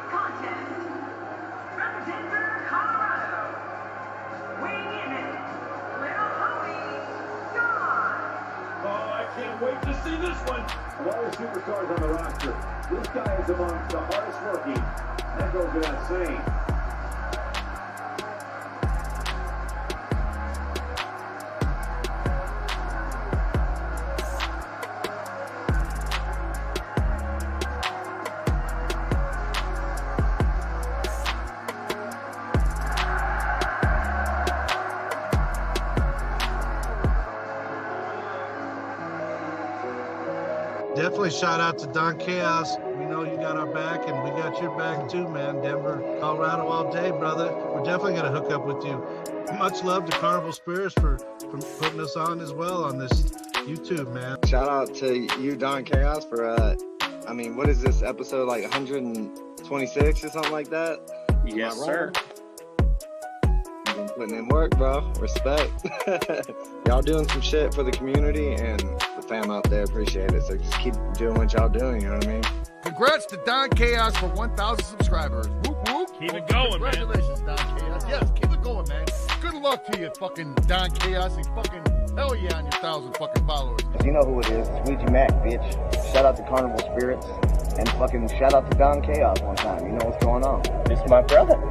contest. Representing Colorado. Weighing in at Little Homie, Don. Oh, I can't wait to see this one. Of all the superstars on the roster, this guy is amongst the hardest working. That goes without saying. Definitely shout out to Don Chaos. We know you got our back, and we got your back too, man. Denver, Colorado all day, brother. We're definitely going to hook up with you. Much love to Carnival Spirits for putting us on as well on this YouTube, man. Shout out to you, Don Chaos, for, what is this, episode like 126 or something like that? Yes, sir. You've been putting in work, bro. Respect. Y'all doing some shit for the community and the fam out there. Appreciate it. So just keep doing what y'all doing, you know what I mean? Congrats to Don Chaos for 1,000 subscribers. Whoop, whoop. Keep it going, man. Congratulations, Don Chaos. Yes, keep it going, man. Good luck to you, fucking Don Chaos, and fucking hell yeah on your 1,000 fucking followers. You know who it is. It's Ouija Mac, bitch. Shout out to Carnival Spirits. And fucking shout out to Don Chaos one time. You know what's going on. This is my brother.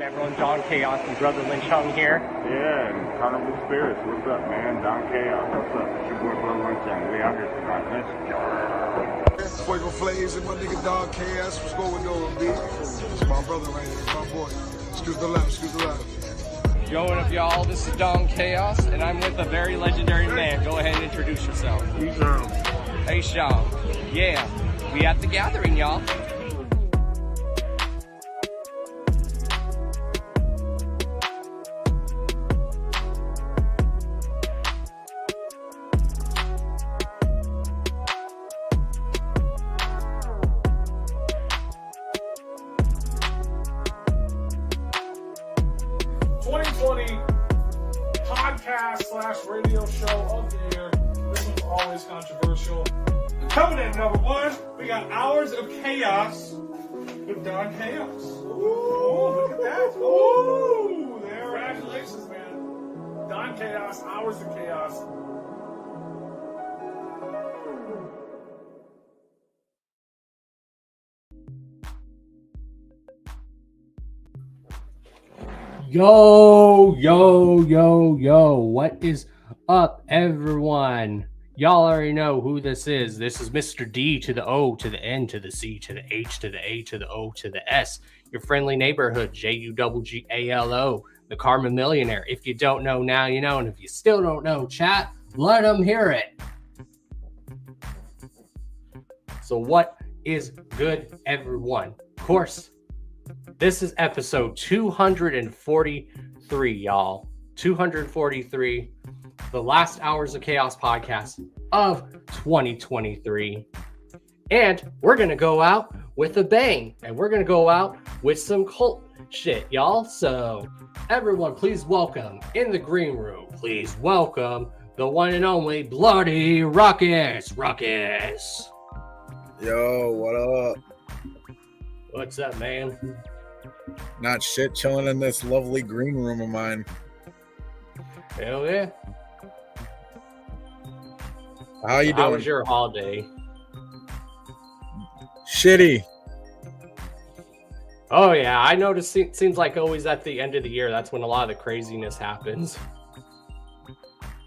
Everyone, Don Chaos and Brother Lynch Hung here. Yeah, and Carnival Spirits. What's up, man? Don Chaos. What's up? It's your boy Brother Lynch Hung. We out here tonight. Fuego Flays and my nigga Don Chaos. What's going on, B? It's my brother right here. My boy. Excuse the left. Excuse the left. Yo, what up, y'all? This is Don Chaos, and I'm with a very legendary man. Go ahead and introduce yourself. Hey, Sean. Yeah, we at the gathering, y'all. podcast/radio show of the year. This one's always controversial. Coming in number one, we got Hours of Chaos with Don Chaos. Ooh, look at that. Ooh, there. Congratulations, man. Don Chaos, Hours of Chaos. Yo, what is up, everyone? Y'all already know who this is. This is Mr. D to the O to the N to the C to the H to the A to the O to the S. Your friendly neighborhood, JUGGALO, the Karma Millionaire. If you don't know, now you know. And if you still don't know, chat, let them hear it. So what is good, everyone? Of course, this is episode 243, y'all. 243, the last Hours of Chaos podcast of 2023. And we're going to go out with a bang. And we're going to go out with some cult shit, y'all. So everyone, please welcome in the green room. Please welcome the one and only Bloody Ruckus. Ruckus. Yo, what up? What's up, man? Not shit, chilling in this lovely green room of mine. Hell yeah. How you doing? How was your holiday? Shitty. Oh yeah, I noticed it seems like always at the end of the year, that's when a lot of the craziness happens.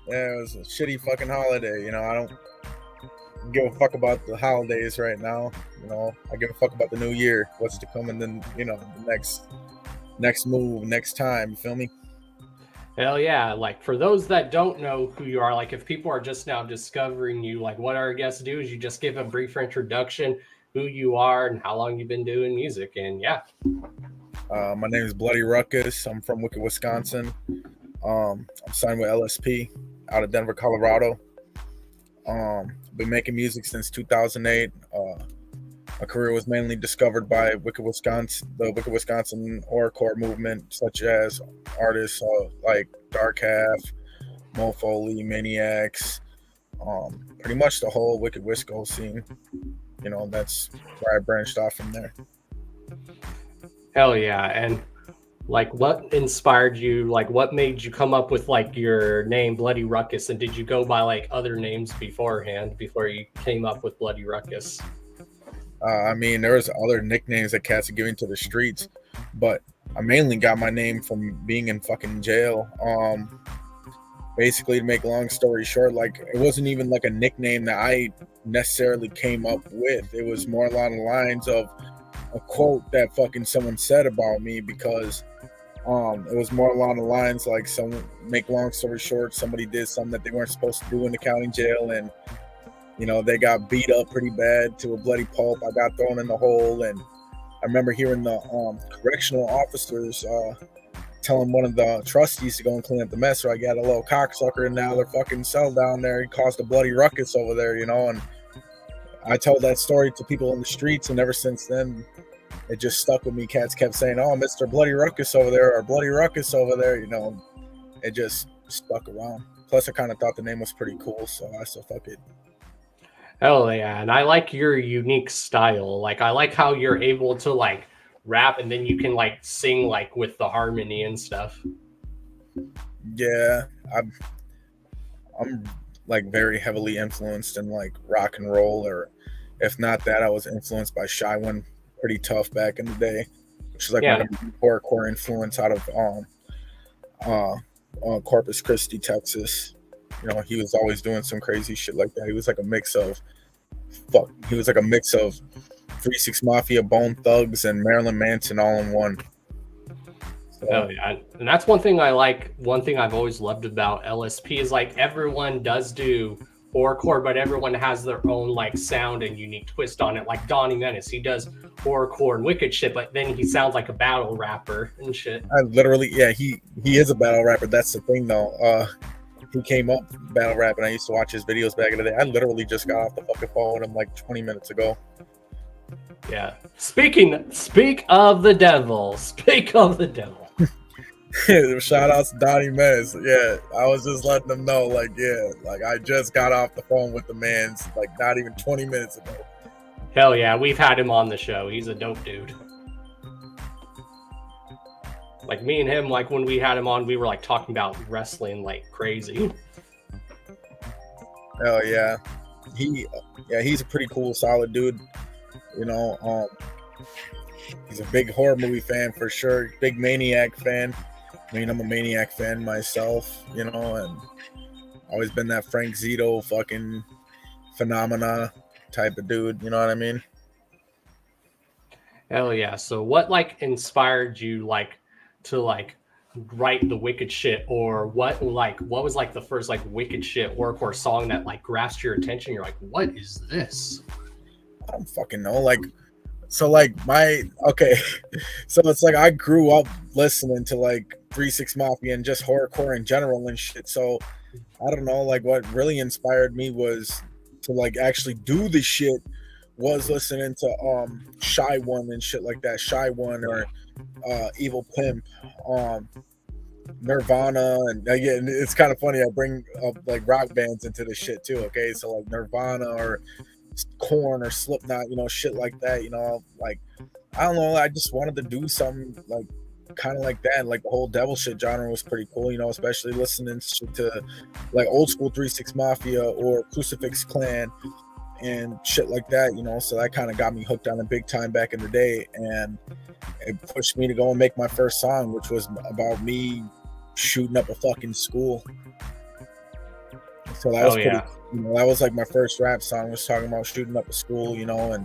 Yeah, it was a shitty fucking holiday. You know, I don't give a fuck about the holidays right now. You know, I give a fuck about the new year. What's to come, and then, you know, the next move, next time. You feel me? Hell yeah. Like, for those that don't know who you are, like if people are just now discovering you, like what our guests do is you just give a brief introduction, who you are and how long you've been doing music. And yeah. My name is Bloody Ruckus. I'm from Wicked, Wisconsin. I'm signed with LSP out of Denver, Colorado. Been making music since 2008. My career was mainly discovered by Wicked Wisconsin, the Wicked Wisconsin horrorcore movement, such as artists like Dark Half, Mo Foley, Maniacs, pretty much the whole Wicked Wisco scene. You know, that's where I branched off from there. Hell yeah. And like, what inspired you? Like, what made you come up with like your name, Bloody Ruckus? And did you go by like other names beforehand before you came up with Bloody Ruckus? I mean, there was other nicknames that cats are giving to the streets, but I mainly got my name from being in fucking jail. Basically, to make a long story short, like it wasn't even like a nickname that I necessarily came up with. It was more along the lines of a quote that fucking someone said about me, because it was more along the lines like, some make long story short, somebody did something that they weren't supposed to do in the county jail, and you know, they got beat up pretty bad to a bloody pulp. I got thrown in the hole, and I remember hearing the correctional officers telling one of the trustees to go and clean up the mess. So I got a little cocksucker in now their fucking cell down there. He caused a bloody ruckus over there, you know. And I told that story to people in the streets, and ever since then, it just stuck with me. Cats kept saying, "Oh, Mr. Bloody Ruckus over there," or "Bloody Ruckus over there," you know. It just stuck around. Plus, I kind of thought the name was pretty cool, so I said, "Fuck it." Hell yeah. And I like your unique style. Like, I like how you're able to like rap and then you can like sing like with the harmony and stuff. Yeah, I'm like very heavily influenced in like rock and roll, or if not that, I was influenced by Shy One pretty tough back in the day, which is like one of the hardcore influence out of Corpus Christi, Texas. You know, he was always doing some crazy shit like that. He was like a mix of 3 6 Mafia, Bone Thugs, and Marilyn Manson all in one. So, oh yeah, and that's one thing I like. One thing I've always loved about LSP is like everyone does do horrorcore, but everyone has their own like sound and unique twist on it. Like Donnie Menace, he does horrorcore and wicked shit, but then he sounds like a battle rapper and shit. I literally, yeah, he is a battle rapper. That's the thing though. He came up battle rapping. I used to watch his videos back in the day. I literally just got off the fucking phone with him like 20 minutes ago. Yeah. Speak of the devil. Speak of the devil. Shout outs to Donnie Menace. Yeah, I was just letting them know, like, yeah, like I just got off the phone with the man, like not even 20 minutes ago. Hell yeah, we've had him on the show. He's a dope dude. Like me and him, like when we had him on, we were like talking about wrestling like crazy. Oh yeah, he's a pretty cool, solid dude. You know, he's a big horror movie fan for sure. Big Maniac fan. I mean, I'm a Maniac fan myself. You know, and always been that Frank Zito fucking phenomena type of dude. You know what I mean? Hell yeah. So what like inspired you like to like write the wicked shit, or what was like the first like wicked shit horrorcore song that like grasped your attention? You're like, what is this? I don't fucking know. Like, so like so it's like I grew up listening to like 3 6 Mafia and just horrorcore in general and shit. So I don't know, like what really inspired me was to like actually do the shit was listening to Shy One and shit like that. Shy One or Evil Pimp, Nirvana, and again, it's kind of funny. I bring up like rock bands into this shit too. Okay, so like Nirvana or Korn or Slipknot, you know, shit like that. You know, like I don't know. I just wanted to do something like kind of like that. And like the whole devil shit genre was pretty cool. You know, especially listening to like old school 3 6 Mafia or Crucifix Clan and shit like that, you know. So that kind of got me hooked on it big time back in the day, and it pushed me to go and make my first song, which was about me shooting up a fucking school. So that was pretty, you know, that was like my first rap song, was talking about shooting up a school, you know, and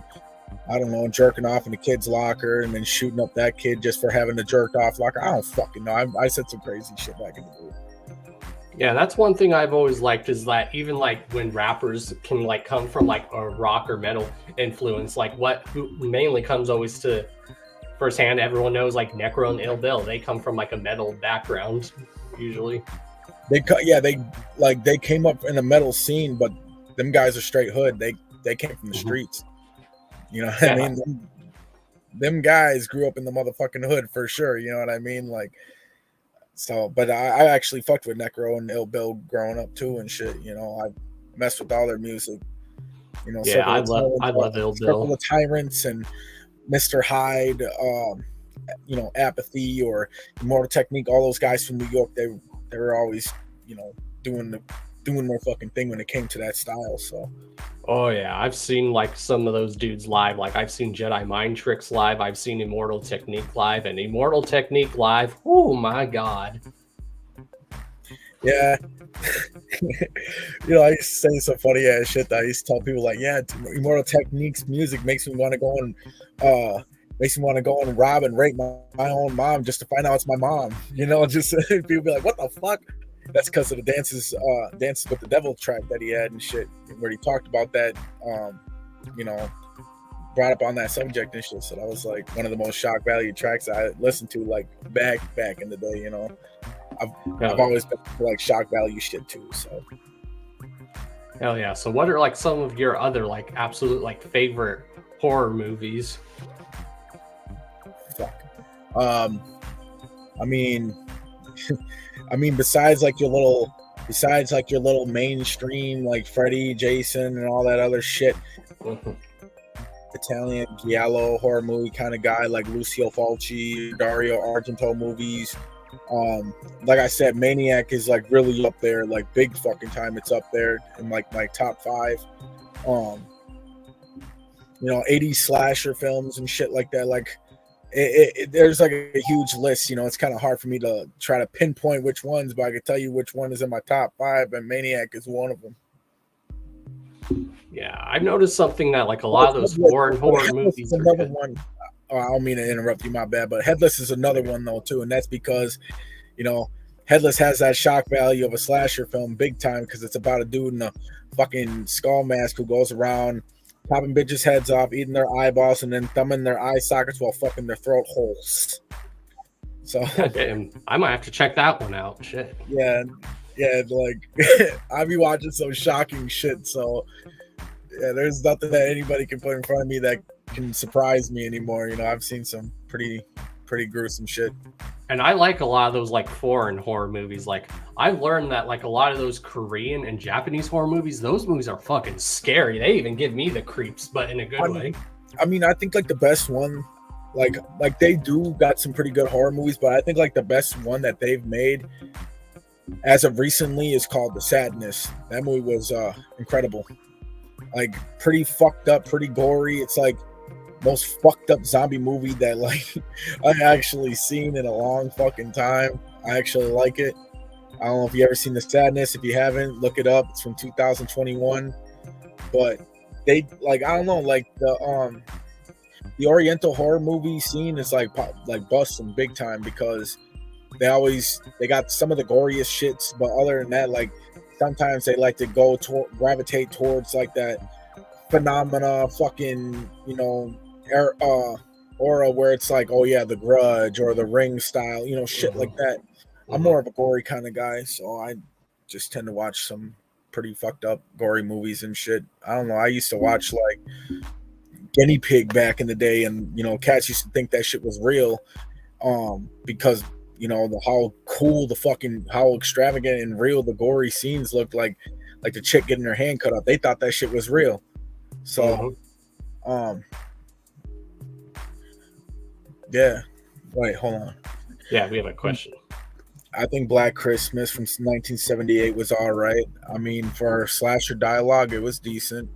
I don't know, jerking off in the kid's locker and then shooting up that kid just for having a jerked off locker. I don't fucking know. I said some crazy shit back in the day. Yeah, that's one thing I've always liked, is that even like when rappers can like come from like a rock or metal influence, like who mainly comes always to firsthand, everyone knows like Necro and Ill Bill, they come from like a metal background usually. They came up in a metal scene, but them guys are straight hood. They came from the streets. You know what I mean? Them guys grew up in the motherfucking hood for sure. You know what I mean? Like, so, but I actually fucked with Necro and Ill Bill growing up too and shit. You know, I messed with all their music. You know, yeah, I love Ill Bill. Circle of Tyrants and Mr. Hyde, you know, Apathy or Immortal Technique, all those guys from New York, they were always, you know, doing their fucking thing when it came to that style. So Oh yeah, I've seen like some of those dudes live. Like I've seen Jedi Mind Tricks live. I've seen Immortal Technique live, and Immortal Technique live. Oh my god. yeah. You know, I used to say some funny ass shit that I used to tell people like, yeah, Immortal Technique's music makes me want to go and rob and rape my own mom just to find out it's my mom. You know, just people be like, what the fuck? That's because of the Dances with the Devil track that he had and shit, where he talked about that, you know, brought up on that subject and shit. So that was like one of the most shock value tracks I listened to like back in the day. You know, I've always been like shock value shit too. So Hell yeah. So what are like some of your other like absolute like favorite horror movies? fuck. I mean. I mean, besides like your little mainstream like Freddy, Jason, and all that other shit, Italian giallo horror movie kind of guy like Lucio Fulci, Dario Argento movies. Like I said, Maniac is like really up there, like big fucking time. It's up there in like my top 5. You know, 80s slasher films and shit like that. Like there's like a huge list. You know, it's kind of hard for me to try to pinpoint which ones, but I can tell you which one is in my top 5, and Maniac is one of them. Yeah, I've noticed something that like a lot of those foreign horror movies are another good. one. Oh, I don't mean to interrupt you, my bad, but Headless is another one though too, and that's because, you know, Headless has that shock value of a slasher film big time because it's about a dude in a fucking skull mask who goes around chopping bitches' heads off, eating their eyeballs, and then thumbing their eye sockets while fucking their throat holes. So Damn, I might have to check that one out. Shit. yeah, like I be watching some shocking shit. So yeah, there's nothing that anybody can put in front of me that can surprise me anymore. You know, I've seen some pretty gruesome shit. And I like a lot of those like foreign horror movies. Like I learned that like a lot of those Korean and Japanese horror movies, those movies are fucking scary. They even give me the creeps, but in a good way. I mean, I think like the best one, like they do got some pretty good horror movies, but I think like the best one that they've made as of recently is called The Sadness. That movie was incredible. Like pretty fucked up, pretty gory. It's like most fucked up zombie movie that like I've actually seen in a long fucking time. I actually like it. I don't know if you ever seen The Sadness. If you haven't, look it up. It's from 2021. But they like, I don't know, like the Oriental horror movie scene is like busting big time because they got some of the goriest shits, but other than that, like sometimes they like to gravitate towards like that phenomena fucking, you know, aura where it's like, oh yeah, The Grudge or The Ring style, you know, shit like that. I'm more of a gory kind of guy, so I just tend to watch some pretty fucked up gory movies and shit. I don't know, I used to watch like Guinea Pig back in the day, and you know, cats used to think that shit was real because you know how extravagant and real the gory scenes looked, like the chick getting her hand cut off. They thought that shit was real. So yeah. Wait, hold on. Yeah, we have a question. I think Black Christmas from 1978 was all right. I mean, for slasher dialogue, it was decent.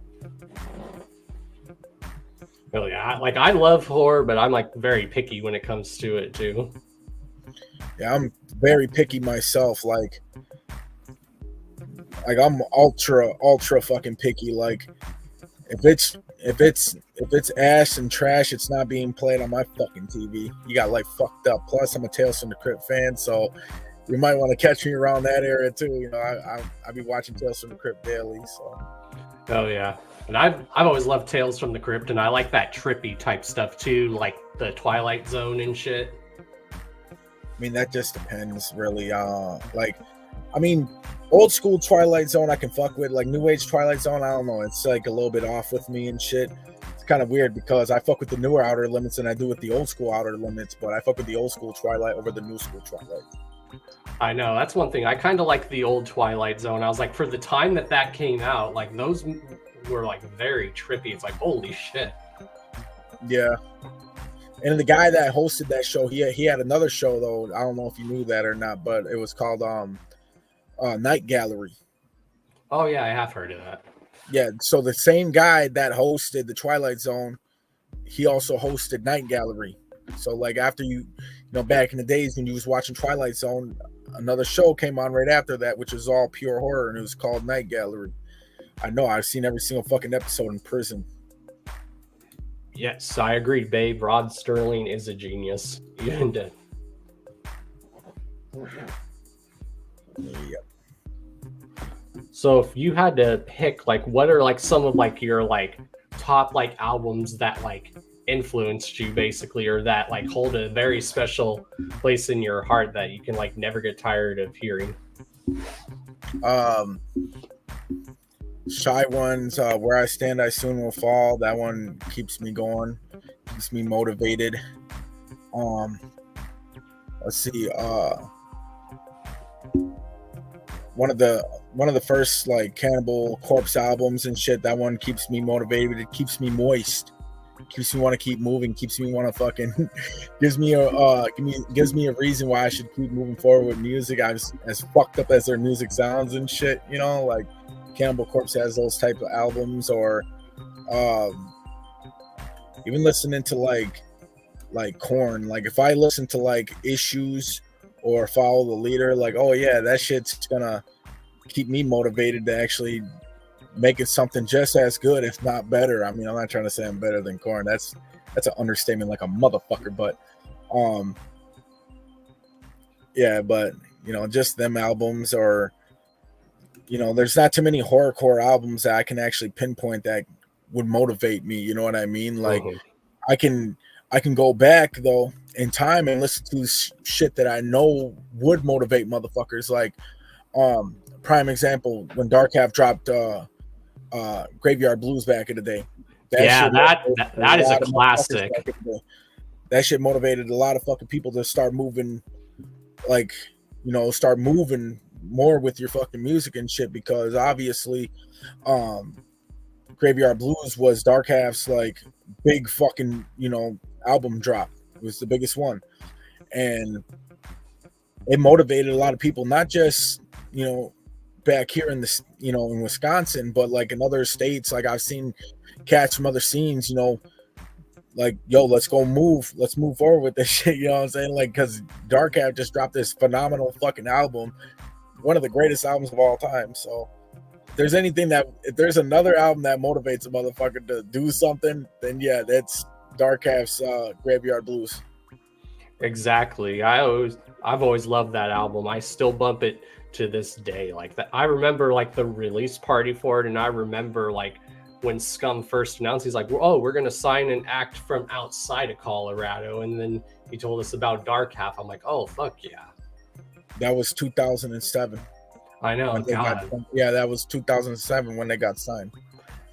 Really, I love horror, but I'm like very picky when it comes to it too. Yeah, I'm very picky myself. Like I'm ultra fucking picky. Like if it's ass and trash, it's not being played on my fucking TV. You got like fucked up. Plus, I'm a Tales from the Crypt fan, so you might want to catch me around that area too. You know, I be watching Tales from the Crypt daily. So. Oh yeah, and I've always loved Tales from the Crypt, and I like that trippy type stuff too, like the Twilight Zone and shit. I mean, that just depends, really. I mean, old school Twilight Zone I can fuck with. Like new age Twilight Zone, I don't know. It's like a little bit off with me and shit. It's kind of weird because I fuck with the newer Outer Limits than I do with the old school Outer Limits, but I fuck with the old school Twilight over the new school Twilight. I know, that's one thing. I kind of like the old Twilight Zone. I was like, for the time that came out, like those were like very trippy. It's like, holy shit. Yeah. And the guy that hosted that show, he had another show though. I don't know if you knew that or not, but it was called Night Gallery. Oh yeah, I have heard of that. Yeah, so the same guy that hosted the Twilight Zone, he also hosted Night Gallery. So like after you know, back in the days when you was watching Twilight Zone, another show came on right after that, which was all pure horror, and it was called Night Gallery. I know, I've seen every single fucking episode in prison. Yes, I agree, babe. Rod Sterling is a genius. Even dead. Yep. So if you had to pick, like, what are like some of like your like top like albums that like influenced you basically, or that like hold a very special place in your heart that you can like never get tired of hearing? Shy Ones, Where I Stand I Soon Will Fall. That one keeps me going, keeps me motivated. Let's see, one of the first like Cannibal Corpse albums and shit. That one keeps me motivated. It keeps me moist, keeps me want to keep moving, keeps me want to fucking gives me a reason why I should keep moving forward with music. I was as fucked up as their music sounds and shit, you know, like Cannibal Corpse has those type of albums, or even listening to like Korn. Like if I listen to like Issues or Follow the Leader, like, oh yeah, that shit's gonna keep me motivated to actually make it something just as good, if not better. I mean, I'm not trying to say I'm better than Korn. That's an understatement like a motherfucker, but yeah, but you know, just them albums, or you know, there's not too many horrorcore albums that I can actually pinpoint that would motivate me. You know what I mean? Like, I can go back though in time and listen to shit that I know would motivate motherfuckers. Like, prime example, when Dark Half dropped Graveyard Blues back in the day. That is a classic. That shit motivated a lot of fucking people to start moving, like, you know, start moving more with your fucking music and shit, because obviously Graveyard Blues was Dark Half's like big fucking, you know, album drop. It was the biggest one, and it motivated a lot of people, not just, you know, back here in this, you know, in Wisconsin, but like in other states. Like I've seen cats from other scenes, you know, like, yo, let's move forward with this shit, you know what I'm saying? Like, because Dark Half just dropped this phenomenal fucking album, one of the greatest albums of all time. So if there's another album that motivates a motherfucker to do something, then yeah, that's Dark Half's Graveyard Blues. Exactly. I've always loved that album. I still bump it to this day. Like that, I remember like the release party for it, and I remember like when Scum first announced, he's like, "Oh, we're gonna sign an act from outside of Colorado," and then he told us about Dark Half. I'm like, "Oh, fuck yeah!" That was 2007. I know. God. That was 2007 when they got signed.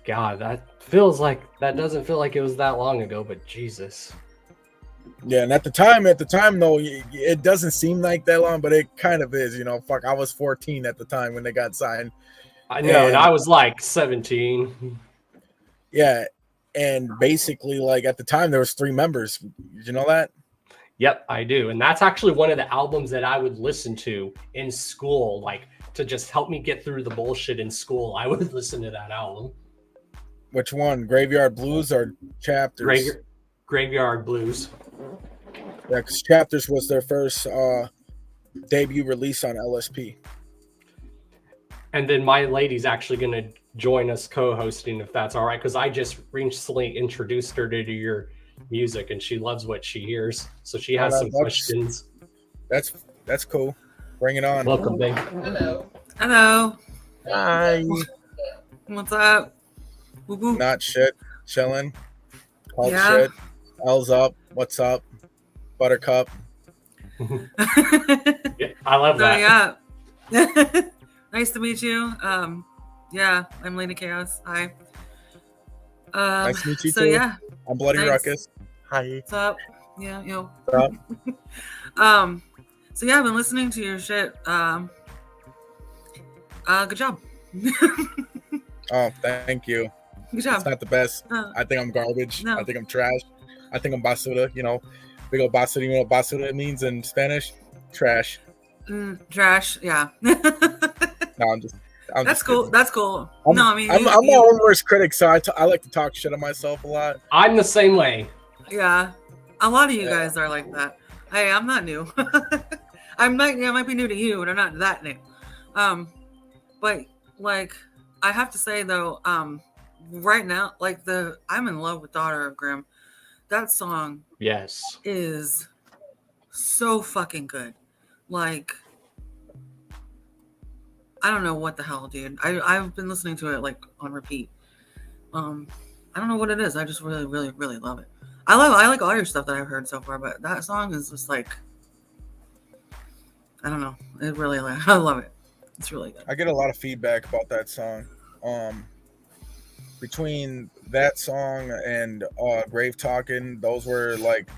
God, that doesn't feel like it was that long ago, but Jesus. Yeah, and at the time though, it doesn't seem like that long, but it kind of is. You know, fuck, I was 14 at the time when they got signed. I know, and I was like 17. Yeah, and basically, like at the time, there was 3 members. Did you know that? Yep, I do, and that's actually one of the albums that I would listen to in school, like to just help me get through the bullshit in school. I would listen to that album. Which one, Graveyard Blues or Chapters? Graveyard Blues. Yeah, because Chapters was their first debut release on LSP. And then my lady's actually going to join us co-hosting, if that's all right, because I just recently introduced her to your music, and she loves what she hears. So she has some questions. That's cool. Bring it on. Welcome, babe. Hello. Hi. What's up? Woo-woo. Not shit. Chilling. Called shit. L's up. What's up? Buttercup. Yeah, I love that. Yeah. Nice to meet you. Yeah, I'm Lady Chaos. Hi. Nice to meet you so too. Yeah. I'm Bloody Ruckus. Hi. What's up? Yeah, yo. What's up? So yeah, I've been listening to your shit. Good job. Oh, thank you. Good job. It's not the best. I think I'm garbage. No. I think I'm trash. I think I'm basura. You know, big old basura. You know what basura means in Spanish? Trash. Trash. Yeah. No, I'm That's just cool. kidding. That's cool. I'm you, my own worst critic, so I like to talk shit on myself a lot. I'm the same way. Yeah, a lot of you guys are like that. Hey, I'm not new. I might be new to you, but I'm not that new. But like, I have to say though, right now, like I'm in love with Daughter of Grimm. That song, yes, is so fucking good. Like, I don't know what the hell, dude. I've been listening to it like on repeat. I don't know what it is. I just really, really, really love it. I like all your stuff that I've heard so far, but that song is just like, I don't know. It really, I love it. It's really good. I get a lot of feedback about that song. Between that song and Grave Talking, those were like,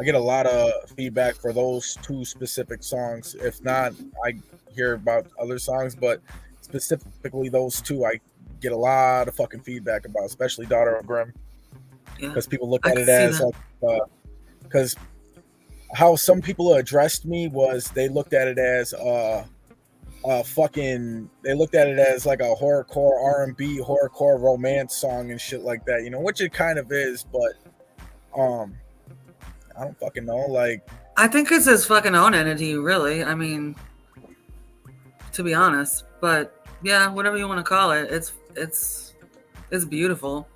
I get a lot of feedback for those two specific songs. If not, I hear about other songs, but specifically those two, I get a lot of fucking feedback about, especially Daughter of Grimm, because people look at it as like, because how some people addressed me was they looked at it as they looked at it as like a horrorcore R&B, horrorcore romance song and shit like that, you know, which it kind of is, but I don't fucking know. Like, I think it's his fucking own entity, really. I mean, to be honest, but yeah, whatever you want to call it, it's beautiful.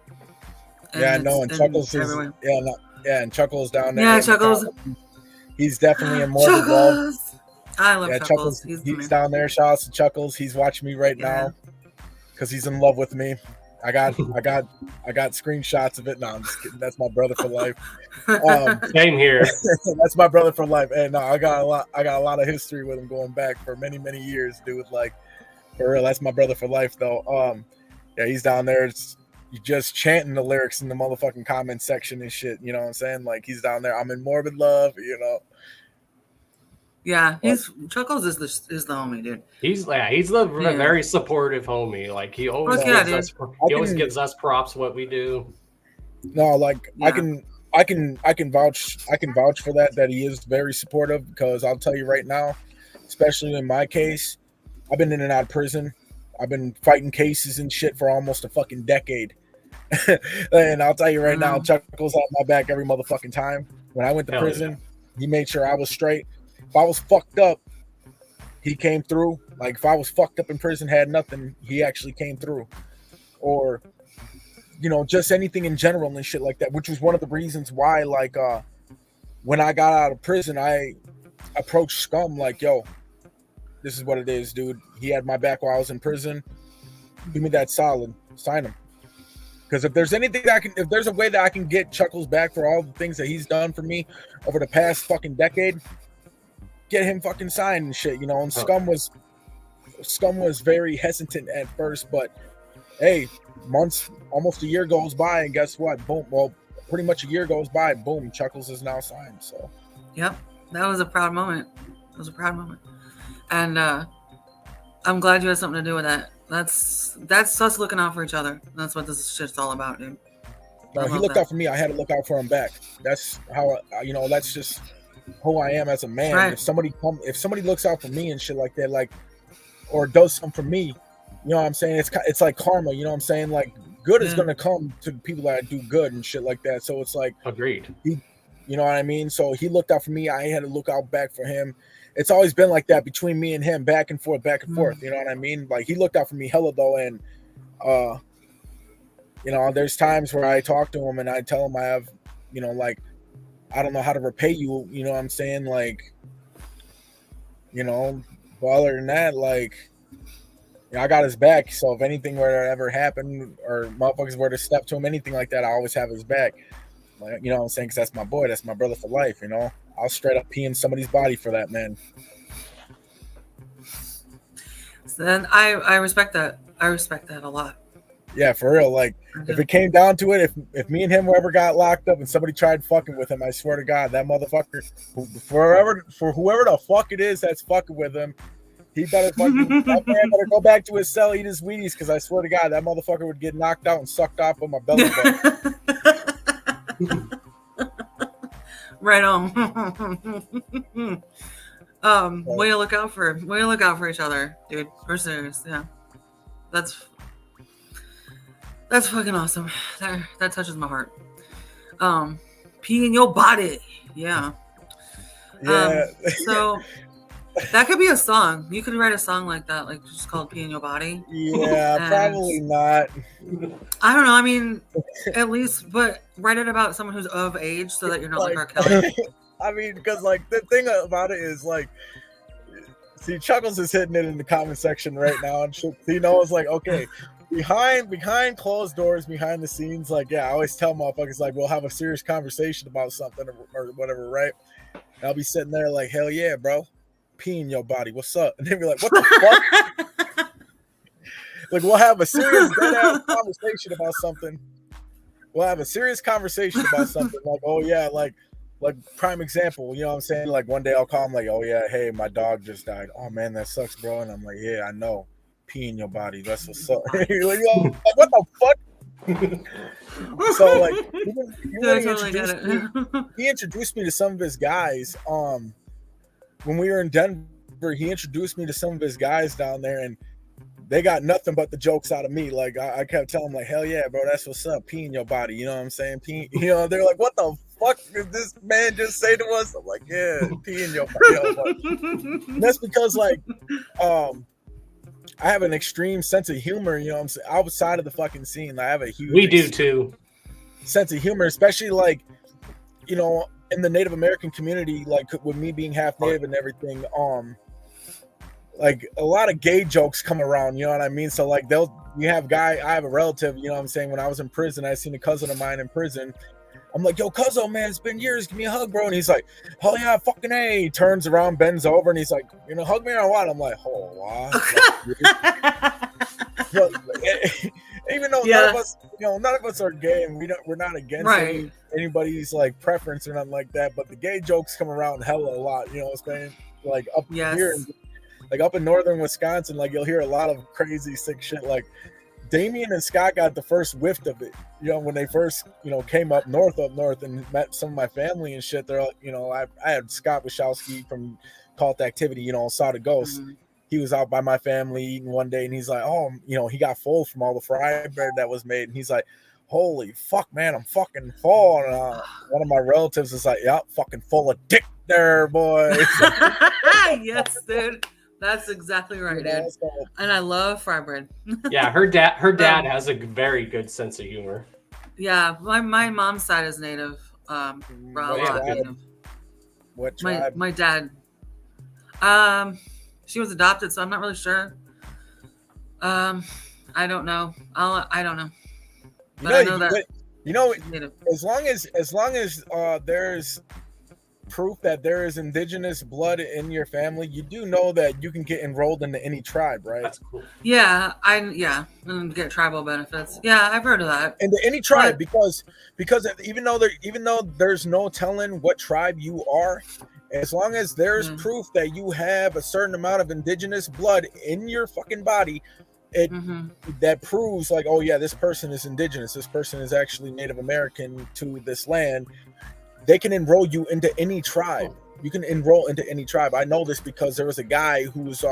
Yeah, I know. And Chuckles is and Chuckles down there. Yeah, Chuckles. He's definitely in more involved. I love Chuckles. He's down there. Shout out to Chuckles. He's watching me right now because he's in love with me. I got screenshots of it. No, I'm just kidding. That's my brother for life. Same here. That's my brother for life. And no, I got a lot of history with him going back for many, many years, dude. Like, for real, that's my brother for life, though. Yeah, he's down there. You just chanting the lyrics in the motherfucking comment section and shit. You know what I'm saying? Like, he's down there. I'm in morbid love. You know. Yeah, Chuckles is the homie, dude. He's the very supportive homie. Like, he always gives us props what we do. No, like I can vouch for that he is very supportive, because I'll tell you right now, especially in my case, I've been in and out of prison. I've been fighting cases and shit for almost a fucking decade. And I'll tell you right now, Chuckles had my back every motherfucking time. When I went to prison, he made sure I was straight. If I was fucked up, he came through. Like, if I was fucked up in prison, had nothing, he actually came through. Or, you know, just anything in general and shit like that, which was one of the reasons why, like, when I got out of prison, I approached Scum like, yo, this is what it is, dude. He had my back while I was in prison. Give me that solid. Sign him. Because if there's anything if there's a way that I can get Chuckles back for all the things that he's done for me over the past fucking decade, get him fucking signed and shit, you know. And Scum was very hesitant at first, but hey, months, almost a year goes by, and guess what? Boom. Well, pretty much a year goes by. Boom. Chuckles is now signed. So. Yep, that was a proud moment. It was a proud moment, and I'm glad you had something to do with that. That's us looking out for each other. That's what this shit's all about, dude. No, he looked out for me. I had to look out for him back. That's how that's just who I am as a man. Right. If somebody looks out for me and shit like that, like, or does something for me, you know what I'm saying? It's like karma, you know what I'm saying? Like, good is gonna come to people that do good and shit like that. So it's like, agreed. You know what I mean? So he looked out for me. I had to look out back for him. It's always been like that between me and him, back and forth. You know what I mean? Like, he looked out for me hella though, and you know, there's times where I talk to him and I tell him I have, you know, like, I don't know how to repay you, you know what I'm saying? Like, you know, but other than that, like, you know, I got his back. So if anything were to ever happen or motherfuckers were to step to him, anything like that, I always have his back. Like, you know what I'm saying? Because that's my boy. That's my brother for life, you know? I'll straight up pee in somebody's body for that, man. So then I respect that. I respect that a lot. Yeah, for real. Like, if it came down to it, if me and him ever got locked up and somebody tried fucking with him, I swear to God, that motherfucker, for whoever the fuck it is that's fucking with him, he better fucking, that man better go back to his cell, eat his Wheaties, because I swear to God, that motherfucker would get knocked out and sucked off with my belly button. Right on. Way to look out for each other, dude. We're serious, yeah. That's fucking awesome. That touches my heart. Pee in your body, yeah. Yeah. So that could be a song. You could write a song like that, like just called "Pee in Your Body." Yeah, And probably not. I don't know. I mean, at least, but write it about someone who's of age, so that you're not like R. Kelly. I mean, because like the thing about it is like, see, Chuckles is hitting it in the comment section right now, and he knows like, okay, behind closed doors, behind the scenes, like, yeah, I always tell motherfuckers like, we'll have a serious conversation about something or whatever, right? And I'll be sitting there like, hell yeah, bro, pee in your body, what's up? And they'll be like, what the fuck? Like, we'll have a serious dead-ass conversation about something. Like, oh yeah, like prime example, you know what I'm saying? Like one day I'll call him like, oh yeah, hey, my dog just died. Oh man, that sucks, bro. And I'm like, yeah, I know. Pee in your body. That's what's up. You're like, yo, what the fuck? So like, he introduced me to some of his guys. When we were in Denver, he introduced me to some of his guys down there, and they got nothing but the jokes out of me. Like I kept telling them like, hell yeah, bro, that's what's up. Pee in your body. You know what I'm saying? Pee. You know, they're like, what the fuck did this man just say to us? I'm like, yeah, pee in your body. And that's because like, I have an extreme sense of humor. You know what I'm saying? Outside of the fucking scene, I have a huge. We do too. Sense of humor, especially like, you know, in the Native American community, like with me being half Native and everything. Like a lot of gay jokes come around, you know what I mean? So like I have a relative, you know what I'm saying? When I was in prison, I seen a cousin of mine in prison. I'm like, yo, cuzzo, man, it's been years. Give me a hug, bro. And he's like, hell yeah, fucking A. He turns around, bends over, and he's like, you know, hug me or what? I'm like, oh, wow. But, even though none of us are gay, and we're not against anybody's like preference or nothing like that. But the gay jokes come around hella a lot, you know what I'm saying? Like up here, like up in northern Wisconsin, like you'll hear a lot of crazy sick shit. Like Damien and Scott got the first whiff of it, you know, when they first, you know, came up north and met some of my family and shit. They're, you know, I had Scott Wachowski from Cult Activity, you know, saw the ghost. Mm-hmm. He was out by my family eating one day, and he's like, oh, you know, he got full from all the fry bread that was made, and he's like, holy fuck, man, I'm fucking full. And one of my relatives is like, yeah, fucking full of dick there, boy. Yes, dude. That's exactly right, dude. And I love fry bread. Yeah, her dad has a very good sense of humor. Yeah, my mom's side is Native. Native. What tribe? My dad. She was adopted, so I'm not really sure. I don't know. I don't know. But I know that. You know, as long as there's proof that there is indigenous blood in your family, you do know that you can get enrolled into any tribe, right? That's cool. Yeah, and get tribal benefits. Yeah, I've heard of that. Into any tribe, because even though there's no telling what tribe you are, as long as there's proof that you have a certain amount of indigenous blood in your fucking body, that proves like, oh yeah, this person is indigenous, this person is actually Native American to this land. They can enroll you into any tribe. You can enroll into any tribe. I know this because there was a guy who was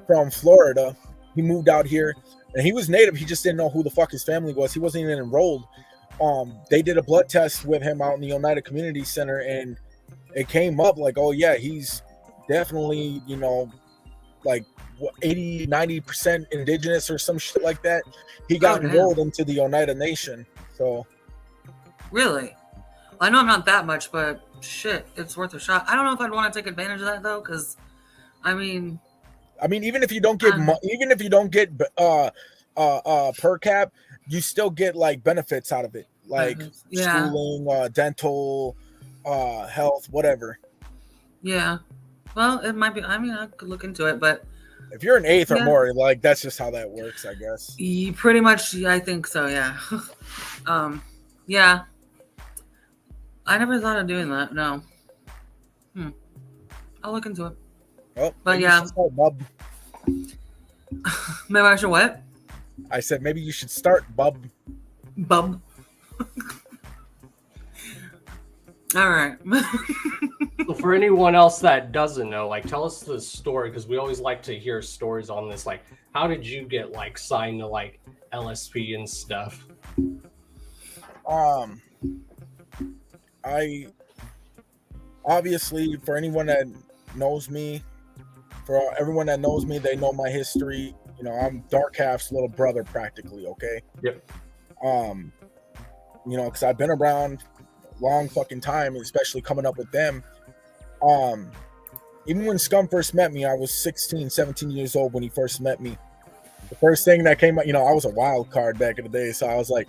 from Florida. He moved out here, and he was Native. He just didn't know who the fuck his family was. He wasn't even enrolled. They did a blood test with him out in the United Community Center, and it came up like, oh yeah, he's definitely, you know, like 80-90% indigenous or some shit like that. He got enrolled into the Oneida Nation. So really? I know I'm not that much, but shit, it's worth a shot. I don't know if I'd want to take advantage of that though, because I mean, even if you don't get per cap, you still get like benefits out of it, like schooling, dental, health, whatever. Yeah, well, it might be. I mean, I could look into it, but if you're an eighth or more, like that's just how that works, I guess. Pretty much, I think so. Yeah, yeah. I never thought of doing that. No. I'll look into it. Well, but yeah. Maybe I should what? I said maybe you should start, bub. Bub. All right. So for anyone else that doesn't know, like, tell us the story, because we always like to hear stories on this. Like, how did you get like signed to like LSP and stuff? I obviously, for anyone that knows me, for everyone that knows me, they know my history. You know, I'm Dark Half's little brother practically, okay? Yep. You know, because I've been around long fucking time, especially coming up with them. Even when Scum first met me, I was 16, 17 years old when he first met me. The first thing that came out, you know, I was a wild card back in the day, so I was like,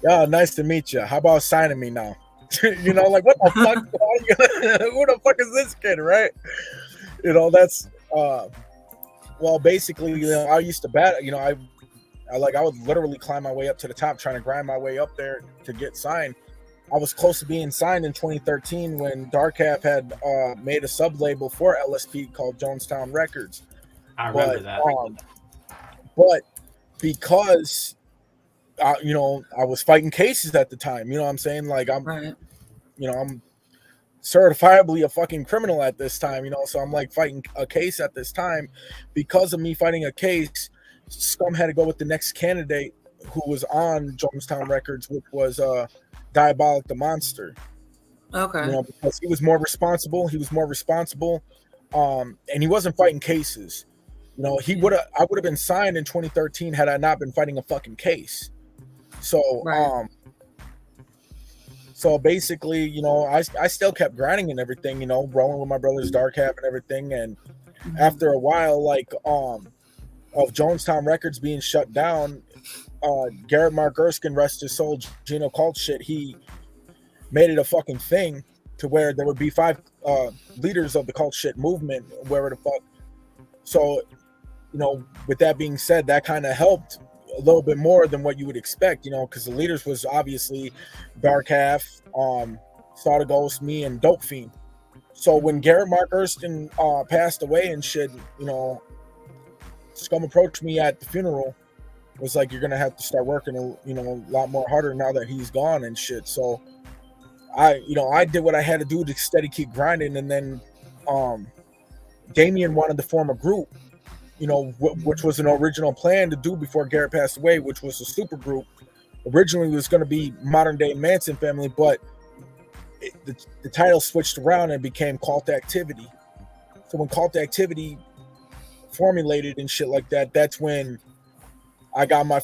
"Yo, nice to meet you. How about signing me now?" You know, like, what the fuck? Who the fuck is this kid, right? You know, that's well, basically, you know, I used to bat. You know, I would literally climb my way up to the top, trying to grind my way up there to get signed. I was close to being signed in 2013 when Dark Half had made a sub label for LSP called Jonestown Records. I remember that. But because you know, I was fighting cases at the time. You know what I'm saying? Like, I'm, you know, I'm certifiably a fucking criminal at this time. You know, so I'm like fighting a case at this time. Because of me fighting a case, Scum had to go with the next candidate who was on Jonestown Records, which was Diabolic the Monster. Okay. You know, because he was more responsible. And he wasn't fighting cases. You know, I would have been signed in 2013 had I not been fighting a fucking case. So, so basically, you know, I still kept grinding and everything, you know, rolling with my brother's Dark Half and everything. And after a while, like, of Jonestown Records being shut down, Garrett Mark Erskine, rest his soul, Geno Cult shit, he made it a fucking thing to where there would be 5 leaders of the cult shit movement, wherever the fuck. So, you know, with that being said, that kind of helped a little bit more than what you would expect, you know, because the leaders was obviously Dark Half, Star the Ghost, me, and Dope Fiend. So when Garrett Mark Erskine passed away and shit, you know, Scum approached me at the funeral, was like, "You're gonna have to start working, you know, a lot more harder now that he's gone and shit." So I did what I had to do to steady keep grinding, and then Damien wanted to form a group, you know, which was an original plan to do before Garrett passed away, which was a super group. Originally, it was going to be Modern Day Manson Family, but the title switched around and became Cult Activity. So when Cult Activity formulated and shit like that, that's when I got my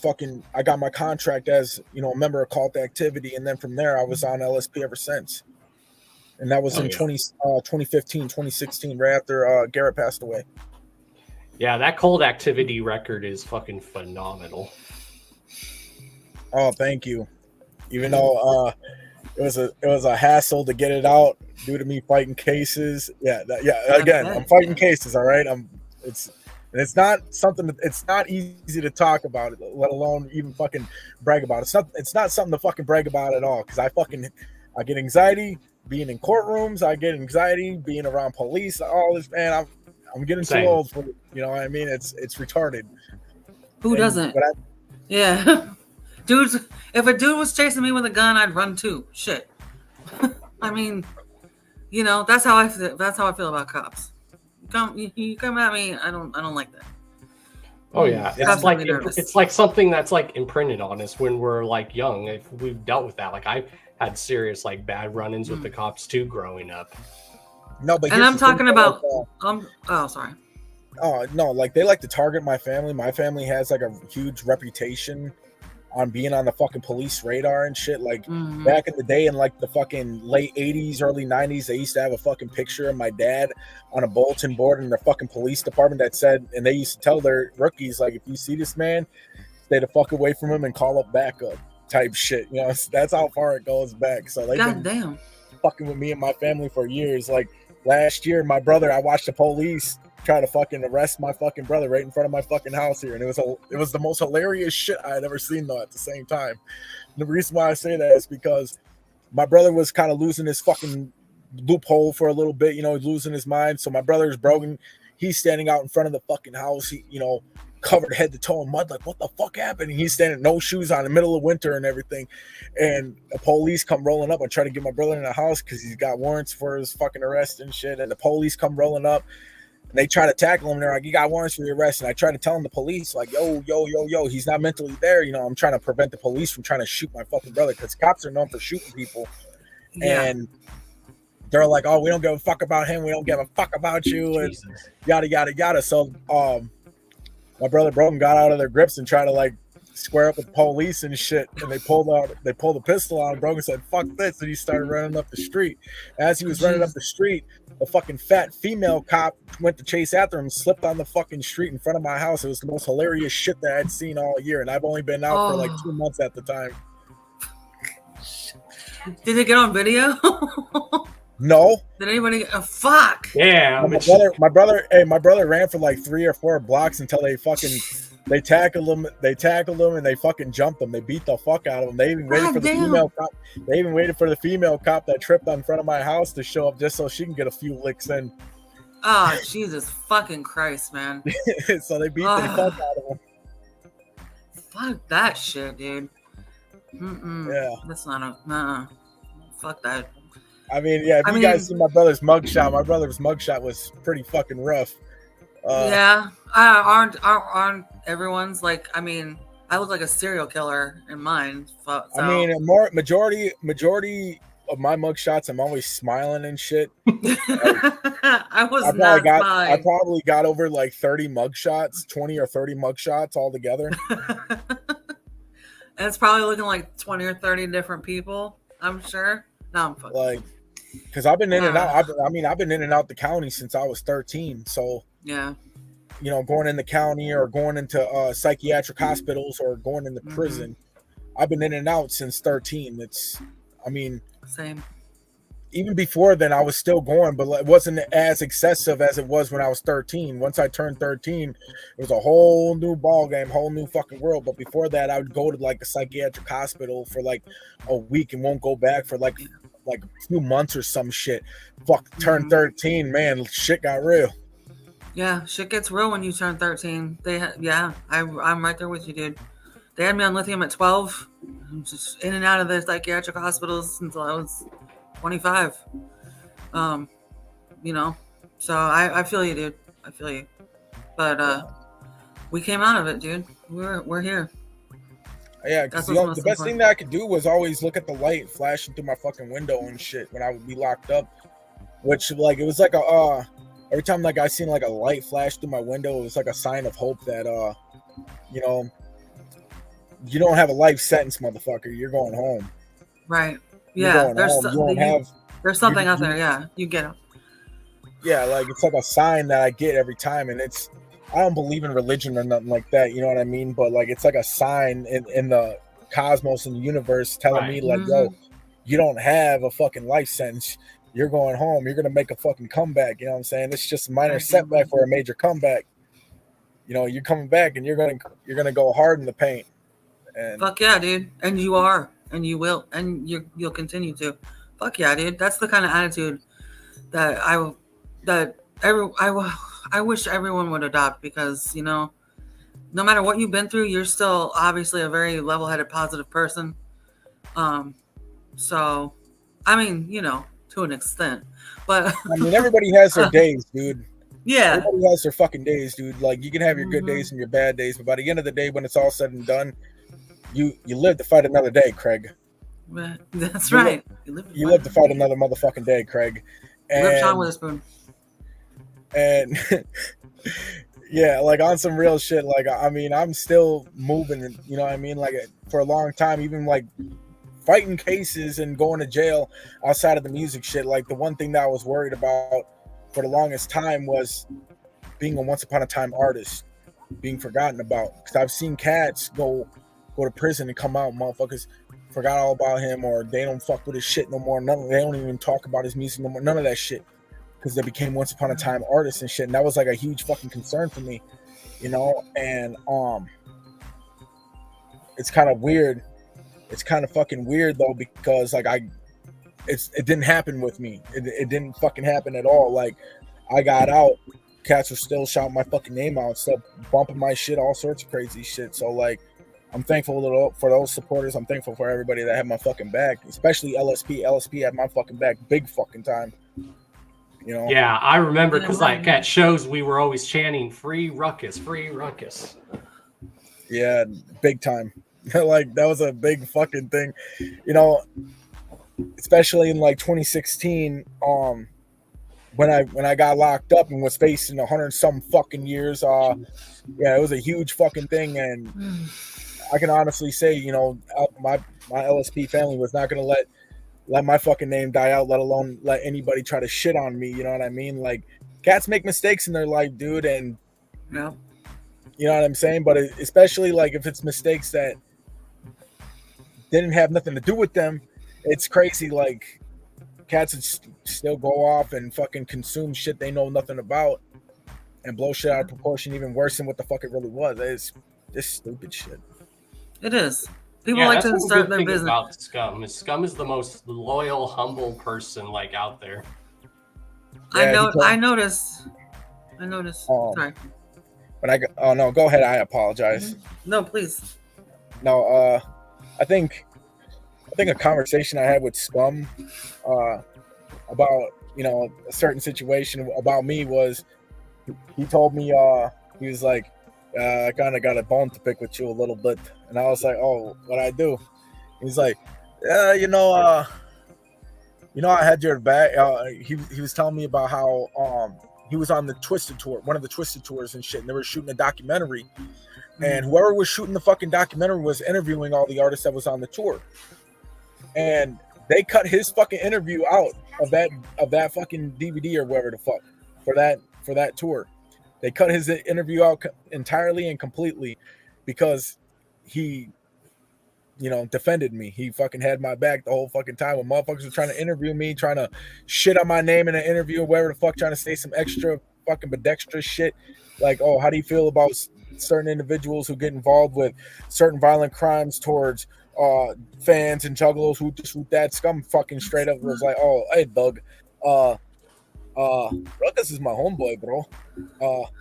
contract as, you know, a member of Cult Activity, and then from there I was on LSP ever since. And that was in 2015, 2016, right after Garrett passed away. Yeah, that Cold Activity record is fucking phenomenal. Oh, thank you. Even though it was a hassle to get it out due to me fighting cases. Again, I'm fighting cases. All right, it's not something. It's not easy to talk about it, let alone even fucking brag about it. It's not something to fucking brag about at all. Because I get anxiety being in courtrooms. I get anxiety being around police. All this, man. I'm getting too old for it. You know what I mean? It's retarded. Who doesn't? Yeah. Dudes, if a dude was chasing me with a gun, I'd run too. Shit. I mean, you know, that's how I feel. That's how I feel about cops. You come at me, I don't like that. Oh yeah, it's like something that's like imprinted on us when we're like young. If we've dealt with that, like I've had serious like bad run-ins with the cops too growing up. No, but and I'm talking about. Oh, sorry. Oh no, like they like to target my family. My family has like a huge reputation on being on the fucking police radar and shit. Like back in the day, in like the fucking late 80s, early 90s, they used to have a fucking picture of my dad on a bulletin board in the fucking police department that said, and they used to tell their rookies, like, if you see this man, stay the fuck away from him and call up backup type shit. You know, that's how far it goes back. So they've been fucking with me and my family for years. Like last year, my brother, I watched the police try to fucking arrest my fucking brother right in front of my fucking house here, and it was the most hilarious shit I had ever seen, though, at the same time. And the reason why I say that is because my brother was kind of losing his fucking loophole for a little bit, you know, losing his mind. So my brother's broken. He's standing out in front of the fucking house, you know, covered head to toe in mud, like, what the fuck happened? And he's standing no shoes on in the middle of winter and everything. And the police come rolling up and try to get my brother in the house because he's got warrants for his fucking arrest and shit. And the police come rolling up and they try to tackle him. They're like, you got warrants for your arrest. And I try to tell him, the police, like, yo, he's not mentally there. You know, I'm trying to prevent the police from trying to shoot my fucking brother because cops are known for shooting people. Yeah. And they're like, oh, we don't give a fuck about him. We don't give a fuck about you. And yada, yada, yada. So my brother Brogan got out of their grips and tried to like square up with the police and shit. And they pulled the pistol out and Brogan said, fuck this. And he started running up the street. As he was running up the street, a fucking fat female cop went to chase after him and slipped on the fucking street in front of my house. It was the most hilarious shit that I'd seen all year. And I've only been out for like 2 months at the time. Did it get on video? No. Did anybody? Oh, fuck. Yeah. My brother ran for like 3 or 4 blocks until they tackled him. They tackled him and they fucking jumped him. They beat the fuck out of him. They even waited for the female cop. They even waited for the female cop that tripped in front of my house to show up just so she can get a few licks in. Oh, Jesus fucking Christ, man. So they beat the fuck out of him. Fuck that shit, dude. Yeah. That's not a fuck that. I mean, yeah, if you guys see my brother's mugshot was pretty fucking rough. Yeah. Aren't everyone's like, I mean, I look like a serial killer in mine. So. I mean, majority of my mugshots, I'm always smiling and shit. I probably got over like 30 mugshots, 20 or 30 mugshots altogether. And it's probably looking like 20 or 30 different people, I'm sure. No, I'm fucking like, because I've been in and out. I've been in and out the county since I was 13. So yeah, you know, going in the county or going into psychiatric hospitals or going into prison, I've been in and out since 13. Same. Even before then, I was still going, but it wasn't as excessive as it was when I was 13. Once I turned 13, it was a whole new ball game, whole new fucking world. But before that, I would go to like a psychiatric hospital for like a week and won't go back for like a few months or some shit. Fuck, turned 13, man, shit got real. Yeah, shit gets real when you turn 13. I'm right there with you, dude. They had me on lithium at 12. I'm just in and out of the psychiatric hospitals until I was 25. You know, so I feel you, dude. I feel you. But we came out of it, dude. We're here. Yeah, because the best thing that I could do was always look at the light flashing through my fucking window and shit when I would be locked up. Which, like, it was like every time like I seen like a light flash through my window, it was like a sign of hope that you know, you don't have a life sentence, motherfucker. You're going home. Right. Yeah. There's something out there. Yeah, you get them. Yeah, like it's like a sign that I get every time, and I don't believe in religion or nothing like that. You know what I mean? But like it's like a sign in the cosmos and the universe telling me like, yo, you don't have a fucking life sentence. You're going home. You're gonna make a fucking comeback. You know what I'm saying? It's just a minor setback for a major comeback. You know, you're coming back and you're gonna go hard in the paint. And fuck yeah, dude. And you are, and you will, and you'll continue to. Fuck yeah, dude. That's the kind of attitude that I wish everyone would adopt, because, you know, no matter what you've been through, you're still obviously a very level-headed, positive person. So, I mean, you know, to an extent, but I mean, everybody has their days, dude. Yeah, everybody has their fucking days, dude. Like, you can have your good days and your bad days, but by the end of the day, when it's all said and done, you live to fight another day, Craig. That's right. You live to fight another motherfucking day, Craig. Rip Sean with a spoon. And yeah, like on some real shit. Like, I mean, I'm still moving. You know what I mean? Like for a long time, even like fighting cases and going to jail outside of the music shit. Like the one thing that I was worried about for the longest time was being a once upon a time artist, being forgotten about. Because I've seen cats go to prison and come out, motherfuckers forgot all about him, or they don't fuck with his shit no more. They don't even talk about his music no more. None of that shit, because they became once upon a time artists and shit. And that was like a huge fucking concern for me, you know. And it's kind of weird. It's kind of fucking weird though, because like it didn't happen with me. It didn't fucking happen at all. Like I got out cats are still shouting my fucking name out, still bumping my shit, all sorts of crazy shit. So like, I'm thankful for those supporters. I'm thankful for everybody that had my fucking back, especially LSP. LSP had my fucking back big fucking time. You know? Yeah, I remember because like at shows we were always chanting "Free Ruckus, Free Ruckus." Yeah, big time. Like that was a big fucking thing, you know. Especially in like 2016, when I got locked up and was facing 100 some fucking years. Yeah, it was a huge fucking thing, and I can honestly say, you know, my LSP family was not gonna let my fucking name die out, let alone let anybody try to shit on me. You know what I mean? Like, cats make mistakes in their life, dude, and yeah, you know what I'm saying. But especially like if it's mistakes that didn't have nothing to do with them, it's crazy. Like, cats would still go off and fucking consume shit they know nothing about and blow shit out of proportion, even worse than what the fuck it really was. It's this stupid shit. It is. People like to start their business. About Scum is the most loyal, humble person like out there. Yeah, I noticed. Sorry. But oh no, go ahead. I apologize. No, please. No, I think a conversation I had with Scum about, you know, a certain situation about me was, he told me he was like, I kind of got a bone to pick with you a little bit, and I was like, oh, what I do? He's like, yeah, you know, I had your back. He was telling me about how he was on the Twisted tour, one of the Twisted tours and shit, and they were shooting a documentary, and whoever was shooting the fucking documentary was interviewing all the artists that was on the tour, and they cut his fucking interview out of that fucking DVD or whatever the fuck for that tour. They cut his interview out entirely and completely because he, you know, defended me. He fucking had my back the whole fucking time. When motherfuckers were trying to interview me, trying to shit on my name in an interview or whatever the fuck, trying to say some extra fucking bedextra shit. Like, oh, how do you feel about certain individuals who get involved with certain violent crimes towards fans and juggalos who just with that Scum fucking straight up was like, oh, hey, Doug, Ruckus is my homeboy, bro.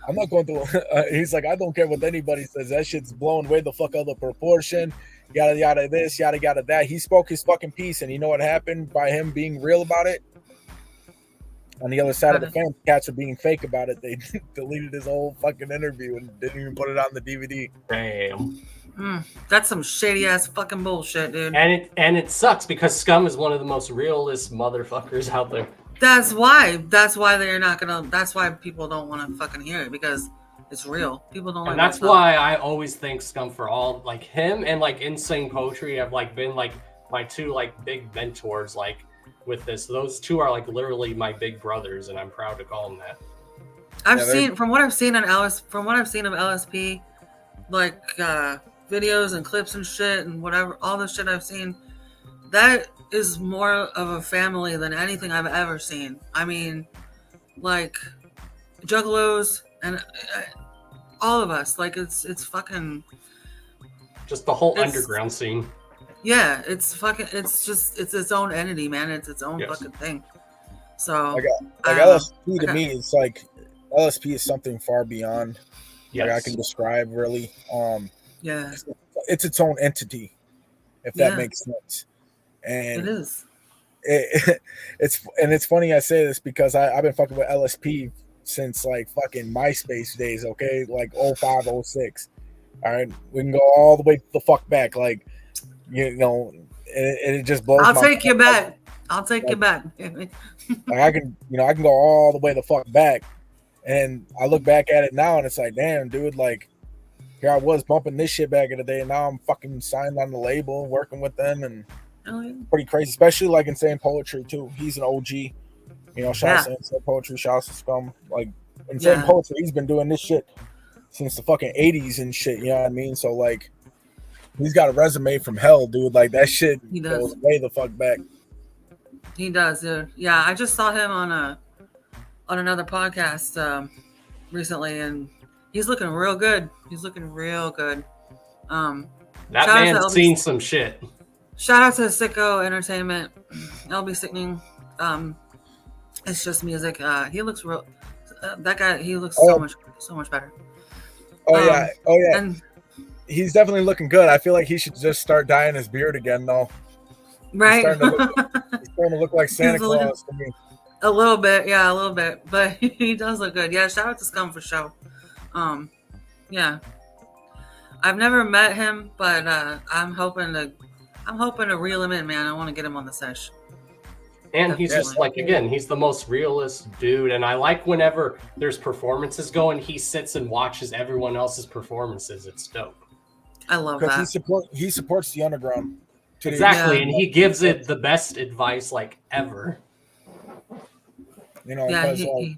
I'm not going to. He's like, I don't care what anybody says. That shit's blown way the fuck out of proportion. Yada yada this, yada yada that. He spoke his fucking piece, and you know what happened by him being real about it? On the other side of the fence, cats are being fake about it. They deleted his whole fucking interview and didn't even put it on the DVD. Damn. That's some shady ass fucking bullshit, dude. And it sucks because Scum is one of the most realist motherfuckers out there. That's why they're not gonna. That's why people don't want to fucking hear it, because it's real. People don't. And that's why I always thank Scum for all, like, him and like Insane Poetry have like been like my two like big mentors like with this. Those two are like literally my big brothers, and I'm proud to call them that. I've seen from what I've seen of LSP, like videos and clips and shit and whatever, all the shit I've seen, that is more of a family than anything I've ever seen. I mean, like juggalos and all of us, like it's fucking just the whole underground scene. Yeah, it's its own entity, man. It's its own fucking thing. So LSP to me, it's like LSP is something far beyond like I can describe really. Yeah, it's its own entity, if that makes sense. And it is. It's funny I say this because I've been fucking with LSP since like fucking MySpace days, okay? Like 05, 06. All right, we can go all the way the fuck back, like, you know, and it just blows. I'll take you back. Like I can go all the way the fuck back, and I look back at it now, and it's like, damn, dude, like, here I was bumping this shit back in the day, and now I'm fucking signed on the label, working with them, and pretty crazy, especially like Insane Poetry too. He's an OG, you know. Shout out to Insane Poetry, shout out to Scum. Like Insane Poetry, he's been doing this shit since the fucking 80s and shit. You know what I mean? So like, he's got a resume from hell, dude. Like that shit goes way the fuck back. He does, dude. Yeah, I just saw him on another podcast recently, and he's looking real good. That man's seen some shit. Shout out to Sicko Entertainment, LB Sickening. It's just music. He looks real. that guy, he looks so much better. Oh yeah. And he's definitely looking good. I feel like he should just start dyeing his beard again, though. right, He's starting to look like Santa Claus to me. a little bit, yeah, a little bit, but he does look good. Yeah, shout out to Scum for show. Yeah, I've never met him, but I'm hoping to reel him in, man. I want to get him on the sesh. And he's just like, again, he's the most realist dude. And I like whenever there's performances going, he sits and watches everyone else's performances. It's dope. I love that. He supports the underground. Exactly. And he gives it the best advice like ever. You know, yeah, because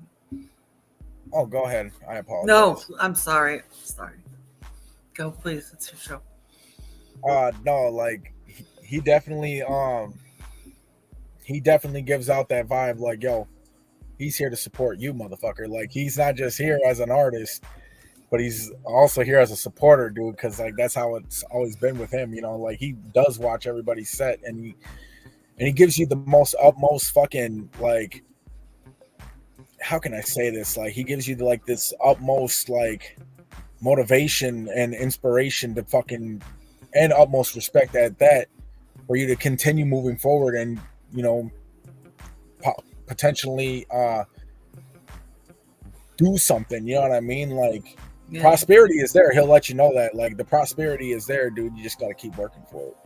oh, go ahead. I apologize. No, I'm sorry. Go, please. It's your show. No, like he definitely gives out that vibe like, yo, he's here to support you, motherfucker. Like, he's not just here as an artist, but he's also here as a supporter, dude, because like that's how it's always been with him, you know. Like, he does watch everybody's set, and he gives you the utmost fucking, like, how can I say this? Like, he gives you like this utmost like motivation and inspiration to fucking, and utmost respect at that, for you to continue moving forward and, you know, potentially do something. You know what I mean? Like, prosperity is there. He'll let you know that. Like, the prosperity is there, dude. You just got to keep working for it.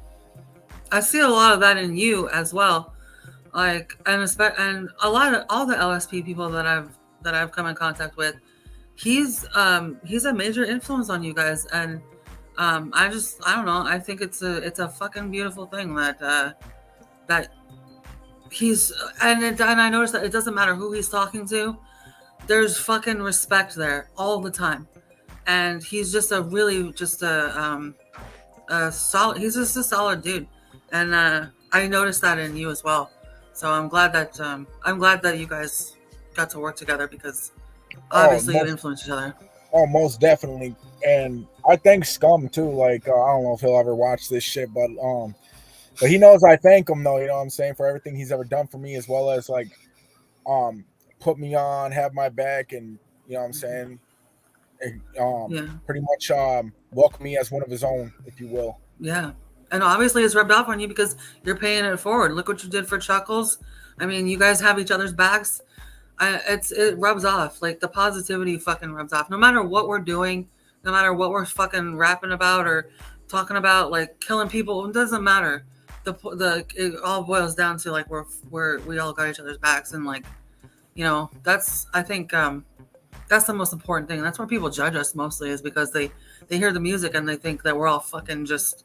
I see a lot of that in you as well. Like, and a lot of all the LSP people that I've come in contact with, he's a major influence on you guys, and I don't know. I think it's a fucking beautiful thing that he's and I noticed that it doesn't matter who he's talking to, there's fucking respect there all the time, and he's just a solid. He's just a solid dude, and I noticed that in you as well. So I'm glad that you guys got to work together, because obviously you influence each other. Oh, most definitely. And I thank Scum too. Like, I don't know if he'll ever watch this shit, but he knows I thank him though, you know what I'm saying, for everything he's ever done for me, as well as like put me on, have my back, and you know what I'm saying, pretty much welcome me as one of his own, if you will. Yeah. And obviously it's rubbed off on you because you're paying it forward. Look what you did for Chuckles. I mean, you guys have each other's backs. It rubs off. Like, the positivity fucking rubs off. No matter what we're doing, no matter what we're fucking rapping about or talking about, like killing people, it doesn't matter. It all boils down to like we all got each other's backs, and like, you know, I think that's the most important thing. That's where people judge us mostly, is because they hear the music and they think that we're all fucking just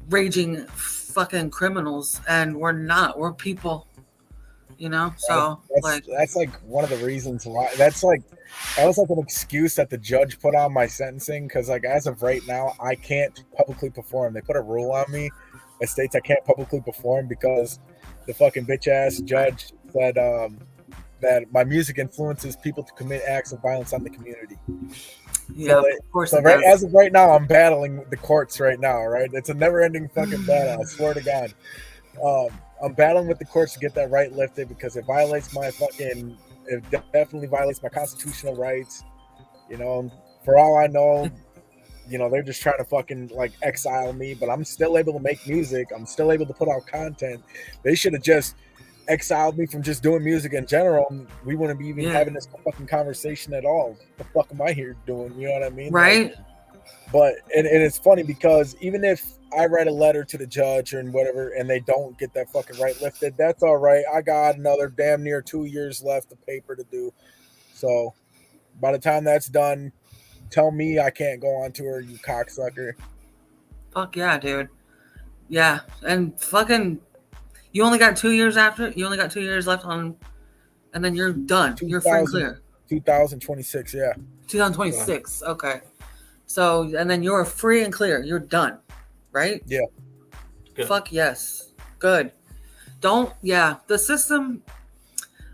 raging fucking criminals, and we're not. We're people, you know. So that's like one of the reasons why that was like an excuse that the judge put on my sentencing, because like as of right now I can't publicly perform. They put a rule on me that states I can't publicly perform because the fucking bitch ass judge said that my music influences people to commit acts of violence on the community. Yeah, of course. So as of right now, I'm battling the courts right now, right? It's a never-ending fucking battle, I swear to God. I'm battling with the courts to get that right lifted, because it definitely violates my constitutional rights. You know, for all I know, you know, they're just trying to fucking like exile me, but I'm still able to make music. I'm still able to put out content. They should have just exiled me from just doing music in general. We wouldn't be even having this fucking conversation at all. What the fuck am I here doing? You know what I mean? Right. Like, but and it's funny, because even if I write a letter to the judge or whatever and they don't get that fucking right lifted, that's all right. I got another damn near 2 years left of paper to do. So by the time that's done, tell me I can't go on tour, you cocksucker. Fuck yeah, dude. Yeah. And fucking, you only got 2 years after? You only got 2 years left on, and then you're done. You're free and clear. 2026, yeah. 2026, okay. So, and then you're free and clear. You're done, right? Yeah. Good. Fuck yes. Good. The system,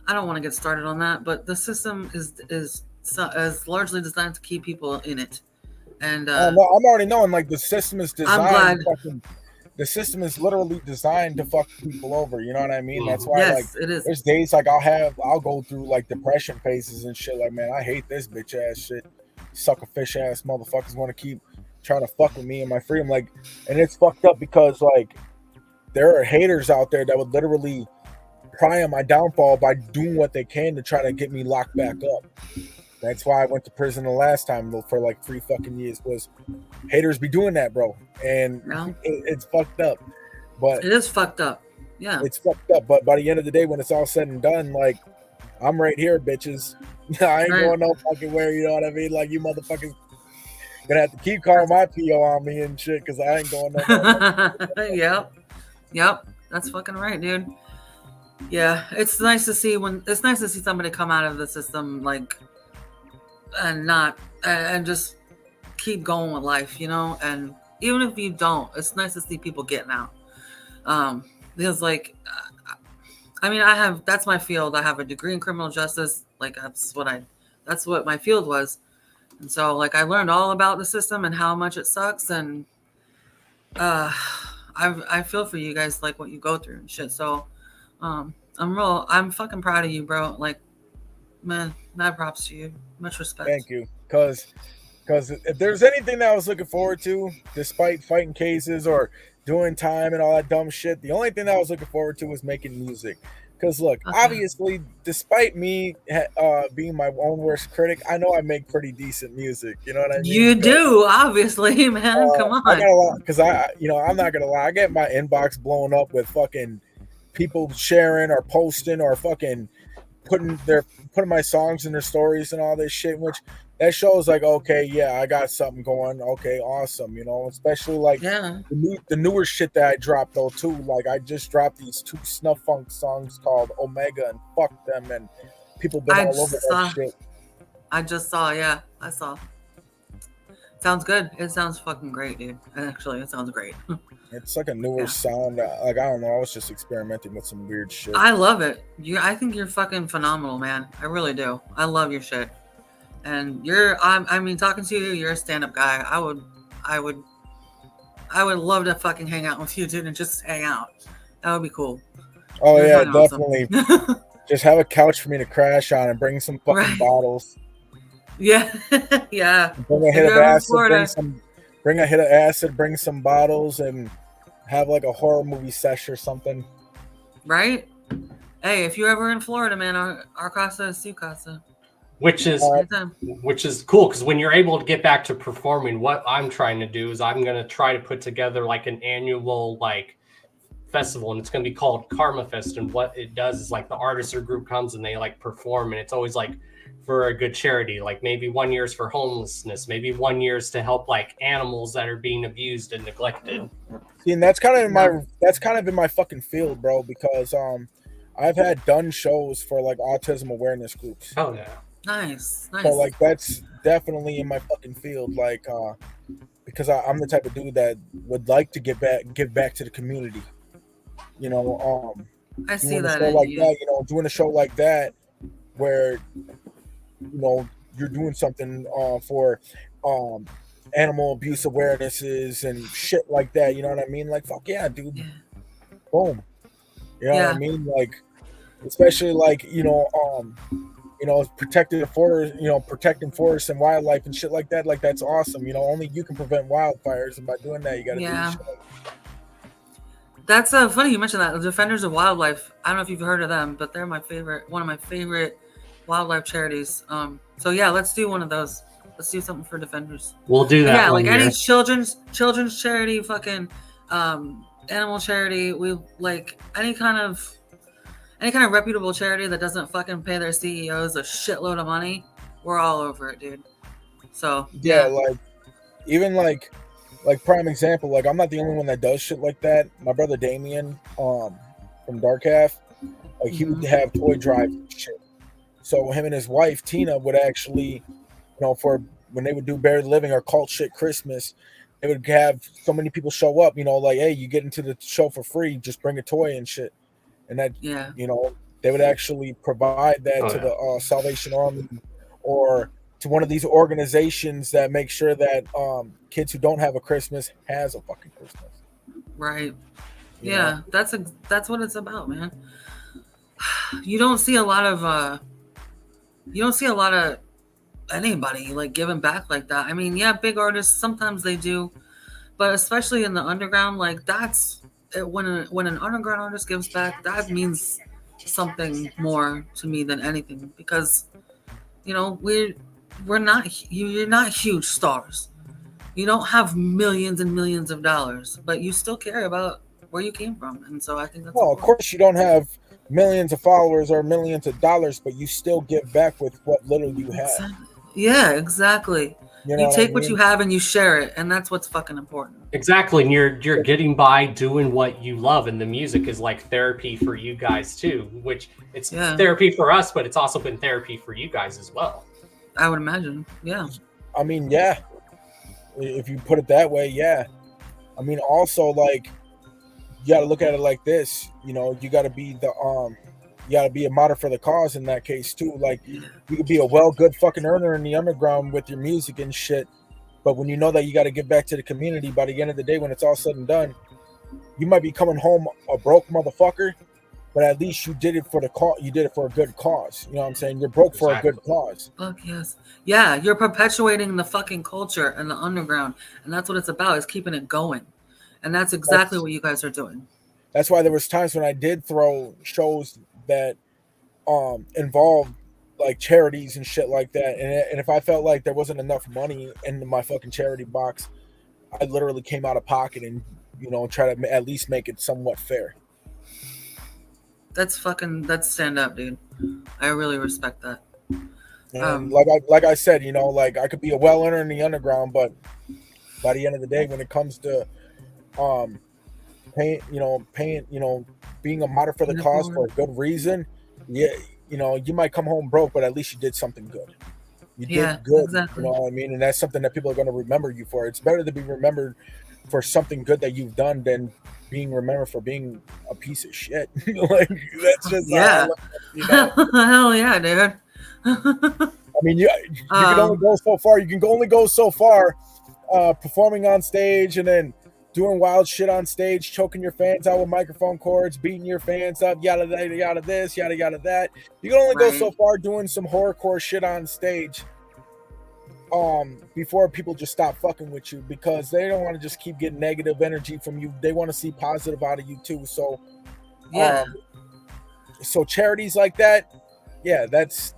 I don't want to get started on that, but the system is largely designed to keep people in it. And no, I'm already knowing, like, the system is designed the system is literally designed to fuck people over. You know what I mean? That's why, Yes, like, it is. there's days like I'll go through like depression phases and shit. Like, man, I hate this bitch ass shit. Sucker fish ass motherfuckers want to keep trying to fuck with me and my freedom. Like, and it's fucked up because like there are haters out there that would literally pry on my downfall by doing what they can to try to get me locked back up. That's why I went to prison the last time for like 3 fucking years. Was haters be doing that, bro? And it's fucked up. But it is fucked up. Yeah, it's fucked up. But by the end of the day, when it's all said and done, like, I'm right here, bitches. I ain't going no fucking where. You know what I mean? Like, you motherfuckers gonna have to keep calling my PO on me and shit because I ain't going no. Yep. That's fucking right, dude. Yeah, it's nice to see somebody come out of the system like and just keep going with life, you know. And even if you don't, it's nice to see people getting out. Because like, I mean, that's my field. I have a degree in criminal justice. Like that's what my field was. And so like I learned all about the system and how much it sucks. And I feel for you guys, like what you go through and shit. So I'm fucking proud of you, bro. Like, man, mad props to you. Much respect. Thank you. Because if there's anything that I was looking forward to, despite fighting cases or doing time and all that dumb shit, the only thing that I was looking forward to was making music. Because look, obviously, despite me being my own worst critic, I know I make pretty decent music. You know what I mean? You do, obviously, man. Come on. I got a lot because I'm not gonna lie. I get my inbox blown up with fucking people sharing or posting or fucking putting my songs in their stories and all this shit, which that shows like, okay, yeah, I got something going. Okay, awesome. You know, especially like the newer shit that I dropped though too. Like I just dropped these 2 snuff funk songs called Omega and Fuck Them, and people been all over that shit. I just saw, I saw. Sounds good. It sounds fucking great, dude. Actually, it sounds great. It's like a newer sound. Like I don't know. I was just experimenting with some weird shit. I love it. I think you're fucking phenomenal, man. I really do. I love your shit. And I mean, talking to you, you're a stand-up guy. I would love to fucking hang out with you, dude, and just hang out. That would be cool. Oh yeah, definitely. Just have a couch for me to crash on and bring some fucking bottles. Yeah, yeah. Bring a hit of acid. Bring a hit of acid. Bring some bottles and have like a horror movie sesh or something. Right. Hey, if you're ever in Florida, man, our casa is su casa. Which is cool because when you're able to get back to performing, what I'm trying to do is I'm going to try to put together like an annual like festival, and it's going to be called Karma Fest. And what it does is like the artist or group comes and they like perform, and it's always like for a good charity. Like maybe 1 year's for homelessness, maybe 1 year's to help like animals that are being abused and neglected. See, and that's kind of in my fucking field, bro. Because I've had done shows for like autism awareness groups. Oh yeah. Nice. So like that's definitely in my fucking field, like because I'm the type of dude that would like to give back to the community. You know, I see that. Doing a show like that where you know you're doing something for animal abuse awarenesses and shit like that. You know what I mean? Like fuck yeah, dude. Yeah. Boom. You know what I mean? Like especially like protecting forests and wildlife and shit like that. Like that's awesome. You know, only you can prevent wildfires, and by doing that, you got to do this shit. That's funny you mentioned that. The Defenders of Wildlife. I don't know if you've heard of them, but they're one of my favorite wildlife charities. So yeah, let's do one of those. Let's do something for Defenders. We'll do that. Yeah, like any children's charity, fucking animal charity. We like any kind of reputable charity that doesn't fucking pay their CEOs a shitload of money. We're all over it, dude. So yeah, like even like prime example, like I'm not the only one that does shit like that. My brother Damien from Dark Half, like he would have toy drives and shit. So him and his wife Tina would actually, for when they would do Buried Living or Cult Shit Christmas, they would have so many people show up, like, hey, you get into the show for free, just bring a toy and shit. And that, they would actually provide that to the Salvation Army or to one of these organizations that make sure that kids who don't have a Christmas has a fucking Christmas. Right. Yeah, that's what it's about, man. You don't see a lot of anybody like giving back like that. I mean, yeah, big artists sometimes they do, but especially in the underground, like that's when an underground artist gives back, that means something more to me than anything, because we're not you're not huge stars. You don't have millions and millions of dollars, but you still care about where you came from, and so I think that's Well, of course, you don't have millions of followers or millions of dollars, but you still give back with what little you have. Exactly. Yeah, exactly. You take what you have and you share it, and that's what's fucking important. Exactly, and you're getting by doing what you love, and the music is like therapy for you guys too. Which it's therapy for us, but it's also been therapy for you guys as well. I would imagine. Yeah. I mean, yeah. If you put it that way, yeah. I mean, also like you got to look at it like this. You got to be you got to be a martyr for the cause in that case too. Like you could be a good fucking earner in the underground with your music and shit, but when you know that you got to give back to the community, by the end of the day, when it's all said and done, you might be coming home a broke motherfucker, but at least you did it for the cause. You did it for a good cause. You know what I'm saying? You're broke for a good cause. Fuck yes. Yeah, you're perpetuating the fucking culture and the underground, and that's what it's about, is keeping it going. And that's exactly what you guys are doing. That's why there was times when I did throw shows that involved like charities and shit like that, and if I felt like there wasn't enough money in my fucking charity box, I literally came out of pocket and try to at least make it somewhat fair. That's stand up, dude. I really respect that. And like I said, like I could be a well earner in the underground, but by the end of the day, when it comes to being a martyr for the cause for a good reason, you might come home broke, but at least you did something good. You did good. Exactly. You know what I mean? And that's something that people are going to remember you for. It's better to be remembered for something good that you've done than being remembered for being a piece of shit. Like that's just hell yeah, dude. I mean, you can only go so far. You can only go so far performing on stage and then doing wild shit on stage, choking your fans out with microphone cords, beating your fans up, yada yada yada this, yada yada that. You can only go so far doing some horrorcore shit on stage before people just stop fucking with you, because they don't want to just keep getting negative energy from you. They want to see positive out of you too. So so charities like that, yeah, that's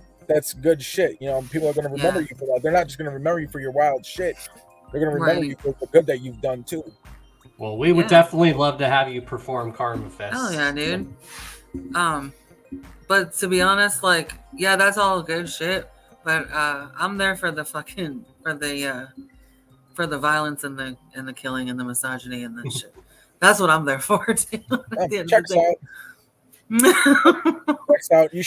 good shit. People are going to remember you for that. They're not just going to remember you for your wild shit. They're going to remember you for the good that you've done too. Well, we would definitely love to have you perform Karma Fest. Hell yeah, dude. But to be honest, like, yeah, that's all good shit. But I'm there for the fucking for the violence and the killing and the misogyny and that shit. That's what I'm there for. Checks out. Checks out. You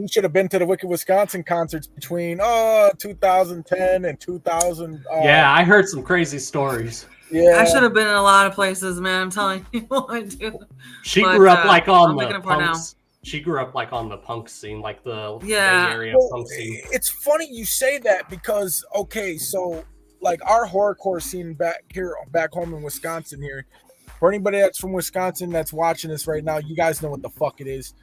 should have been to the Wicked Wisconsin concerts between 2010 and 2000. Yeah, I heard some crazy stories. Yeah, I should have been in a lot of places, man. I'm telling you, I do. She grew up like on the punks. She grew up like on the punk scene, like the Bay Area punk scene. It's funny you say that because so like our horrorcore scene back home in Wisconsin here. For anybody that's from Wisconsin that's watching this right now, you guys know what the fuck it is.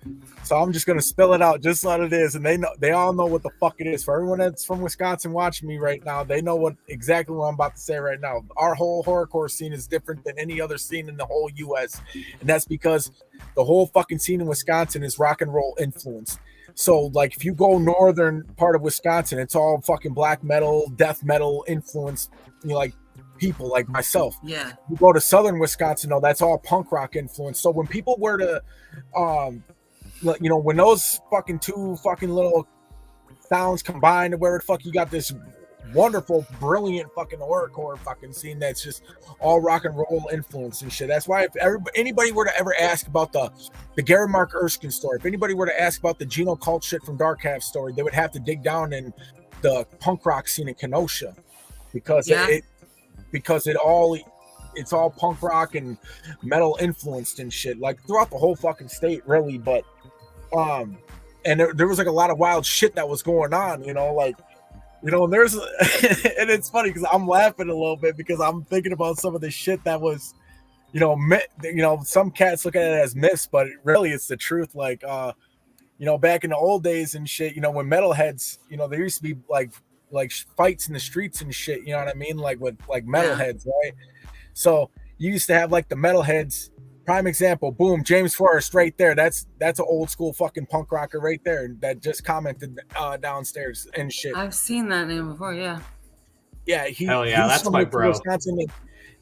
So I'm just gonna spill it out just what it is, and they all know what the fuck it is. For everyone that's from Wisconsin watching me right now, they know exactly what I'm about to say right now. Our whole horrorcore scene is different than any other scene in the whole U.S., and that's because the whole fucking scene in Wisconsin is rock and roll influenced. So like if you go northern part of Wisconsin, it's all fucking black metal, death metal influenced. Like people like myself. Yeah. You go to southern Wisconsin, though, that's all punk rock influence. So when people were to when those fucking two fucking little sounds combined, to where the fuck you got this wonderful, brilliant fucking horrorcore fucking scene that's just all rock and roll influence and shit. That's why if anybody were to ever ask about the Gary Mark Erskine story, if anybody were to ask about the Geno Cult shit from Dark Half story, they would have to dig down in the punk rock scene in Kenosha, because it's all punk rock and metal influenced and shit, like throughout the whole fucking state, really. But and there was like a lot of wild shit that was going on, and there's and it's funny because I'm laughing a little bit because I'm thinking about some of the shit that was some cats look at it as myths, but really it's the truth. Like, back in the old days and shit, when metalheads, there used to be like fights in the streets and shit. You know what I mean? Like with like metalheads, right? So you used to have like the metalheads. Prime example, boom, James Forrest right there. That's an old school fucking punk rocker right there that just commented downstairs and shit. I've seen that name before, yeah. Yeah, hell yeah, he's that's from my Wicked, bro. Wisconsin.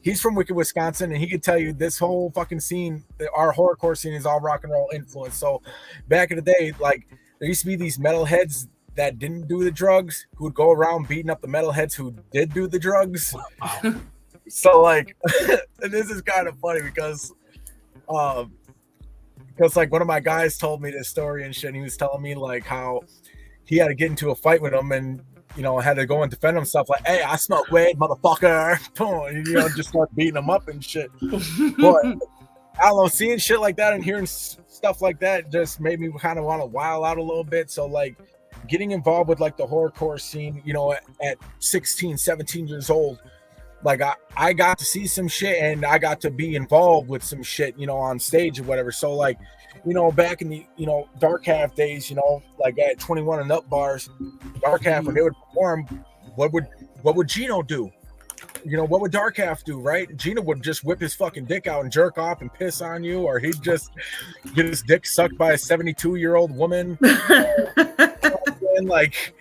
He's from Wicked, Wisconsin, and he could tell you this whole fucking scene, our horrorcore scene is all rock and roll influence. So back in the day, like there used to be these metalheads that didn't do the drugs who would go around beating up the metalheads who did do the drugs. So like, this is kind of funny because like one of my guys told me this story and shit. And he was telling me like how he had to get into a fight with him and had to go and defend himself. Like, hey, I smoke weed, motherfucker. And, just start beating him up and shit. But I don't know, seeing shit like that and hearing stuff like that just made me kind of want to wild out a little bit. So like getting involved with like the horrorcore scene, at 16, 17 years old, like I got to see some shit and I got to be involved with some shit, on stage or whatever. So like, back in the, dark half days, like at 21 and up bars, dark half, when they would perform, what would Gino do? What would dark half do, right? Gino would just whip his fucking dick out and jerk off and piss on you, or he'd just get his dick sucked by a 72-year-old woman. And like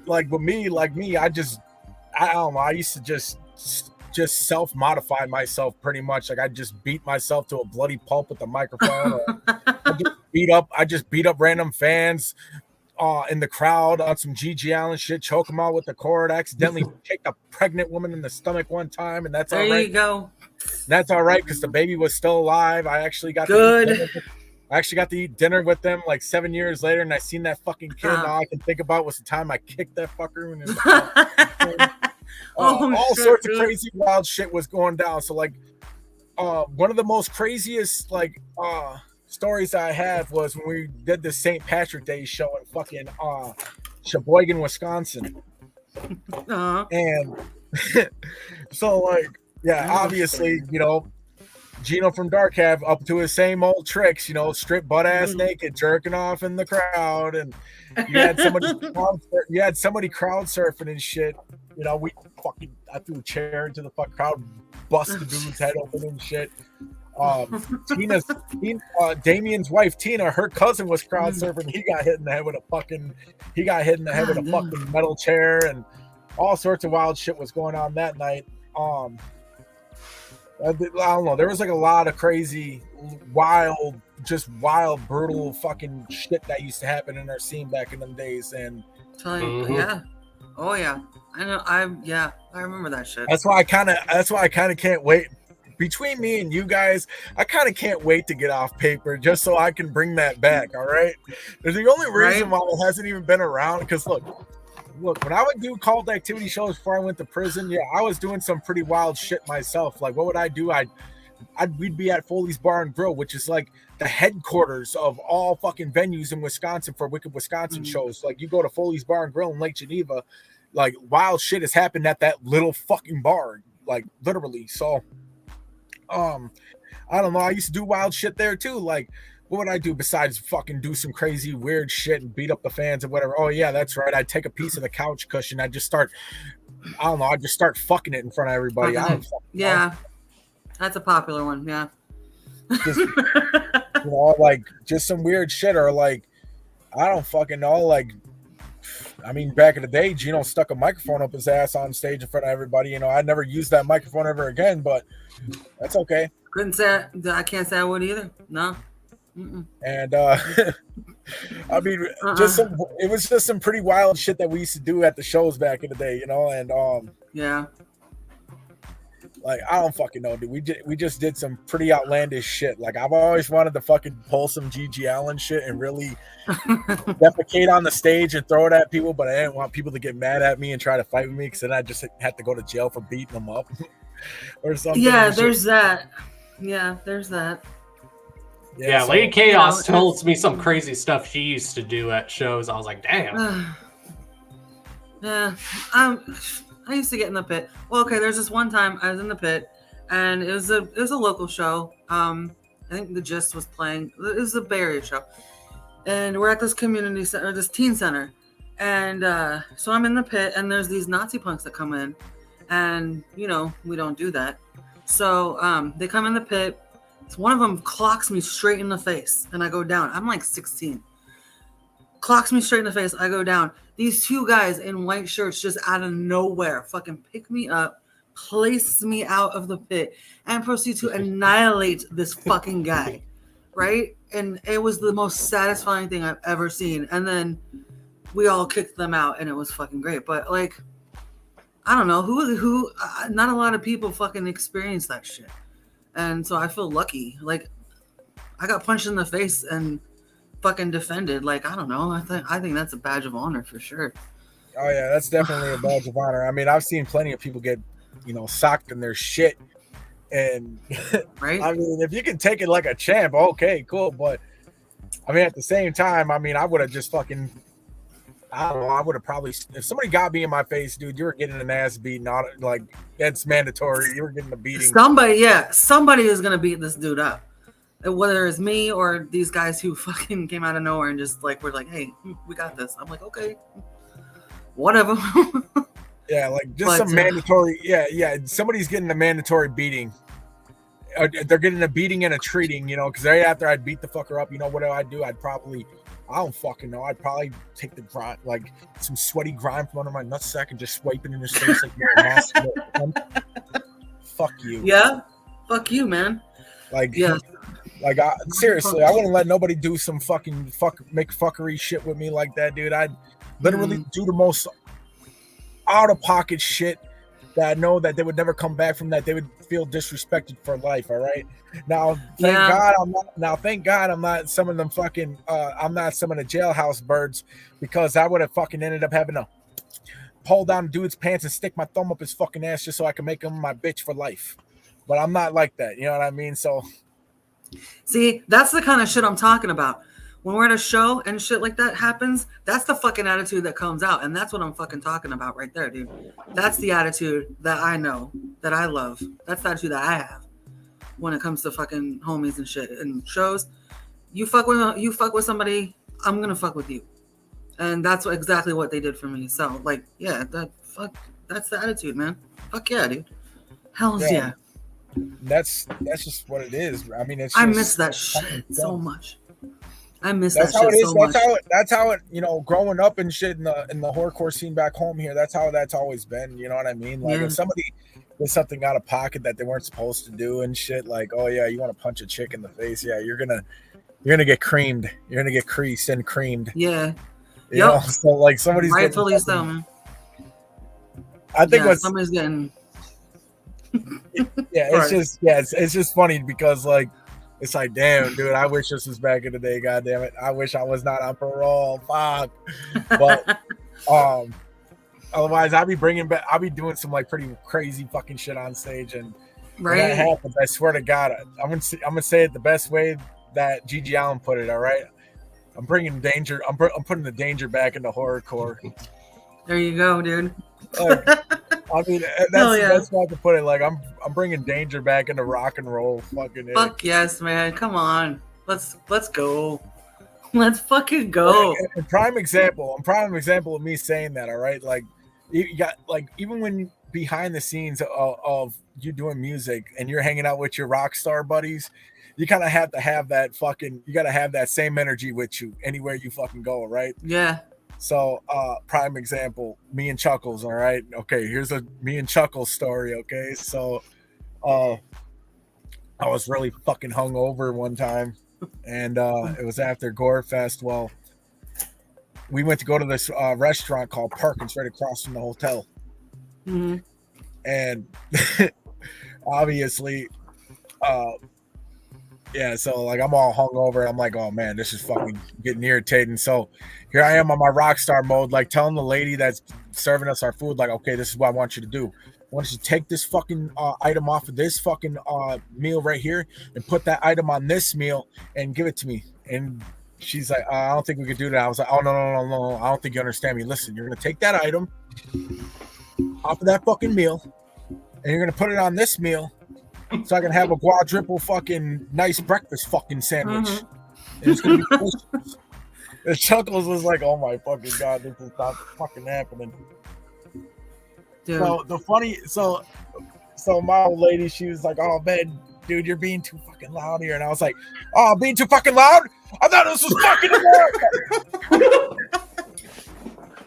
with me, I don't know. I used to just self-modify myself pretty much. Like I just beat myself to a bloody pulp with the microphone. I just beat up random fans in the crowd on some G.G. Allen shit. Choke them out with the cord. Accidentally kicked a pregnant woman in the stomach one time, and that's all right. There you go. That's all right because the baby was still alive. I actually got to eat dinner with them like 7 years later, and I seen that fucking kid. All I can think about was the time I kicked that fucker. And all sorts of crazy wild shit was going down. So like one of the most craziest like stories I have was when we did the St. Patrick Day show in fucking Sheboygan, Wisconsin. And so like obviously Gino from Dark Half up to his same old tricks, strip butt ass naked, jerking off in the crowd, and you had somebody crowd surfing and shit. I threw a chair into the fucking crowd, busted the dude's head open and shit. Damien's wife Tina, her cousin was crowd surfing. He got hit in the head with a fucking metal chair, and all sorts of wild shit was going on that night. I don't know. There was like a lot of crazy, wild, brutal fucking shit that used to happen in our scene back in them days. And yeah, oh yeah, I know. I remember that shit. That's why I kind of can't wait. Between me and you guys, I kind of can't wait to get off paper just so I can bring that back. All right. There's the only reason why it hasn't even been around because look, when I would do cult activity shows before I went to prison, I was doing some pretty wild shit myself. Like, what would I do? We'd be at Foley's Bar and Grill, which is like the headquarters of all fucking venues in Wisconsin for Wicked Wisconsin shows. Like, you go to Foley's Bar and Grill in Lake Geneva, like wild shit has happened at that little fucking bar, like literally. So, I don't know. I used to do wild shit there too. Like, what would I do besides fucking do some crazy weird shit and beat up the fans and whatever? Oh yeah, that's right. I'd take a piece of the couch cushion. I'd just start fucking it in front of everybody. That's a popular one. Yeah. Just, like just some weird shit, or like, I don't fucking know. Like, I mean, back in the day, Gino stuck a microphone up his ass on stage in front of everybody. I never used that microphone ever again, but that's okay. I can't say I would either. No. Mm-mm. And I mean, it was just some pretty wild shit that we used to do at the shows back in the day, and like, I don't fucking know, dude. We just did some pretty outlandish shit. Like, I've always wanted to fucking pull some G.G. Allen shit and really defecate on the stage and throw it at people, but I didn't want people to get mad at me and try to fight with me because then I just had to go to jail for beating them up or something. Yeah, there's that. Yeah, there's that. Yeah, Lady Chaos told me some crazy stuff she used to do at shows. I was like, damn. Yeah, I used to get in the pit. Well, okay, there's this one time I was in the pit and it was a local show. I think the Gist was playing. It was a Bay Area show, and we're at this community center, this teen center, and so I'm in the pit, and there's these Nazi punks that come in, and we don't do that. So they come in the pit. So one of them clocks me straight in the face, and I go down. I'm like 16. Clocks me straight in the face. I go down. These two guys in white shirts just out of nowhere fucking pick me up, place me out of the pit, and proceed to annihilate this fucking guy, right? And it was the most satisfying thing I've ever seen. And then we all kicked them out, and it was fucking great. But like, I don't know who. Not a lot of people fucking experience that shit, and so I feel lucky. Like, I got punched in the face and fucking defended. Like, I don't know. I think that's a badge of honor for sure. Oh yeah, that's definitely a badge of honor. I mean, I've seen plenty of people get, socked in their shit, and right. I mean, if you can take it like a champ, okay, cool. But I mean, at the same time, I mean, I would have just fucking, I don't know. I would have probably, if somebody got me in my face, dude, you were getting an ass beat. Not like that's mandatory. You were getting a beating. Somebody is gonna beat this dude up. Whether it's me or these guys who fucking came out of nowhere and just like were like, "Hey, we got this." I'm like, okay, whatever. Yeah, like just some mandatory. Yeah. Somebody's getting a mandatory beating. They're getting a beating and a treating, because right after I'd beat the fucker up, what do? I don't fucking know. I'd probably take the grime, like some sweaty grime from under my nutsack and just swipe it in his face like, fuck you. Yeah, fuck you, man. Like, yeah. Like, seriously, I wouldn't let nobody do some fucking make fuckery shit with me like that, dude. I'd literally do the most out of pocket shit that I know that they would never come back from, that they would feel disrespected for life. All right. Now, thank God I'm not some of them fucking. I'm not some of the jailhouse birds, because I would have fucking ended up having to pull down a dude's pants and stick my thumb up his fucking ass just so I can make him my bitch for life. But I'm not like that. You know what I mean? So. See, that's the kind of shit I'm talking about. When we're at a show and shit like that happens, that's the fucking attitude that comes out. And that's what I'm fucking talking about right there, dude. That's the attitude that I know, that I love. That's the attitude that I have when it comes to fucking homies and shit and shows. You fuck with somebody, I'm going to fuck with you. And that's exactly what they did for me. So, like, yeah, that's the attitude, man. Fuck yeah, dude. Hell's yeah. That's just what it is. I mean, I miss that shit so much. I miss that's that how shit it is. so much. That's how it. Growing up and shit in the horrorcore scene back home here. That's how that's always been. You know what I mean? Like, if somebody did something out of pocket that they weren't supposed to do and shit, like, oh yeah, you want to punch a chick in the face? Yeah, you're gonna get creamed. You're gonna get creased and creamed. Yeah. You know? So like somebody's rightfully so, man. I think somebody's getting. It's just funny because like it's like, damn, dude, I wish this was back in the day. God damn it, I wish I was not on parole. Fuck. But otherwise I'll be doing some like pretty crazy fucking shit on stage, and when that happens, I swear to God, I'm gonna say it the best way that Gigi Allen put it. All right, I'm bringing danger. I'm putting the danger back into horrorcore. There you go, dude. I mean, that's the best way to put it. Like, I'm bringing danger back into rock and roll. Fuck yes, man. Come on, let's go. Let's fucking go. A prime example of me saying that. All right, like you got like even when behind the scenes of you doing music and you're hanging out with your rock star buddies, you kind of have to have that you got to have that same energy with you anywhere you fucking go, right? Yeah. So, prime example, me and Chuckles, all right? Okay, here's a me and Chuckles story, okay? So, I was really fucking hungover one time, and it was after Gore Fest. Well, we went to go to this restaurant called Perkins right across from the hotel. Mm-hmm. And obviously, so like I'm all hungover. I'm like, oh man, this is fucking getting irritating. So here I am on my rock star mode, like telling the lady that's serving us our food, like, okay, this is what I want you to do. I want you to take this fucking item off of this fucking meal right here and put that item on this meal and give it to me. And she's like, I don't think we could do that. I was like, oh no, I don't think you understand me. Listen, you're gonna take that item off of that fucking meal and you're gonna put it on this meal, so I can have a quadruple fucking nice breakfast fucking sandwich. And it's gonna be delicious. And Chuckles was like, "Oh my fucking god, this is not fucking happening." Dude. So my old lady, she was like, "Oh man, dude, you're being too fucking loud here," and I was like, "Oh, being too fucking loud? I thought this was fucking America."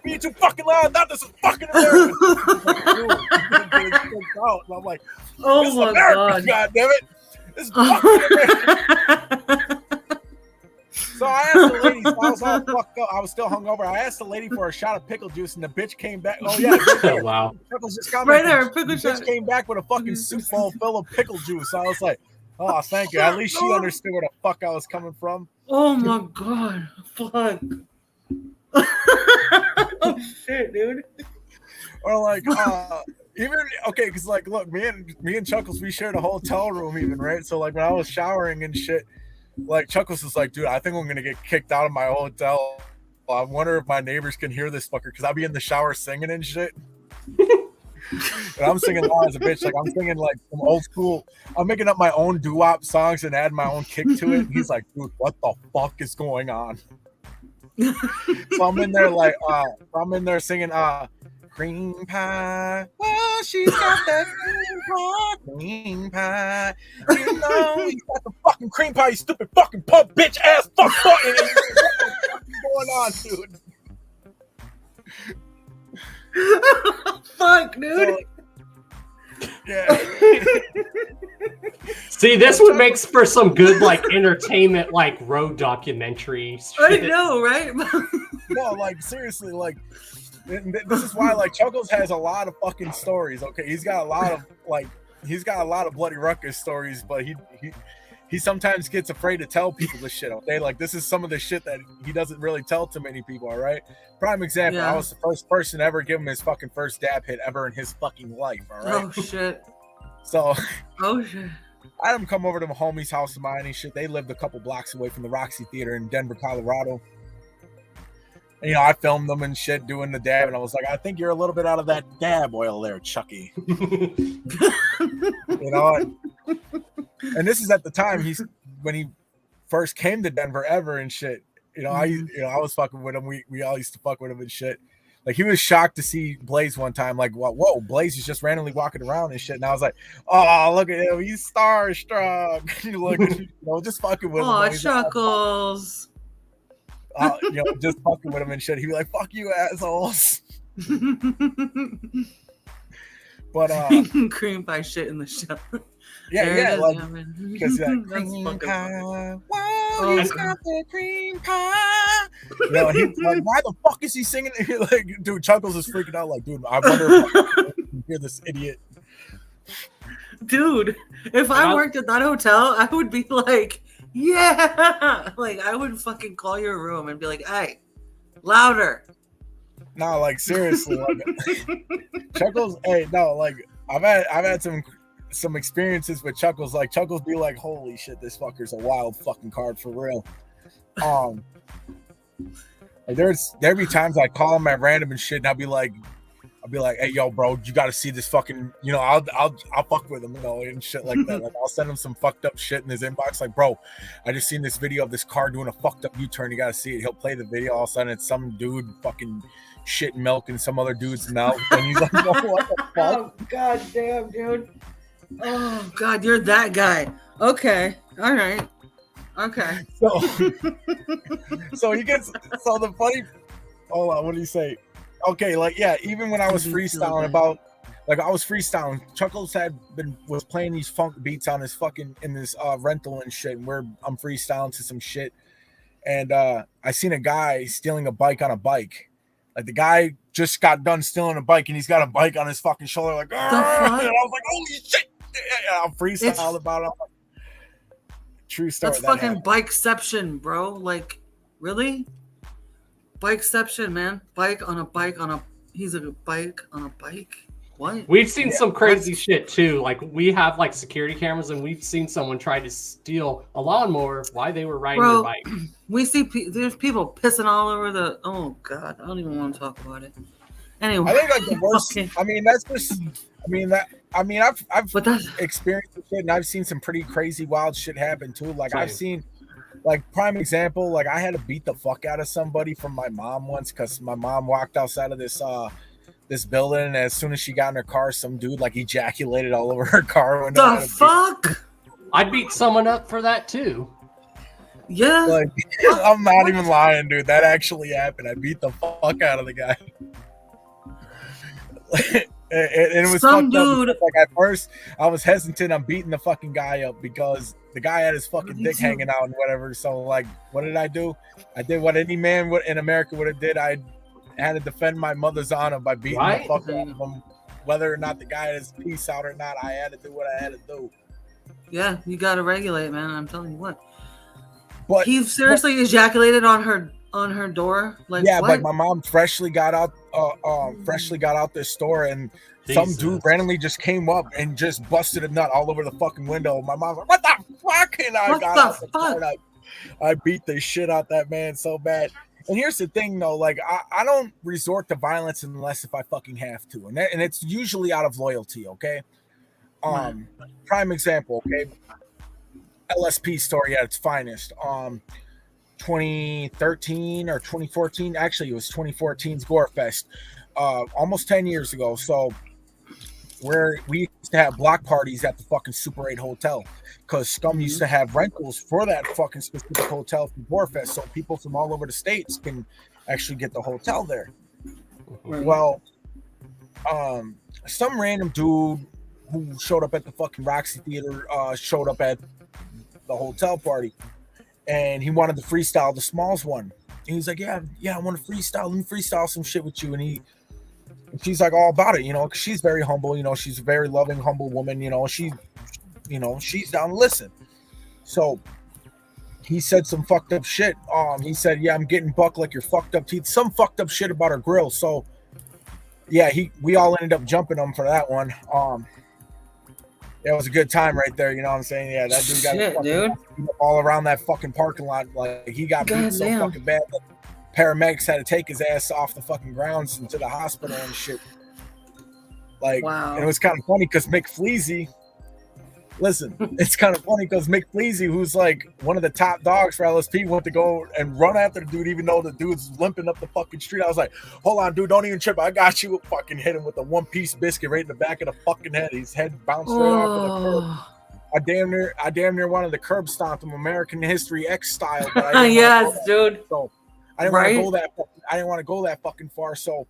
Being too fucking loud. I thought this was fucking America. And I'm like, Oh this is my America, god. God damn it. This is fucking America. So I asked the lady, so I was all fucked up. I was still hungover. I asked the lady for a shot of pickle juice, and the bitch came back. Oh yeah, Wow. Chuckles just got Right back. there, pickle The bitch shot. came back with a fucking soup bowl full of pickle juice. I was like, oh, thank you. At least she understood where the fuck I was coming from. Oh my god. Fuck. Oh shit, dude. Or like, even okay, because like, look, me and Chuckles, we shared a hotel room, even, right? So like, when I was showering and shit, like Chuckles was like, dude, I think I'm gonna get kicked out of my hotel. I wonder if my neighbors can hear this fucker, because I'll be in the shower singing and shit. And I'm singing loud as a bitch, like I'm singing like some old school. I'm making up my own doo-wop songs and adding my own kick to it. And he's like, dude, what the fuck is going on? So I'm in there like, I'm in there singing, cream pie. Oh, she's got that cream pie. You know, you got the fucking cream pie, you stupid fucking pump bitch ass fuck button. What's going on, dude? Fuck, dude. So, yeah. See, this would make for some good like entertainment, like road documentary I shit. know, right? No, like seriously, like this is why like Chuckles has a lot of fucking stories. Okay, he's got a lot of bloody ruckus stories, but he sometimes gets afraid to tell people this shit. Okay, like this is some of the shit that he doesn't really tell to many people. All right, prime example. Yeah. I was the first person to ever give him his fucking first dab hit ever in his fucking life. All right. Oh shit. So. Oh shit. I had him come over to my homie's house of mine and shit. They lived a couple blocks away from the Roxy Theater in Denver, Colorado. And, you know, I filmed them and shit doing the dab, and I was like, I think you're a little bit out of that dab oil there, Chucky. You know, and this is at the time when he first came to Denver ever and shit. You know, I was fucking with him. We all used to fuck with him and shit. Like, he was shocked to see Blaze one time. Like, whoa, Blaze is just randomly walking around and shit. And I was like, oh, look at him. He's starstruck. Look, you know, just fucking with him. Oh, Chuckles. You know, just fucking with him and shit. He'd be like, fuck you, assholes. But, cream pie shit in the shower. Yeah, like, because cream pie. Whoa, he's got the cream pie. You know, he's like, why the fuck is he singing? Like, dude, Chuckles is freaking out. Like, dude, I wonder if I can hear this idiot. Dude, if I worked at that hotel, I would be like, yeah. Like, I would fucking call your room and be like, hey, louder. No, like, seriously. Like, Chuckles, hey, no, like, I've had some experiences with Chuckles. Like, Chuckles be like, holy shit, this fucker's a wild fucking card for real. Like, there'd be times I call him at random and shit, and I'll be like, hey, yo, bro, you got to see this fucking, you know, I'll fuck with him, you know, and shit like that. Like, I'll send him some fucked up shit in his inbox. Like, bro, I just seen this video of this car doing a fucked up U-turn. You got to see it. He'll play the video. All of a sudden, it's some dude fucking shit milk in some other dude's mouth, and he's like, oh, what the fuck? Oh, god damn, dude. Oh, god, you're that guy. Okay. All right. Okay. So he gets, so the funny, hold on, what did he say? Okay, like, yeah, even when I was freestyling I was freestyling, Chuckles was playing these funk beats on his fucking, in this rental and shit, and I'm freestyling to some shit, and I seen a guy stealing a bike on a bike. Like, the guy just got done stealing a bike, and he's got a bike on his fucking shoulder, like, and I was like, holy shit! I'm freestyling about it. I'm like, true story. That's fucking bikeception, bro. Like, really? Bikeception, man. Bike on a bike on a. He's a bike on a bike. What? We've seen some crazy shit too. Like, we have like security cameras, and we've seen someone try to steal a lawnmower while they were riding their bike. We see there's people pissing all over the. Oh god, I don't even want to talk about it. Anyway, I think like the worst. Okay. I mean, that's just. I've But that's experienced shit, and I've seen some pretty crazy, wild shit happen too. Like I've Same. seen, like prime example, like I had to beat the fuck out of somebody from my mom once because my mom walked outside of this building, and as soon as she got in her car, some dude like ejaculated all over her car window. the fuck. I'd beat someone up for that too. Yeah. Like, I'm not even lying, dude. That actually happened. I beat the fuck out of the guy. And it was Some fucked up dude- because, like at first I was hesitant on beating the fucking guy up because the guy had his fucking dick hanging out and whatever. So like, what did I do? I did what any man would in America would have did. I had to defend my mother's honor by beating Right? the fuck out of him, whether or not the guy had his piece out or not. I had to do what I had to do. Yeah, you gotta regulate, man. I'm telling you what. But He seriously ejaculated on her door. Like yeah, what? like my mom freshly got out this store, and some Jesus. dude randomly just came up and just busted a nut all over the fucking window. My mom's like, "What the fuck?" And I What got the out the car fuck? and I beat the shit out that man so bad. And here's the thing, though, like I don't resort to violence unless if I fucking have to, and it's usually out of loyalty. Okay. Prime example. Okay. LSP story at its finest. 2013 or 2014. Actually, it was 2014's Gore Fest. Almost 10 years ago. So where we used to have block parties at the fucking Super 8 hotel because Scum used to have rentals for that fucking specific hotel for Gore Fest, so people from all over the states can actually get the hotel there. Right. Well, some random dude who showed up at the fucking Roxy Theater showed up at the hotel party, and he wanted to freestyle the Smalls one. And he's like, yeah, I want to freestyle. Let me freestyle some shit with you. And she's like all about it, you know, because she's very humble, you know, she's a very loving, humble woman, you know, she's down to listen. So he said some fucked up shit. He said, yeah, I'm getting bucked like your fucked up teeth. Some fucked up shit about her grill. So yeah, we all ended up jumping him for that one. It was a good time right there, you know what I'm saying? Yeah, that dude got Shit, fucking all around that fucking parking lot. Like he got beat so Goddamn. fucking bad that paramedics had to take his ass off the fucking grounds into the hospital and shit. Like, Wow. and it was kind of funny because Mick Fleazy, listen, it's kind of funny because Mick Fleazy, who's like one of the top dogs for LSP, went to go and run after the dude, even though the dude's limping up the fucking street. I was like, hold on, dude, don't even trip. I got you. Fucking hit him with a one-piece biscuit right in the back of the fucking head. His head bounced right off of the curb. Oh. I damn near wanted to curb stomp him American History X style. But I didn't Yes, wanna go dude. so I didn't Right? want to go that. I didn't want to go that fucking far. So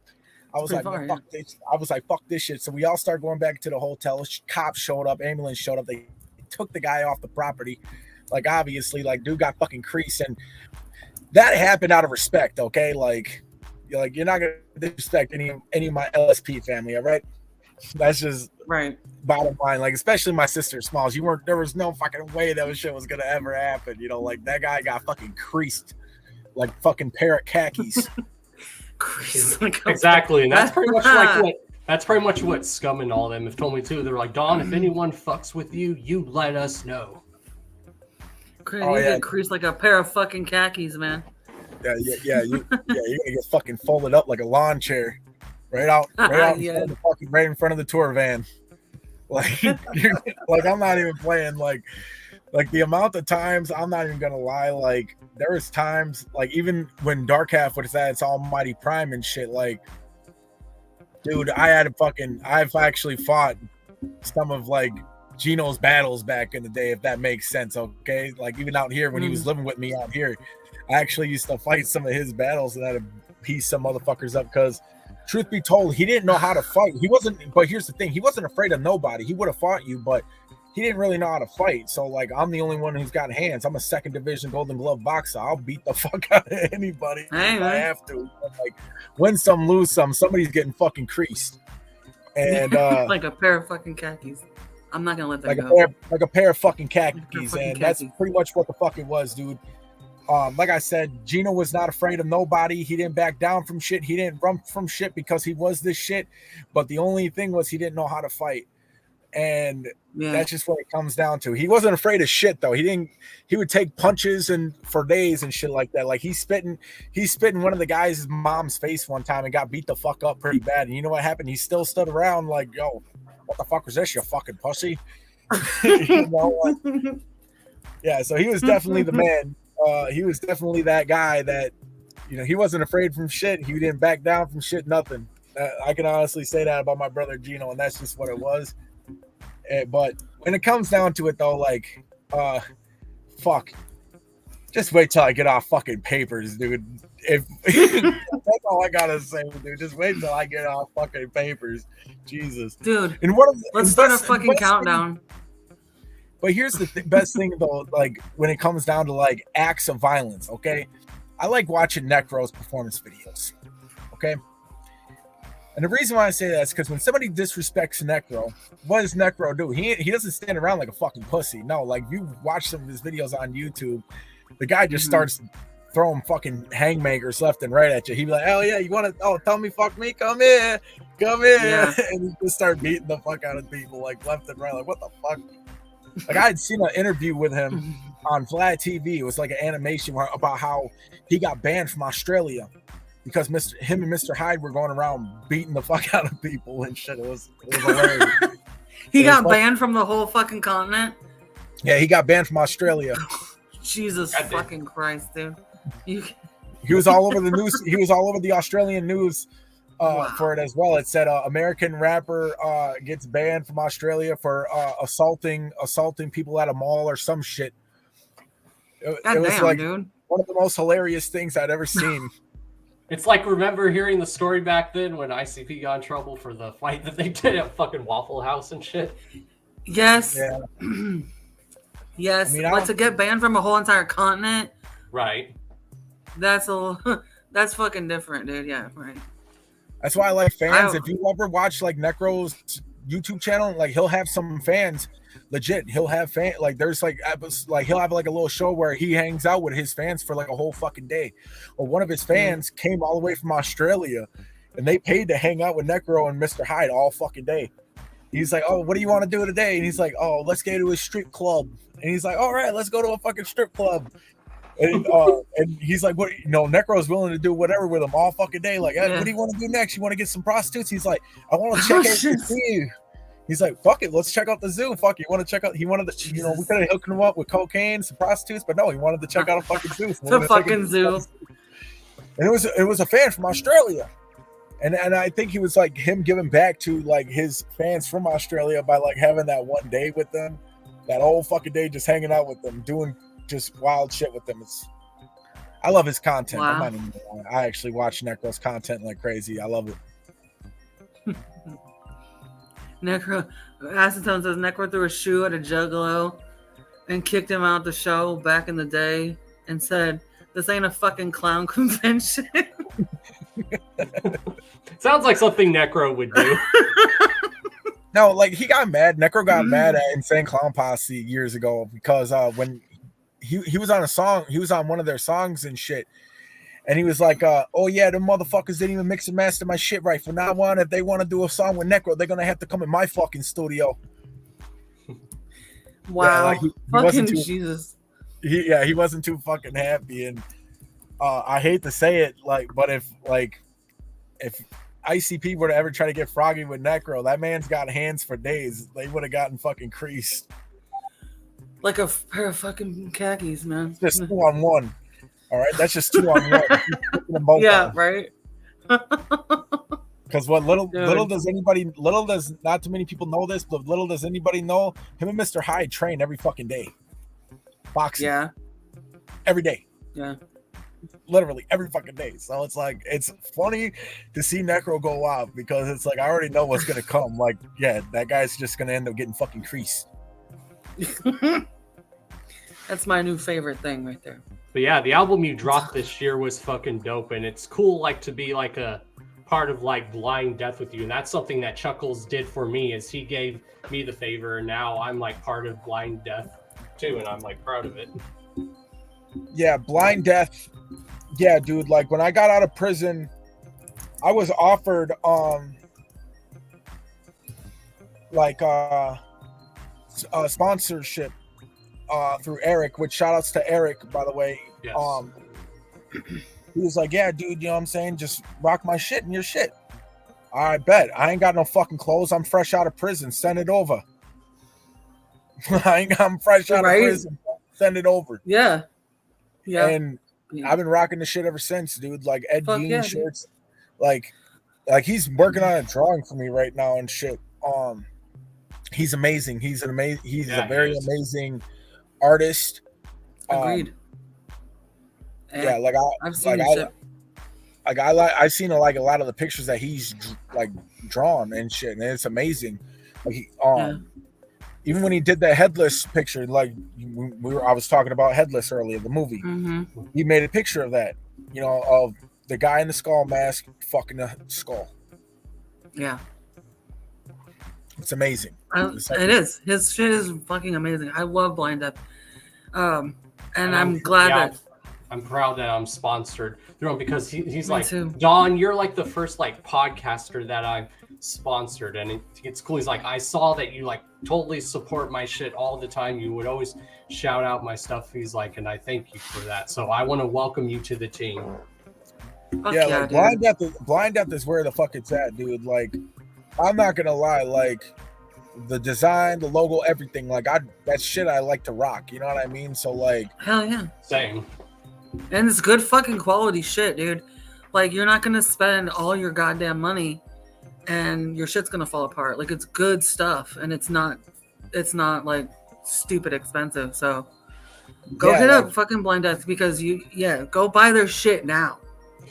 I was Pretty like, far, man, fuck this. I was like, fuck this shit. So we all started going back to the hotel. Cops showed up. Ambulance showed up. They took the guy off the property. Like obviously, like dude got fucking creased, and that happened out of respect. Okay, like you're not gonna disrespect any of my LSP family. All right, that's just Right. bottom line. Like especially my sister Smalls. There was no fucking way that shit was gonna ever happen. You know, like that guy got fucking creased like fucking pair of khakis. Exactly, and that's pretty much what Scum and all them have told me too. They're like, Don, if anyone fucks with you, you let us know. Oh, You yeah. get creased like a pair of fucking khakis, man. You're gonna get fucking folded up like a lawn chair, right out Yeah. right in front of the tour van. Like, like I'm not even playing. Like the amount of times, I'm not even gonna lie. Like there was times, like even when Dark Half was at its Almighty Prime and shit. Like, dude, I've actually fought some of like Gino's battles back in the day, if that makes sense. Okay, like even out here when he was living with me out here, I actually used to fight some of his battles and I had to piece some motherfuckers up because, truth be told, he didn't know how to fight. He wasn't. But here's the thing: he wasn't afraid of nobody. He would have fought you, but he didn't really know how to fight. So like, I'm the only one who's got hands. I'm a second division Golden Glove boxer. I'll beat the fuck out of anybody if I have to. But, like, win some, lose some. Somebody's getting fucking creased, and like a pair of fucking khakis. I'm not gonna let that like go. a pair of fucking khakis, fucking and that's khakis. pretty much what the fuck it was, dude. Like I said, Gino was not afraid of nobody. He didn't back down from shit. He didn't run from shit because he was this shit. But the only thing was he didn't know how to fight. And Yeah. that's just what it comes down to. He wasn't afraid of shit though. He would take punches and for days and shit like that. Like he spit in one of the guys' mom's face one time and got beat the fuck up pretty bad. And you know what happened? He still stood around like, yo, what the fuck was this, you fucking pussy? You know, like, yeah, so he was definitely the man. He was definitely that guy that, you know, he wasn't afraid from shit. He didn't back down from shit, nothing. I can honestly say that about my brother Gino, and that's just what it was. But when it comes down to it, though, like, fuck, just wait till I get off fucking papers, dude. If that's all I gotta say, dude, just wait till I get off fucking papers, Jesus, dude. And let's start a fucking countdown. But here's the best thing though, like when it comes down to like acts of violence, okay? I like watching Necro's performance videos, okay? And the reason why I say that is because when somebody disrespects Necro, what does Necro do? He doesn't stand around like a fucking pussy. No, like you watch some of his videos on YouTube, the guy just starts throwing fucking hangmakers left and right at you. He'd be like, "Oh yeah, you want to? Oh, tell me, fuck me, come here, yeah." And he just start beating the fuck out of people like left and right. Like what the fuck? Like I had seen an interview with him on Vlad TV. It was like an animation about how he got banned from Australia because him and Mr. Hyde were going around beating the fuck out of people and shit. It was hilarious. He got banned from the whole fucking continent. Yeah, he got banned from Australia. Jesus fucking Christ, dude. He was all over the news. He was all over the Australian news for it as well. It said American rapper gets banned from Australia for assaulting people at a mall or some shit. It was like dude. One of the most hilarious things I'd ever seen. It's like, remember hearing the story back then when ICP got in trouble for the fight that they did at fucking Waffle House and shit? Yes. Yeah. Yes. I mean, but to get banned from a whole entire continent. Right. That's that's fucking different, dude. Yeah, right. That's why I like fans. If you ever watch like Necro's YouTube channel, like he'll have some fans. Legit, he'll have like there's like he'll have like a little show where he hangs out with his fans for like a whole fucking day. Or one of his fans came all the way from Australia and they paid to hang out with Necro and Mr. Hyde all fucking day. He's like, "Oh, what do you want to do today?" And he's like, "Oh, let's go to a strip club." And he's like, "All right, let's go to a fucking strip club." And he's like, "What? You know, Necro's willing to do whatever with him all fucking day. Like, hey, what do you want to do next? You want to get some prostitutes?" He's like, "I want to check out the zoo." He's like, "Fuck it, let's check out the zoo." Fuck, you want to check out? He wanted to, you know, we could have hooked him up with cocaine, some prostitutes, but no, he wanted to check out a fucking zoo. The fucking zoo. And it was a fan from Australia, and I think he was like him giving back to like his fans from Australia by like having that one day with them, that whole fucking day just hanging out with them, doing just wild shit with them. I love his content. Wow. I'm not even lying. I actually watch Necro's content like crazy. I love it. Necro, Acetone says Necro threw a shoe at a juggalo and kicked him out the show back in the day and said, "This ain't a fucking clown convention." Sounds like something Necro would do. No, like he got mad. Necro got mad at Insane Clown Posse years ago because when he was on a song, he was on one of their songs and shit. And he was like, "Oh yeah, the motherfuckers didn't even mix and master my shit right. From now on, if they want to do a song with Necro, they're gonna have to come in my fucking studio." Wow, yeah, like he fucking Jesus. He wasn't too fucking happy, and I hate to say it, like, but if ICP were to ever try to get froggy with Necro, that man's got hands for days. They would have gotten fucking creased. Like a pair of fucking khakis, man. Just 2-on-1. All right, that's just 2-on-1. Yeah, right. Because what little does not too many people know this, but little does anybody know, him and Mr. Hyde train every fucking day. Boxing. Yeah. Every day. Yeah. Literally every fucking day. So it's like, it's funny to see Necro go off because it's like, I already know what's going to come. Like, yeah, that guy's just going to end up getting fucking creased. That's my new favorite thing right there. But yeah, the album you dropped this year was fucking dope, and it's cool like to be like a part of like Blind Death with you, and that's something that Chuckles did for me is he gave me the favor, and now I'm like part of Blind Death too, and I'm like proud of it. Yeah, Blind Death. Yeah, dude, like when I got out of prison, I was offered like sponsorship through Eric, which shout outs to Eric, by the way. Yes. He was like, yeah, dude, you know what I'm saying? Just rock my shit and your shit. I bet. I ain't got no fucking clothes. I'm fresh out of prison. Send it over. I'm fresh out of prison. Send it over. Yeah. Yeah. And I've been rocking the shit ever since, dude. Like Ed Fuck Gein yeah, shirts. Like he's working on a drawing for me right now and shit. He's amazing. He's a very amazing artist. Agreed. Yeah, like I've seen I've seen a lot of the pictures that he's like drawn and shit, and it's amazing. Like even when he did that headless picture, like I was talking about Headless earlier, the movie. He made a picture of that, you know, of the guy in the skull mask fucking the skull. Yeah, it's amazing. It is. His shit is fucking amazing. I love Blind Death, and I'm glad that. I'm proud that I'm sponsored through him because he's Me like, too. Don, you're like the first like podcaster that I've sponsored, and it's cool. He's like, I saw that you like totally support my shit all the time. You would always shout out my stuff. He's like, and I thank you for that. So I want to welcome you to the team. Like Blind Death is where the fuck it's at, dude. Like, I'm not gonna lie, like the design, the logo, everything, like that shit I like to rock. You know what I mean? So like, hell yeah, same. And it's good fucking quality shit, dude. Like, you're not gonna spend all your goddamn money and your shit's gonna fall apart. Like, it's good stuff, and it's not like stupid expensive. So go hit up fucking Blind Death because go buy their shit now.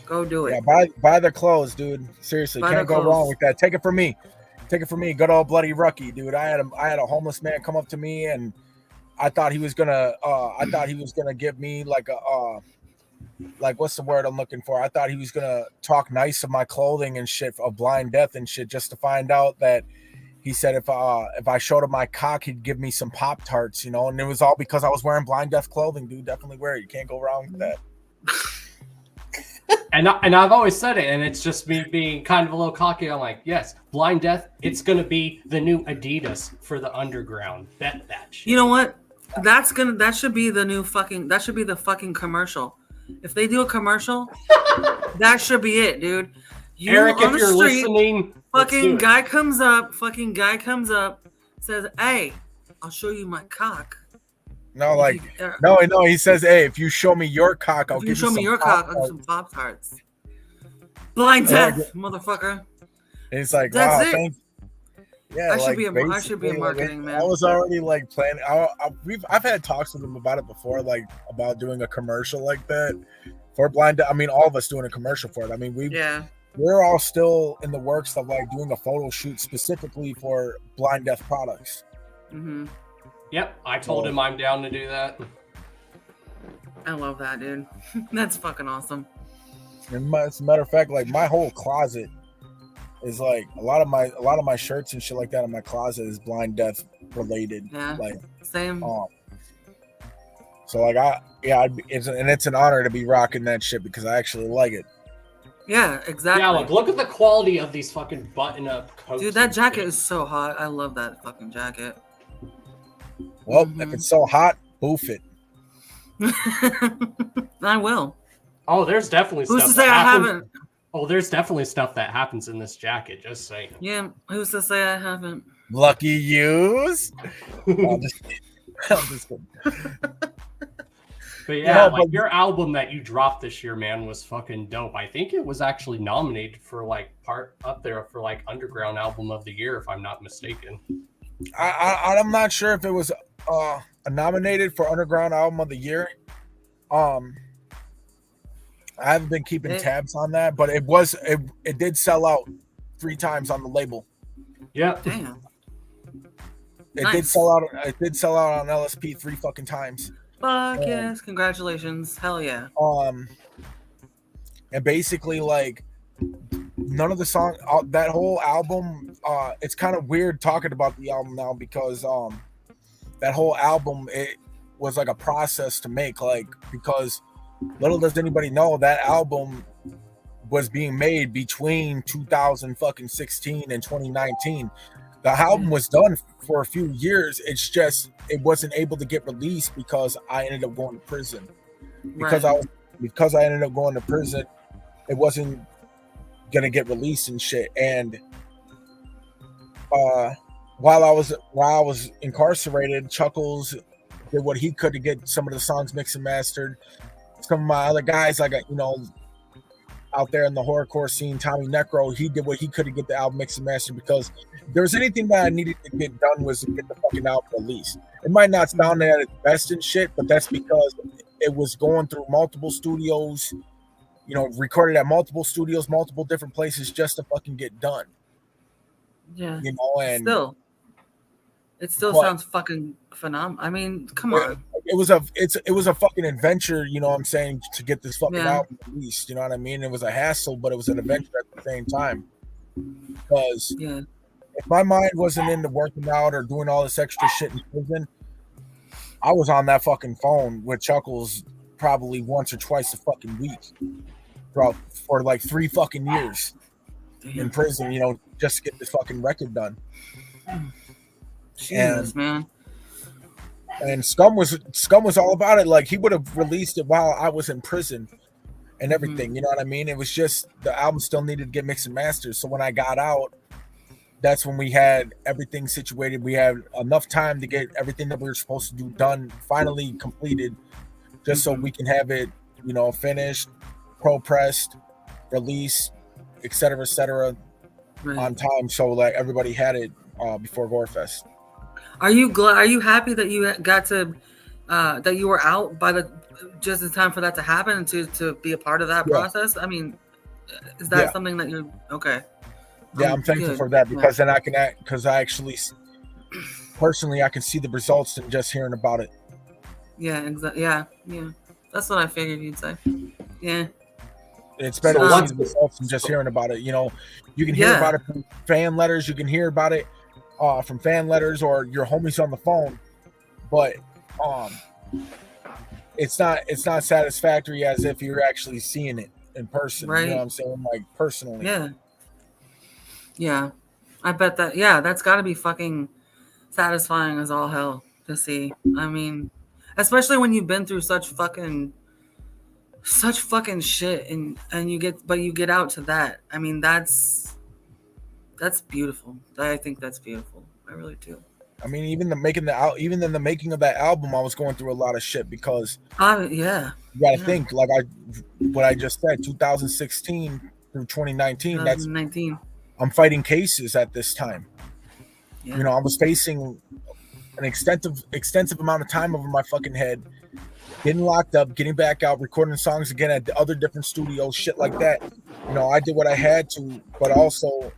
Go do it. Yeah, buy their clothes, dude. Seriously, can't go wrong with that. Take it from me. Good old bloody Rucky, dude. I had a homeless man come up to me, and I thought he was gonna give me like a like, what's the word I'm looking for? I thought he was gonna talk nice of my clothing and shit, of Blind Death and shit, just to find out that he said if I showed him my cock, he'd give me some Pop-Tarts, you know. And it was all because I was wearing Blind Death clothing, dude. Definitely wear it. You can't go wrong with that. And I've always said it, and it's just me being kind of a little cocky. I'm like, yes, Blind Death, it's gonna be the new Adidas for the underground. Bet that shit. You know what? That should be the fucking commercial. If they do a commercial, that should be it, dude. Eric, if you're listening, fucking guy comes up, says, "Hey, I'll show you my cock." No, like, no, he says, "Hey, if you show me your cock, I'll give you some Pop-Tarts." Blind Death, motherfucker. And he's like, That's wow, it. thanks. Yeah, I should be a marketing man. I was already like planning. I've had talks with him about it before, like about doing a commercial like that for Blind Death. I mean, all of us doing a commercial for it. I mean, we're all still in the works of like doing a photo shoot specifically for Blind Death products. Mm-hmm. Yep, I told him I'm down to do that. I love that, dude. That's fucking awesome. And as a matter of fact, like my whole closet is like a lot of my shirts and shit like that in my closet is Blind Death related. Yeah, like same. So like it's an honor to be rocking that shit because I actually like it. Yeah, exactly. Yeah, look at the quality of these fucking button-up coats. Dude, that jacket is so hot. I love that fucking jacket. Well, if it's so hot, boof it. I will. Oh, there's definitely Who's stuff to say I haven't? Oh, there's definitely stuff that happens in this jacket, just saying. Yeah, who's to say I haven't? Lucky yous. I'm just kidding. But yeah, your album that you dropped this year, man, was fucking dope. I think it was actually nominated for like part up there for like Underground Album of the Year, if I'm not mistaken. I'm not sure if it was nominated for Underground Album of the Year. I haven't been keeping tabs on that, but it did sell out 3 times on the label. Yeah. Damn. It did sell out. It did sell out on LSP 3 fucking times. Fuck yes! Congratulations! Hell yeah! And basically, like, none of the song, that whole album, it's kind of weird talking about the album now because that whole album, it was like a process to make, like, because little does anybody know that album was being made between 2016 and 2019. The album was done for a few years. It's just it wasn't able to get released because I ended up going to prison. Because I ended up going to prison, it wasn't gonna get released and shit. And while I was incarcerated, Chuckles did what he could to get some of the songs mixed and mastered. Some of my other guys, like out there in the horrorcore scene, Tommy Necro, he did what he could to get the album mixed and mastered, because if there was anything that I needed to get done was to get the fucking album released. It might not sound at its best and shit, but that's because it was going through multiple studios, recorded at multiple studios, multiple different places just to fucking get done. Yeah. And it still sounds fucking phenomenal. I mean, come on. It was a fucking adventure, you know what I'm saying, to get this fucking album released. You know what I mean? It was a hassle, but it was an adventure at the same time. Because if my mind wasn't into working out or doing all this extra shit in prison, I was on that fucking phone with Chuckles probably once or twice a fucking week for like 3 fucking years in prison, just to get this fucking record done. Jesus, man. And Scum was all about it. Like, he would have released it while I was in prison and everything. You know what I mean? It was just the album still needed to get mixed and mastered. So when I got out, that's when we had everything situated. We had enough time to get everything that we were supposed to do done, finally completed, just so we can have it, finished, pro-pressed, released, et cetera, on time. So like everybody had it before Gorefest. Are you happy that you got to that you were out by just in time for that to happen and to be a part of that process? I mean, is that something that you're okay? Yeah, I'm thankful for that, because then I can because I actually personally I can see the results and just hearing about it. Yeah, exactly. Yeah. That's what I figured you'd say. Yeah. It's better to see the results than just hearing about it. You can hear about it from fan letters. You can hear about it from fan letters or your homies on the phone, but it's not satisfactory as if you're actually seeing it in person. Right. You know what I'm saying? Like, personally. Yeah. I bet that. Yeah, that's got to be fucking satisfying as all hell to see. I mean, especially when you've been through such fucking shit and you get out to that. I mean, that's beautiful. I think that's beautiful. I really do. I mean, even in the making of that album, I was going through a lot of shit because you gotta think, like what I just said, 2016 through 2019. I'm fighting cases at this time. I was facing an extensive amount of time over my fucking head, getting locked up, getting back out, recording songs again at the other different studios, shit like that. I did what I had to, but also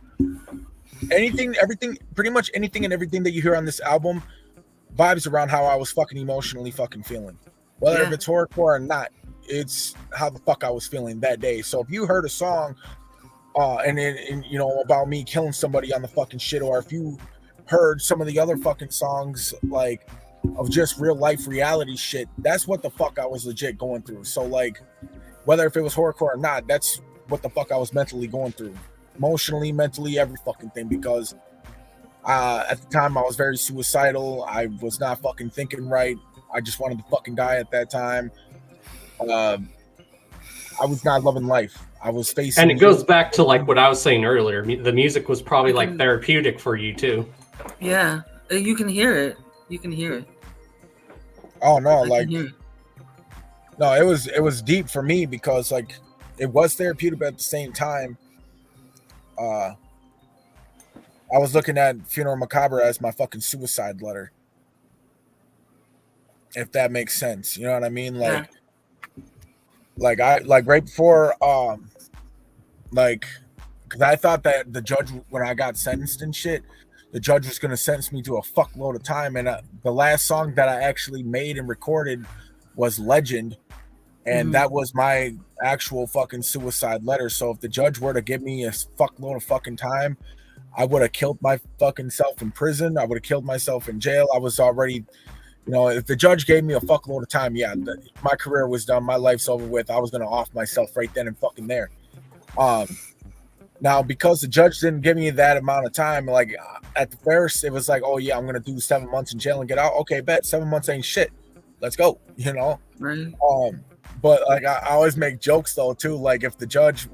pretty much anything and everything that you hear on this album vibes around how I was fucking emotionally fucking feeling. Whether if it's horrorcore or not, it's how the fuck I was feeling that day. So if you heard a song and about me killing somebody on the fucking shit, or if you heard some of the other fucking songs like of just real life reality shit, that's what the fuck I was legit going through. So like, whether if it was horrorcore or not, that's what the fuck I was mentally going through. Emotionally, mentally, every fucking thing, because at the time I was very suicidal. I was not fucking thinking right. I just wanted to fucking die at that time. I was not loving life. I was facing, and it goes back to like what I was saying earlier. The music was probably like therapeutic for you too. Yeah, you can hear it. You can hear it. Oh no, no, it was deep for me, because like it was therapeutic, but at the same time, I was looking at Funeral Macabre as my fucking suicide letter. If that makes sense. You know what I mean? Like, like right before, because I thought that the judge, when I got sentenced and shit, the judge was going to sentence me to a fuckload of time. And the last song that I actually made and recorded was Legend. And that was my actual fucking suicide letter. So if the judge were to give me a fuckload of fucking time, I would have killed my fucking self in prison. I would have killed myself in jail. I was already, if the judge gave me a fuckload of time, my career was done. My life's over with. I was going to off myself right then and fucking there. Now, because the judge didn't give me that amount of time, like at the first, it was like, oh yeah, I'm gonna do 7 months in jail and get out. Okay, bet 7 months ain't shit. Let's go. You know. Right. But like I always make jokes though too. Like if the judge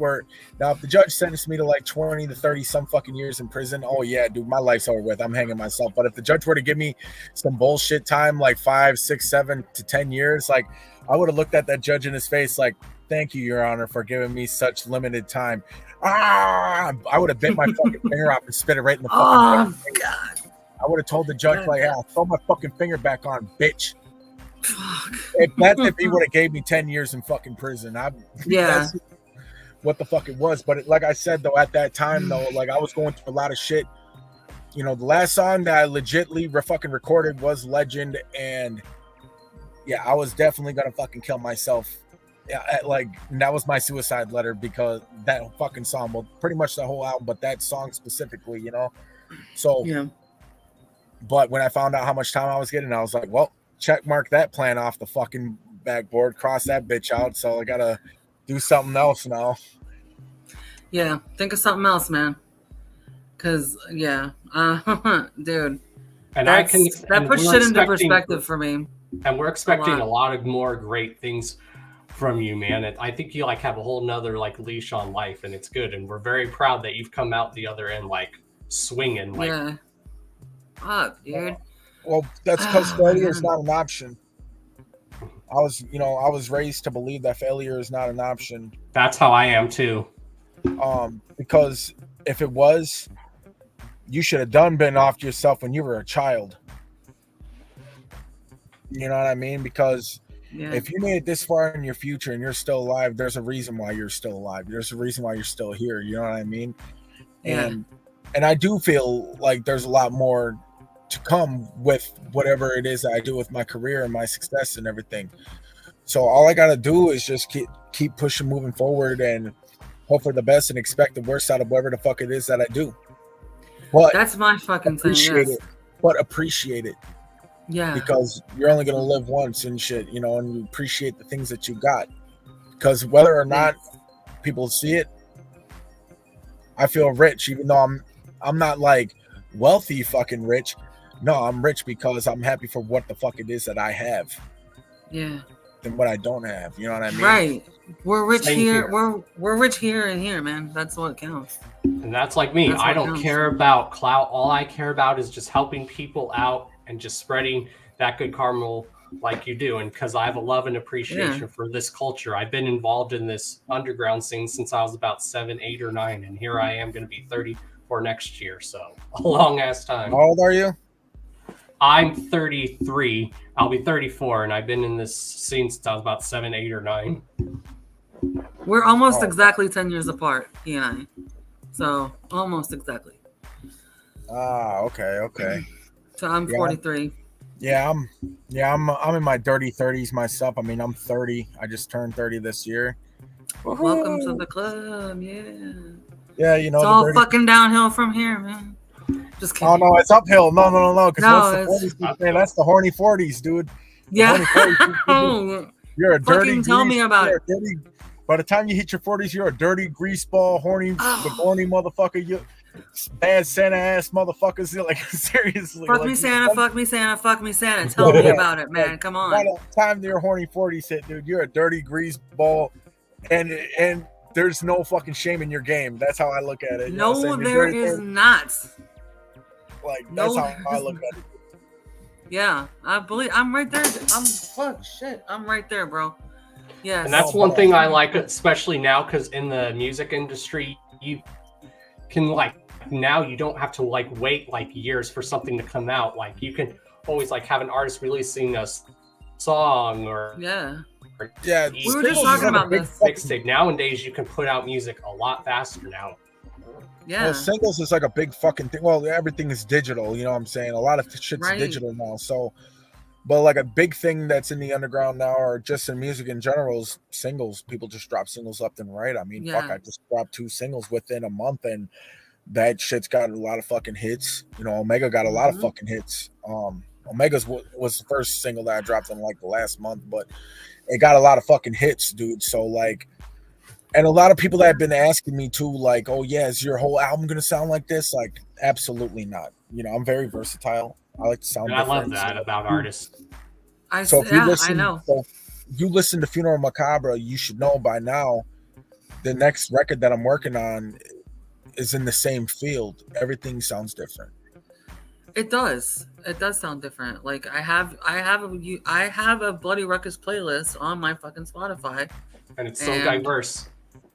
sentenced me to like 20 to 30 some fucking years in prison, oh yeah, dude, my life's over with. I'm hanging myself. But if the judge were to give me some bullshit time, like 5, 6, 7 to 10 years, like I would have looked at that judge in his face like, thank you, Your Honor, for giving me such limited time. I would have bit my fucking finger off and spit it right in the fucking face. God. I would have told the judge like, yeah, throw my fucking finger back on, bitch. If he would have gave me 10 years in fucking prison, that's what the fuck it was. But like I said though, at that time though, like I was going through a lot of shit. You know, the last song that I legitly fucking recorded was Legend, and yeah, I was definitely gonna fucking kill myself. Yeah, and that was my suicide letter because that fucking song, well, pretty much the whole album, but that song specifically, you know. So yeah. But when I found out how much time I was getting, I was like, well, check mark that plan off the fucking backboard, cross that bitch out. So I gotta do something else now. Yeah, think of something else, man. Cause yeah, dude. And that puts shit into perspective for me. And we're expecting a lot of more great things from you, man. And I think you like have a whole nother like leash on life, and it's good. And we're very proud that you've come out the other end like swinging. Like, yeah. Fuck, dude. Well, that's because failure is not an option. I was raised to believe that failure is not an option. That's how I am too. Because if it was, you should have been off yourself when you were a child. You know what I mean? Because if you made it this far in your future and you're still alive, there's a reason why you're still alive. There's a reason why you're still here. You know what I mean? Yeah. And I do feel like there's a lot more to come with whatever it is that I do with my career and my success and everything. So all I gotta do is just keep pushing, moving forward, and hope for the best and expect the worst out of whatever the fuck it is that I do. But that's my fucking thing. Appreciate it. Yeah. Because you're only gonna live once and shit, you know, and you appreciate the things that you got. Because whether or not people see it, I feel rich, even though I'm not like wealthy fucking rich. No, I'm rich because I'm happy for what the fuck it is that I have. Yeah. Than what I don't have. You know what I mean? Right. We're rich here. We're rich here and here, man. That's what counts. And that's like me. I don't care about clout. All I care about is just helping people out and just spreading that good karma like you do. And because I have a love and appreciation for this culture. I've been involved in this underground scene since I was about 7, 8, or 9. And here I am going to be 34 next year. So a long ass time. How old are you? I'm 33. I'll be 34, and I've been in this scene since I was about 7, 8, or 9. We're almost exactly 10 years apart, he and I. So almost exactly. Okay. So I'm 43. Yeah, I'm in my dirty 30s myself. I mean, I'm 30. I just turned 30 this year. Welcome to the club, yeah. Yeah, you know, it's all fucking downhill from here, man. Just kidding. Oh no, it's uphill. No. Because that's the horny 40s, dude. Yeah. 40s, you're a dirty. Tell me about it. By the time you hit your 40s, you're a dirty greaseball, horny motherfucker. You bad Santa ass motherfuckers. Like seriously. Fuck me, Santa. Fuck me, Santa. Fuck me, Santa. Tell me about it, man. Come on. By the time your horny 40s hit, dude, you're a dirty greaseball, and there's no fucking shame in your game. That's how I look at it. No, there is not. Like that's how I look at it. Yeah, I believe I'm right there. I'm right there, bro. Yeah, and that's one thing I like, especially now, because in the music industry, you can now you don't have to wait years for something to come out. Like you can always have an artist releasing a song or we were just talking about this mixtape. Nowadays, you can put out music a lot faster now. Yeah. Well, singles is like a big fucking thing. Well, everything is digital, you know what I'm saying? A lot of shit's digital now. So, but like a big thing that's in the underground now, or just in music in general, is singles. People just drop singles left and right. I mean, fuck, I just dropped 2 singles within a month, and that shit's got a lot of fucking hits. You know, Omega got a lot of fucking hits. Omega's was the first single that I dropped in the last month, but it got a lot of fucking hits, dude. So And a lot of people that have been asking me too, like, "Oh yeah, is your whole album gonna sound like this?" Like, absolutely not. You know, I'm very versatile. I like to sound And I love different. that about artists. So if you I listen, know. so if you listen to Funeral Macabre, you should know by now the next record that I'm working on is in the same field. Everything sounds different. It does. It does sound different. Like I have a Bloody Ruckus playlist on my fucking Spotify, And it's so diverse.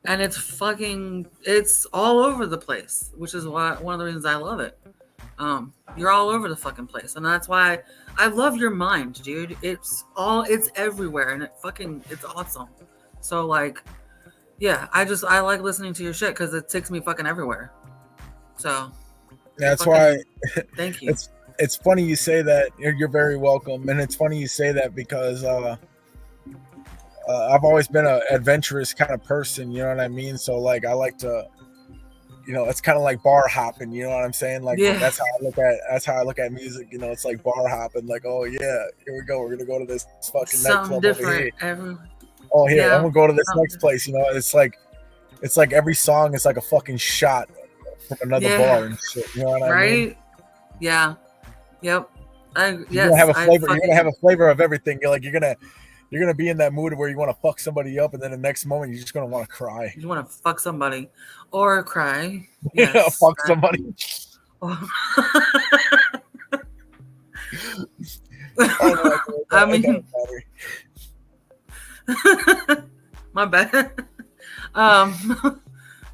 and it's all over the place, which is why one of the reasons I love it. You're all over the fucking place, and that's why I love your mind, dude. It's everywhere, and it's awesome. So like, yeah, I like listening to your shit because it takes me fucking everywhere. So That's why. Thank you. It's funny you say that. You're very welcome, and it's funny you say that because I've always been an adventurous kind of person. You know what I mean? So like, I like to, you know, it's kind of like bar hopping. You know what I'm saying? Like that's how I look at music. You know, it's like bar hopping. Like, oh yeah, here we go. We're gonna go to this fucking Something nightclub over here. different. Oh here, I'm gonna go to this something next place. You know, it's like every song is like a fucking shot from another bar and shit. You know what I mean? Right? Yeah. Yep. You're gonna have a flavor. You're gonna have a flavor of everything. You're gonna be in that mood where you want to fuck somebody up, and then the next moment you're just gonna want to cry. You want to fuck somebody or cry? Yeah, Yes. fuck somebody. I mean, my bad.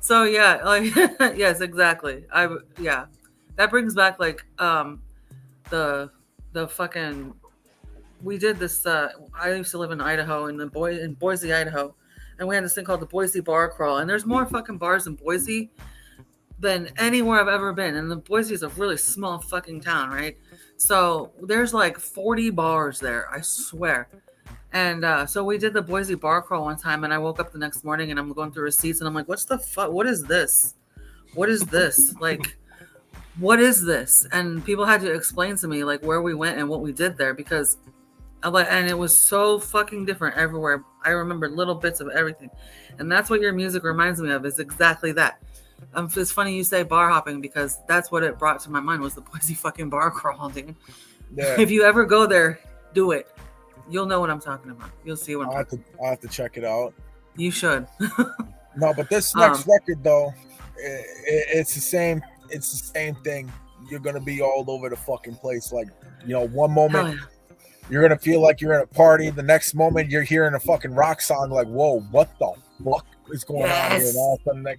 So yeah, like yes, exactly. That brings back like the fucking. We did this. I used to live in Idaho, in Boise, Idaho, and we had this thing called the Boise Bar Crawl. And there's more fucking bars in Boise than anywhere I've ever been. And the Boise is a really small fucking town, right? So there's like 40 bars there, I swear. And so we did the Boise Bar Crawl one time, and I woke up the next morning and I'm going through receipts, and I'm like, "What's the fuck? What is this? What is this? Like, what is this?" And people had to explain to me like where we went and what we did there because. And it was so fucking different everywhere. I remember little bits of everything. And that's what your music reminds me of, is exactly that. It's funny you say bar hopping because that's what it brought to my mind was the Boise fucking bar crawl, dude. Yeah. If you ever go there, do it. You'll know what I'm talking about. You'll see what I'll have to check it out. You should. No, but this next record though, it's the same thing. You're gonna be all over the fucking place. Like, you know, one moment you're gonna feel like you're in a party. The next moment, you're hearing a fucking rock song. Like, whoa, what the fuck is going on here? And all of a sudden,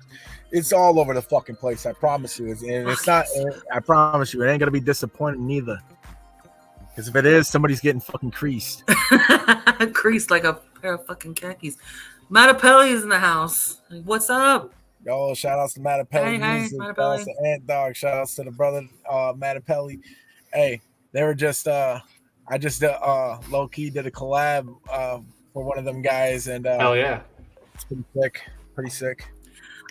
it's all over the fucking place. I promise you. And it's not. I promise you, it ain't gonna be disappointing neither. Because if it is, somebody's getting fucking creased. Creased like a pair of fucking khakis. Mattapelli is in the house. What's up? Yo, shout outs to Mattapelli Hey, Music. Mattapelli. Shout outs to Ant Dog. Shout outs to the brother Mattapelli. Hey, they were just I just low key did a collab for one of them guys, and hell yeah, it's pretty sick.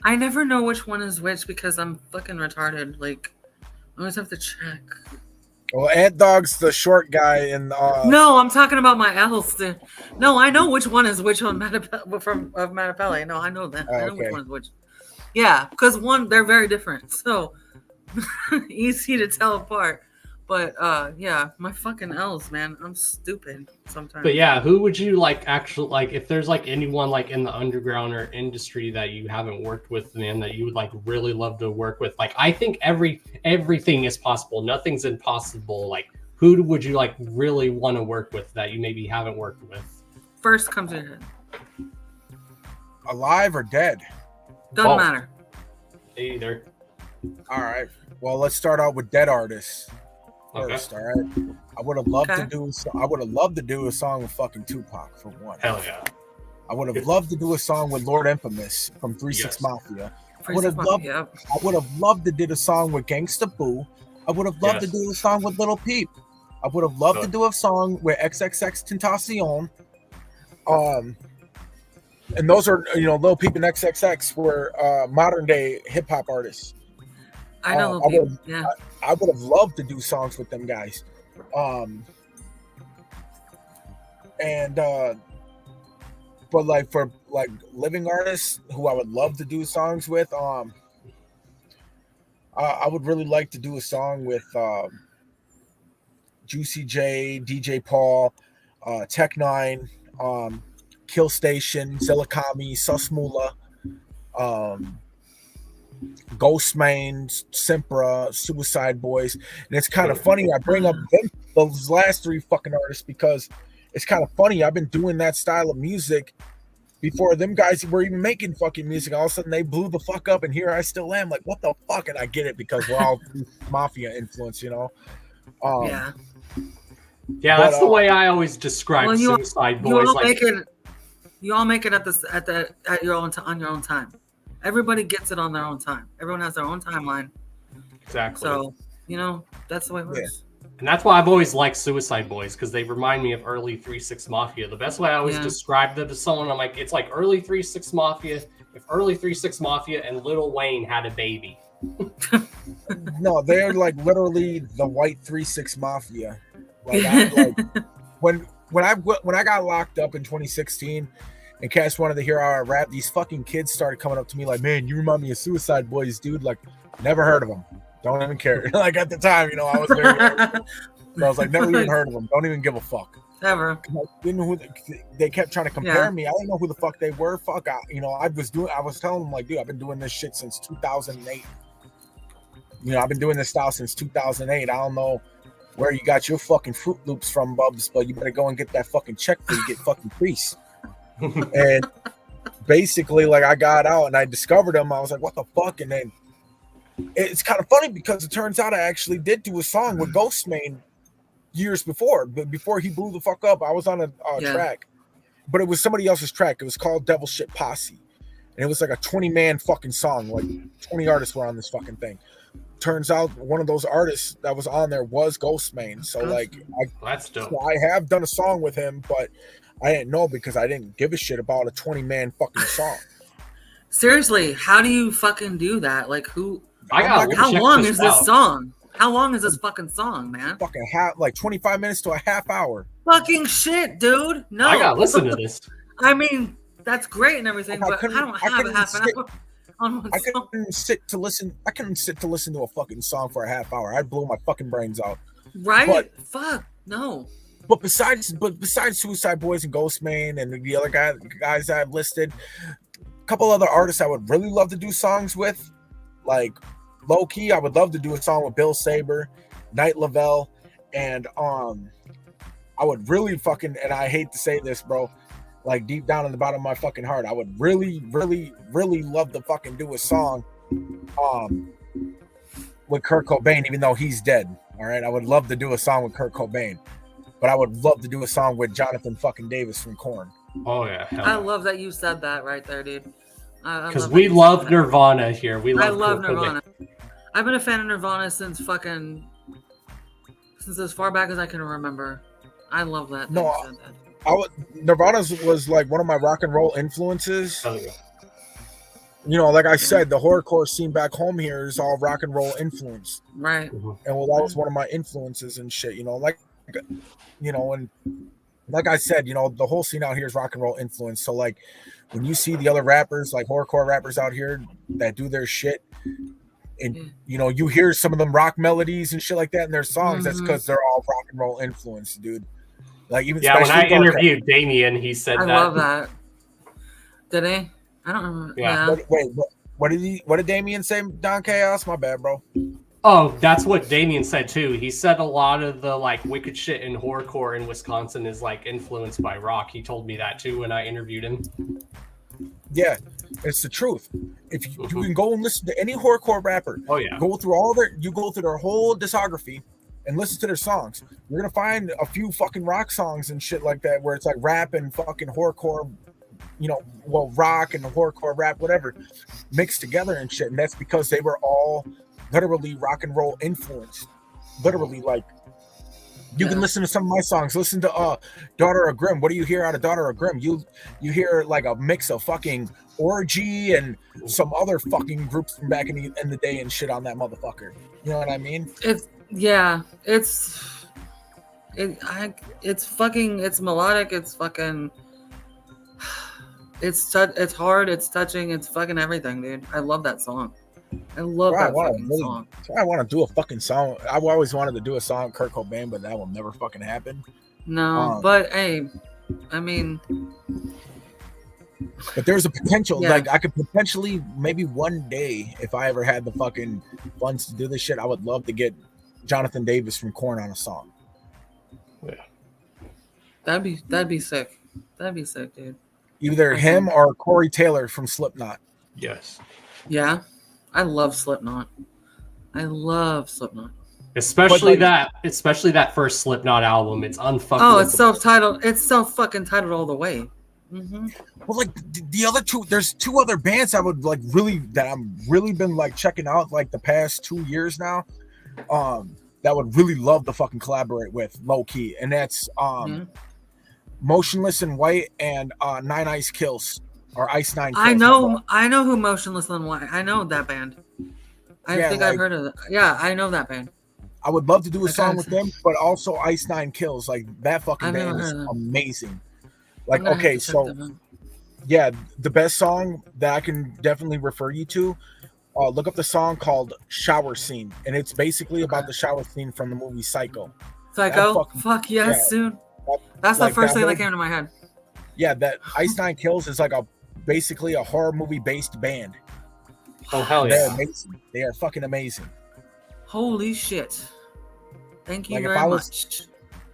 I never know which one is which because I'm fucking retarded. Like, I always have to check. Well, Ant Dog's the short guy, and no, I'm talking about my L's. No, I know which one is which on Mattapelli. No, I know that. I know which one is which. Yeah, because they're very different, so easy to tell apart. But yeah, my fucking L's, man. I'm stupid sometimes. But yeah, who would you like actually like if there's like anyone like in the underground or industry that you haven't worked with, man, that you would like really love to work with? Like, I think everything is possible. Nothing's impossible. Like, who would you like really want to work with that you maybe haven't worked with? First comes to your head. Alive or dead? Doesn't matter. Either. All right. Well, let's start out with dead artists. First, all right. I would have loved to do. I would have loved to do a song with fucking Tupac for one. Hell yeah. I would have loved to do a song with Lord Infamous from 3-6 Mafia. I would have loved to do a song with Gangsta Boo. I would have loved to do a song with Lil Peep. I would have loved to do a song with XXX Tentacion. And those are, you know, Lil Peep and XXX were modern day hip hop artists. I know Lil Peep. Yeah. I would have loved to do songs with them guys. And But like for like living artists who I would love to do songs with, I would really like to do a song with Juicy J, DJ Paul, Tech Nine, Kill Station, Zillikami, Susmula, Ghostman, Simpra, Suicide Boys. And it's kind of funny I bring up those last three fucking artists because it's kind of funny. I've been doing that style of music before them guys were even making fucking music. All of a sudden they blew the fuck up, and here I still am. Like, what the fuck? And I get it because we're all mafia influence, you know? Yeah. Yeah, that's the way I always describe Suicide Boys. You all make it at your own on your own time. Everybody gets it on their own time. Everyone has their own timeline. Exactly. So, you know, that's the way it works. Yeah. And that's why I've always liked Suicide Boys, because they remind me of early 3-6 Mafia. The best way I always describe them to someone, I'm like, it's like early 3-6 Mafia, if early 3-6 Mafia and Lil Wayne had a baby. No, they're like literally the white 3-6 Mafia. Like, when I got locked up in 2016 and cats wanted to hear how I rap, these fucking kids started coming up to me like, man, you remind me of Suicide Boys, dude. Like, never heard of them. Don't even care. Like at the time, you know, I was very so I was like, never even heard of them. Don't even give a fuck. Ever. Didn't know who they kept trying to compare me. I didn't know who the fuck they were. Fuck, I was telling them like, dude, I've been doing this shit since 2008. You know, I've been doing this style since 2008. I don't know where you got your fucking Fruit Loops from, Bubs, but you better go and get that fucking check before you get fucking crease. And basically, like, I got out and I discovered them. I was like, what the fuck? And then it's kind of funny because it turns out I actually did do a song with Ghostman years before, but before he blew the fuck up. I was on a track, but it was somebody else's track. It was called Devil Shit Posse, and it was like a 20-man fucking song. Like 20 artists were on this fucking thing. Turns out one of those artists that was on there was Ghostman. So like, that's dope. So I have done a song with him, but I didn't know because I didn't give a shit about a 20-man fucking song. Seriously, how do you fucking do that? Like, how long is this song? How long is this fucking song, man? Fucking like 25 minutes to a half hour. Fucking shit, dude. No, I gotta listen to this. I mean, that's great and everything, but I don't have a half an hour. I couldn't sit to listen to a fucking song for a half hour. I'd blow my fucking brains out. Right? Fuck no. But besides Suicide Boys and Ghostman and the other guys I've listed, a couple other artists I would really love to do songs with, like low key, I would love to do a song with Bill Saber, Night Lavelle, and I would really fucking, and I hate to say this, bro, like deep down in the bottom of my fucking heart, I would really, really, really love to fucking do a song with Kurt Cobain, even though he's dead. All right, I would love to do a song with Kurt Cobain, but I would love to do a song with Jonathan fucking Davis from Korn. Oh yeah, I love that you said that right there, dude. Because we love Nirvana here. I love Nirvana. I've been a fan of Nirvana since as far back as I can remember. I love that. No, Nirvana was like one of my rock and roll influences. Oh, yeah. You know, like I said, the horrorcore scene back home here is all rock and roll influence. Right. And well, that was one of my influences and shit, you know, like, you know, and like I said, you know, the whole scene out here is rock and roll influence. So like when you see the other rappers, like horrorcore rappers out here that do their shit, and you know, you hear some of them rock melodies and shit like that in their songs, that's because they're all rock and roll influence, dude. Like even when I interviewed Damien, he said I love that. Did he? I don't remember. Yeah. Wait, what did Damien say, Don Chaos? My bad, bro. Oh, that's what Damien said too. He said a lot of the like wicked shit in horrorcore in Wisconsin is like influenced by rock. He told me that too when I interviewed him. Yeah, it's the truth. If you can go and listen to any horrorcore rapper, go through their whole discography and listen to their songs. You're gonna find a few fucking rock songs and shit like that where it's like rap and fucking horrorcore, you know, well, rock and horrorcore rap, whatever, mixed together and shit. And that's because they were all literally rock and roll influenced. Literally, like you can listen to some of my songs. Listen to Daughter of Grimm. What do you hear out of Daughter of Grimm? You hear like a mix of fucking Orgy and some other fucking groups from back in the day and shit on that motherfucker. You know what I mean? It's melodic. It's fucking. It's hard. It's touching. It's fucking everything, dude. I love that song. I love that fucking song. I want to do a fucking song. I've always wanted to do a song with Kurt Cobain, but that will never fucking happen. No, but hey, I mean, but there's a potential. Yeah. Like I could potentially, maybe one day, if I ever had the fucking funds to do this shit, I would love to get Jonathan Davis from Korn on a song. Yeah, that'd be sick. That'd be sick, dude. Either him or Corey Taylor from Slipknot. Yes. Yeah, I love Slipknot. Especially that first Slipknot album. It's unfucking. Oh, it's self-titled. It's fucking titled all the way. Mm-hmm. Well, like the other two, there's two other bands I would like that I'm really been like checking out like the past 2 years now. That would really love to fucking collaborate with low key, and that's Motionless in White and Nine Ice Kills or Ice Nine Kills. I know who Motionless in White. I know that band. I think I've heard of it. Yeah, I know that band. I would love to do a song with them, but also Ice Nine Kills. Like that fucking band is amazing. Like, okay, so yeah, the best song that I can definitely refer you to, look up the song called Shower Scene, and it's basically about the shower scene from the movie Psycho. Fuck yes, dude. That's the first thing that came to my head. Yeah, that Ice Nine Kills is like basically a horror movie based band. Oh hell yeah. They're amazing. They are fucking amazing. Holy shit. Thank you very much.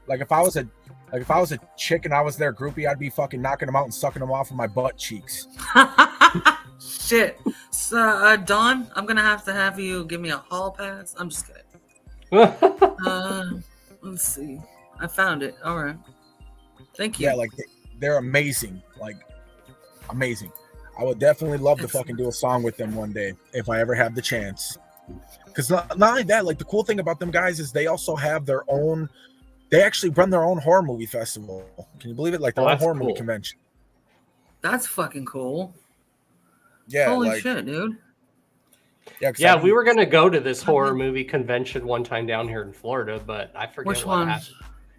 Like if I was a chick and I was their groupie, I'd be fucking knocking them out and sucking them off with my butt cheeks. Shit. So, Dawn, I'm gonna have you give me a hall pass. I'm just kidding. Let's see. I found it. All right. Thank you. Yeah, like they're amazing. Like amazing. I would definitely love to fucking do a song with them one day if I ever have the chance. Because not only that, like the cool thing about them guys is they also have their own. They actually run their own horror movie festival. Can you believe it? Like their own horror movie convention. That's fucking cool. Yeah. Holy shit, dude. Yeah, we were gonna go to this horror movie convention one time down here in Florida, but I forget which what one. happened.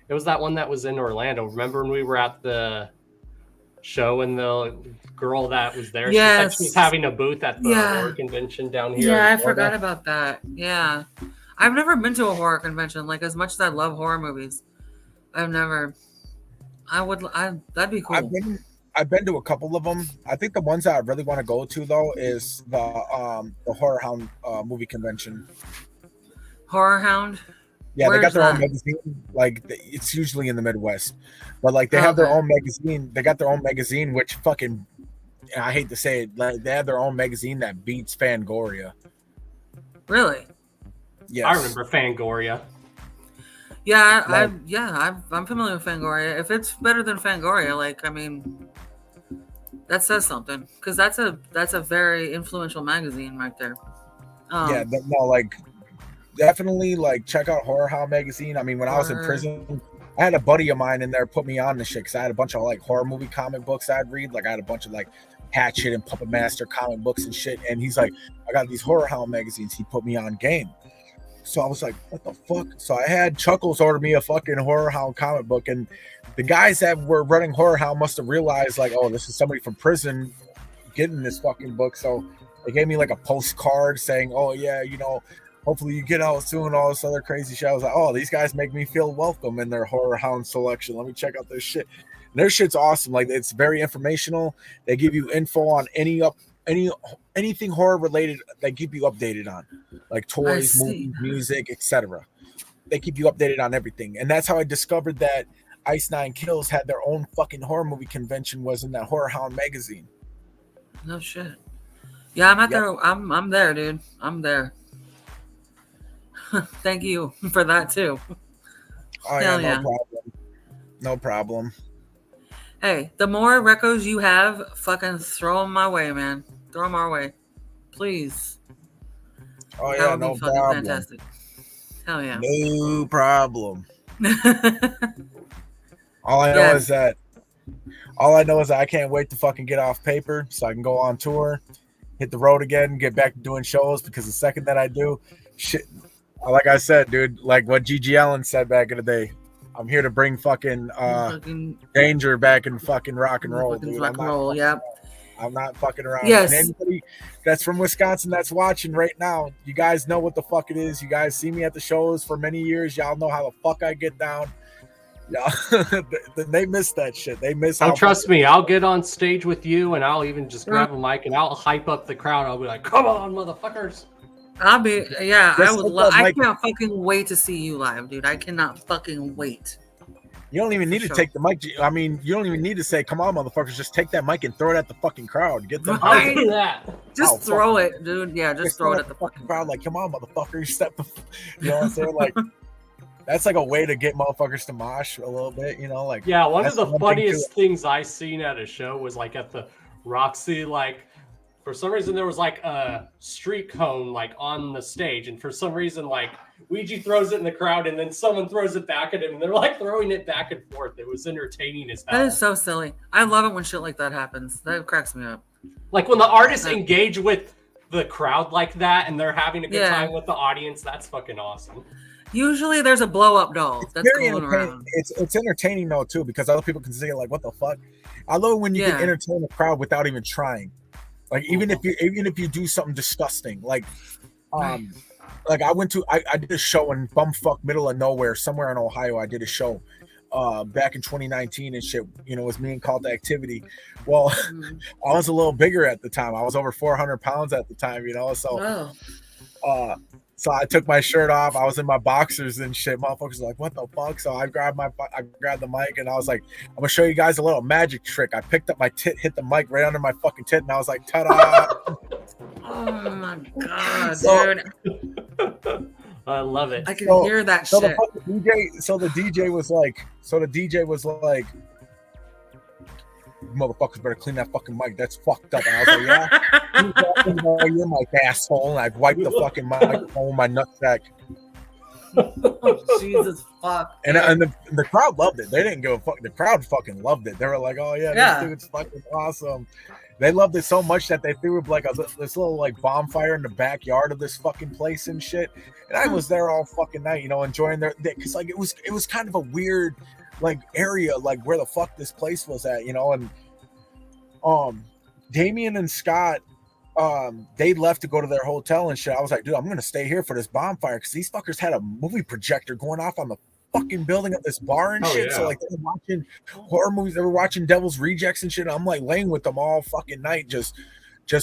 It was that one that was in Orlando. Remember when we were at the show and the girl that was there, she said she was having a booth at the horror convention down here. Yeah, I forgot about that. Yeah. I've never been to a horror convention. Like, as much as I love horror movies, that'd be cool. I've been to a couple of them. I think the ones that I really want to go to though is the Horror Hound movie convention. Horror Hound? Yeah, they got their own magazine. Like it's usually in the Midwest, but like they have their own magazine. They got their own magazine, which fucking, I hate to say it, like they have their own magazine that beats Fangoria. Really? Yes. I remember Fangoria. Yeah, I'm familiar with Fangoria. If it's better than Fangoria, like, I mean, that says something, because that's a very influential magazine right there. Like definitely like check out Horror Hound magazine. I mean, when I was in prison, I had a buddy of mine in there put me on the shit because I had a bunch of like horror movie comic books I'd read. Like I had a bunch of like Hatchet and Puppet Master comic books and shit. And he's like, I got these Horror Hound magazines. He put me on game. So I was like, what the fuck? So I had Chuckles order me a fucking Horror Hound comic book, and the guys that were running Horror Hound must have realized like, oh, this is somebody from prison getting this fucking book. So they gave me like a postcard saying, oh yeah, you know, hopefully you get out soon, all this other crazy shit. I was like, oh, these guys make me feel welcome in their Horror Hound selection. Let me check out their shit. And their shit's awesome. Like it's very informational. They give you info on anything horror related. They keep you updated on, like toys, movies, music, etc. They keep you updated on everything. And that's how I discovered that Ice Nine Kills had their own fucking horror movie convention, was in that Horror Hound magazine. No shit. Yeah, I'm there. I'm there, dude. I'm there. Thank you for that too. Oh yeah, no problem. No problem. Hey, the more recos you have, fucking throw them my way, man. Throw them our way, please. Oh yeah, no problem. Fantastic. Hell yeah. No problem. All I know is that I can't wait to fucking get off paper so I can go on tour, hit the road again, get back to doing shows, because the second that I do, shit, like I said, dude, like what G.G. Allen said back in the day, I'm here to bring fucking danger back in fucking rock and roll, dude. Rock and roll, yeah. I'm not fucking around. Yes. And anybody that's from Wisconsin that's watching right now, you guys know what the fuck it is. You guys see me at the shows for many years. Y'all know how the fuck I get down. Yeah, they miss that shit. They miss. Oh, trust me, I'll get on stage with you, and I'll even just grab a mic and I'll hype up the crowd. I'll be like, "Come on, motherfuckers!" I'll be, yeah. I would love. I Mike. can't fucking wait to see you live, dude. I cannot fucking wait. You don't even need to take the mic. I mean, you don't even need to say, "Come on, motherfuckers!" Just take that mic and throw it at the fucking crowd. Get them. I'll do that. Just throw it, dude. Yeah, just throw it at the fucking crowd. Like, come on, motherfuckers! Step the. You know what I'm saying? Like. That's like a way to get motherfuckers to mosh a little bit, you know, like. Yeah, one of the funniest things I seen at a show was like at the Roxy, like for some reason there was like a street cone like on the stage, and for some reason like Ouija throws it in the crowd and then someone throws it back at him and they're like throwing it back and forth. It was entertaining as hell. That is so silly. I love it when shit like that happens. That cracks me up. Like when the artists engage with the crowd like that and they're having a good time with the audience, that's fucking awesome. Usually there's a blow up doll that's very going around. It's entertaining though too, because other people can say like, "What the fuck?" I love it when you can entertain the crowd without even trying. Like even if you do something disgusting, like like I did a show in bumfuck middle of nowhere somewhere in Ohio. I did a show back in 2019 and shit. You know, it was me and Call to Activity. Well, I was a little bigger at the time. I was over 400 pounds at the time. You know, so. So I took my shirt off. I was in my boxers and shit. Motherfuckers were like, "What the fuck?" So I grabbed the mic and I was like, "I'm gonna show you guys a little magic trick." I picked up my tit, hit the mic right under my fucking tit, and I was like, "Ta-da!" Oh my god, dude! I love it. I can hear that shit. The DJ was like, "Motherfuckers better clean that fucking mic. That's fucked up." And I was like, "Yeah, you're my asshole." And I wiped the fucking microphone with my nutsack. Oh, Jesus fuck. And the crowd loved it. They didn't give a fuck. The crowd fucking loved it. They were like, "Oh yeah, this dude's fucking awesome." They loved it so much that they threw like this little like bonfire in the backyard of this fucking place and shit. And I was there all fucking night, you know, enjoying because like it was kind of a weird like area, like where the fuck this place was at, you know. And Damien and Scott, they left to go to their hotel and shit. I was like, dude, I'm gonna stay here for this bonfire because these fuckers had a movie projector going off on the fucking building of this bar and shit. So like they were watching horror movies, they were watching Devil's Rejects and shit. I'm like laying with them all fucking night, just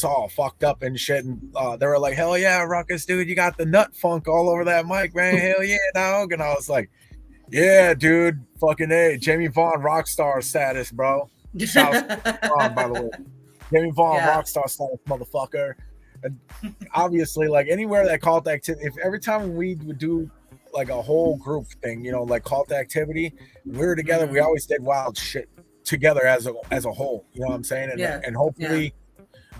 all fucked up and shit. And they were like, "Hell yeah, Ruckus, dude, you got the nut funk all over that mic, man. Hell yeah, dog." And I was like, "Yeah, dude, fucking A, Jamie Vaughn rockstar status, bro." Shout out to Vaughn, by the way. Jamie Vaughn rockstar status, motherfucker. And obviously, like anywhere that Call to Activity, if every time we would do like a whole group thing, you know, like Call to Activity, we were together, we always did wild shit together as a whole. You know what I'm saying? And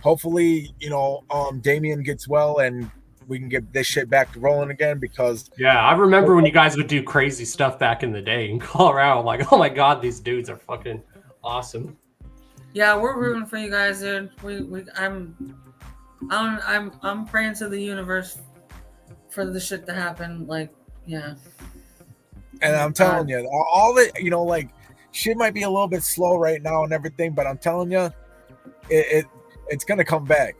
hopefully, you know, Damien gets well and we can get this shit back to rolling again because I remember when you guys would do crazy stuff back in the day in Colorado. I'm like, oh my god, these dudes are fucking awesome. Yeah, we're rooting for you guys, dude. I'm praying to the universe for the shit to happen. Like, yeah. And I'm telling you, all the, you know, like shit might be a little bit slow right now and everything, but I'm telling you, it's gonna come back.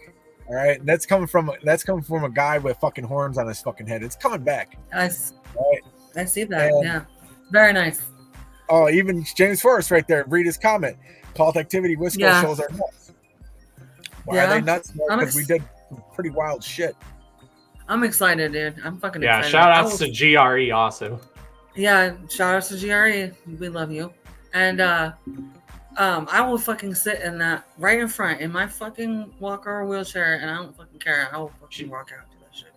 All right, and that's coming from a guy with fucking horns on his fucking head. It's coming back. Nice. Right? I see that. Yeah, very nice. Oh, even James Forrest right there. Read his comment. Call to Activity Wisco shows are nuts. Why are they nuts? Because we did pretty wild shit. I'm excited, dude. I'm fucking excited. Shout outs to GRE also. Yeah, shout outs to GRE. We love you. And I will fucking sit in that right in front in my fucking walker or wheelchair, and I don't fucking care. I will fucking walk out to that shit.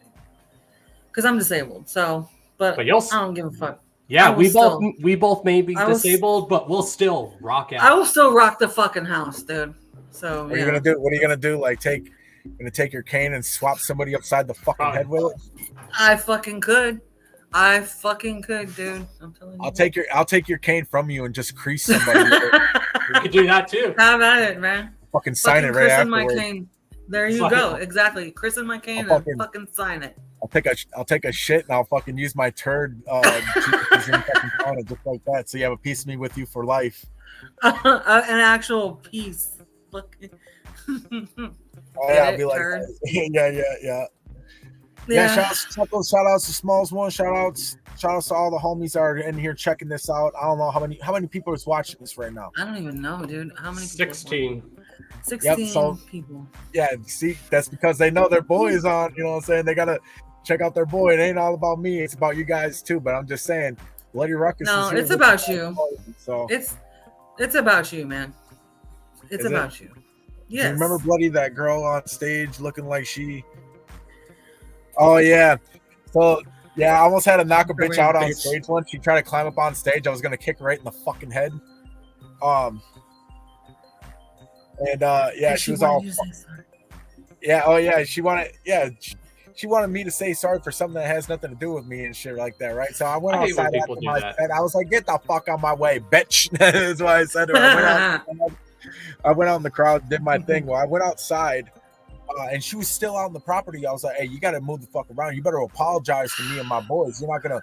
Because I'm disabled. So, but I don't give a fuck. Yeah, we both may be disabled, but we'll still rock out. I will still rock the fucking house, dude. So what are you gonna do? What are you gonna do? Like take your cane and swap somebody upside the fucking head with it? I fucking could. Dude. I'm telling you. I'll take your cane from you and just crease somebody with it. You could do that too. Have at it, man. Fucking sign it right afterwards. My cane. There you go. Exactly. Christen my cane and fucking sign it. I'll take a shit and I'll fucking use my turd just like that. So you have a piece of me with you for life. An actual piece. Oh yeah, I'll be like, yeah. Shout outs to Smalls One. Shout outs to all the homies that are in here checking this out. I don't know how many people is watching this right now. I don't even know, dude. How many? 16. 16 people. Yeah, see, that's because they know their boy is on. You know what I'm saying? They gotta check out their boy. It ain't all about me. It's about you guys too. But I'm just saying, Bloody Ruckus. No, is here it's with about the you. So it's about you, man. It's Is about it? you. Do Yes. you remember Bloody, that girl on stage looking like she? Oh yeah. So yeah, I almost had to knock a bitch out on stage once. She tried to climb up on stage. I was gonna kick her right in the fucking head. Yeah, she was all. Yeah. Oh yeah. She wanted. Yeah. She wanted me to say sorry for something that has nothing to do with me and shit like that, right? So I went I hate when outside people after do my that. set. I was like, "Get the fuck out my way, bitch!" That's why I said to her. I went out in the crowd, did my thing. Well, I went outside, and she was still out on the property. I was like, "Hey, you got to move the fuck around. You better apologize to me and my boys. You're not gonna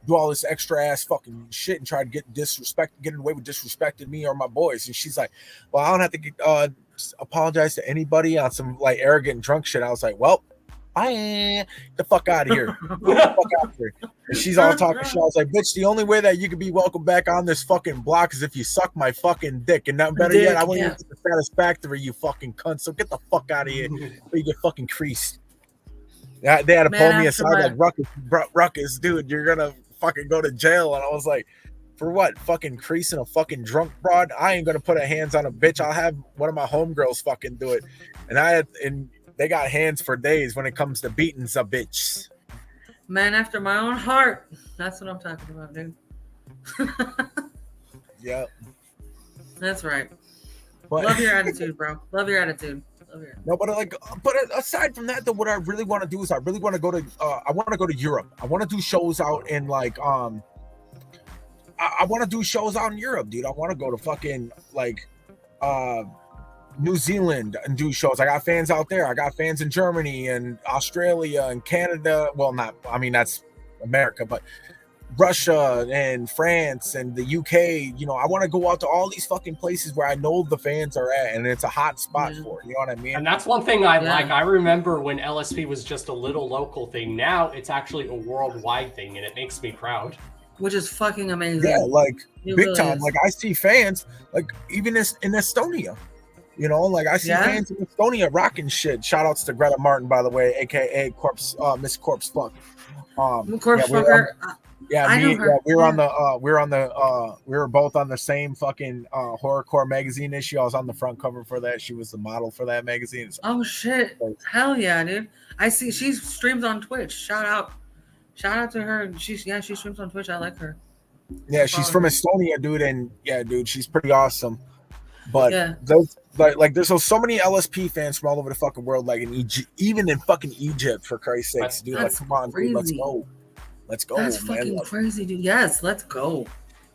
do all this extra ass fucking shit and try to getting away with disrespecting me or my boys." And she's like, "Well, I don't have to apologize to anybody on some like arrogant drunk shit." I was like, "Well, get the fuck out of here. Get the fuck out of here." And she's all talking shit. I was like, "Bitch, the only way that you could be welcome back on this fucking block is if you suck my fucking dick. And nothing better yet, I wouldn't even get the satisfactory, you fucking cunt. So get the fuck out of here. Or you get fucking creased." Yeah, they had to pull me aside like, Ruckus, dude, you're gonna fucking go to jail. And I was like, for what? Fucking creasing a fucking drunk broad? I ain't gonna put a hands on a bitch. I'll have one of my homegirls fucking do it. And they got hands for days when it comes to beating a bitch. Man after my own heart. That's what I'm talking about, dude. Yep. That's right. But, love your attitude, bro. Love your attitude. No, but aside from that, though, what I really want to do is I really want to go to I want to go to Europe. I want to do shows out in like I want to do shows out in Europe, dude. I want to go to fucking like New Zealand and do shows. I got fans out there. I got fans in Germany and Australia and Canada. Well, that's America, but Russia and France and the UK. You know, I want to go out to all these fucking places where I know the fans are at, and it's a hot spot for it. You know what I mean? And that's one thing I like. I remember when LSP was just a little local thing. Now it's actually a worldwide thing, and it makes me proud. Which is fucking amazing. Yeah, like it big really time. is. Like I see fans, like even in Estonia. You know, like I see fans in Estonia rocking shit. Shout outs to Greta Martin, by the way, aka Miss Corpse Fuck. Corpse Fucker. We were both on the same fucking horrorcore magazine issue. I was on the front cover for that. She was the model for that magazine. So, oh shit! Hell yeah, dude! I see she streams on Twitch. Shout out to her. She streams on Twitch. I like her. Yeah, she's from Estonia, dude, and yeah, dude, she's pretty awesome. But there's so many LSP fans from all over the fucking world, like in Egypt, even in fucking Egypt, for Christ's sakes, dude. Like, come on, dude, let's go. Let's go. That's fucking crazy, dude. Yes, let's go.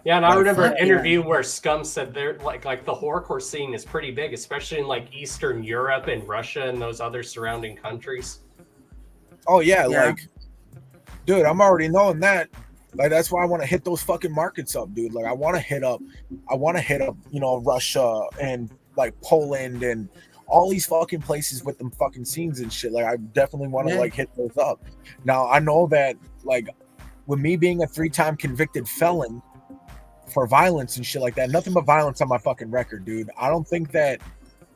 Yeah, and I remember an interview where Scum said they're like the horrorcore scene is pretty big, especially in like Eastern Europe and Russia and those other surrounding countries. Oh yeah, like, dude, I'm already knowing that. Like, that's why I want to hit those fucking markets up, dude. Like, I want to hit up, you know, Russia and like Poland and all these fucking places with them fucking scenes and shit. Like, I definitely want to like hit those up. Now, I know that like with me being a 3-time convicted felon for violence and shit like that, nothing but violence on my fucking record, dude. I don't think that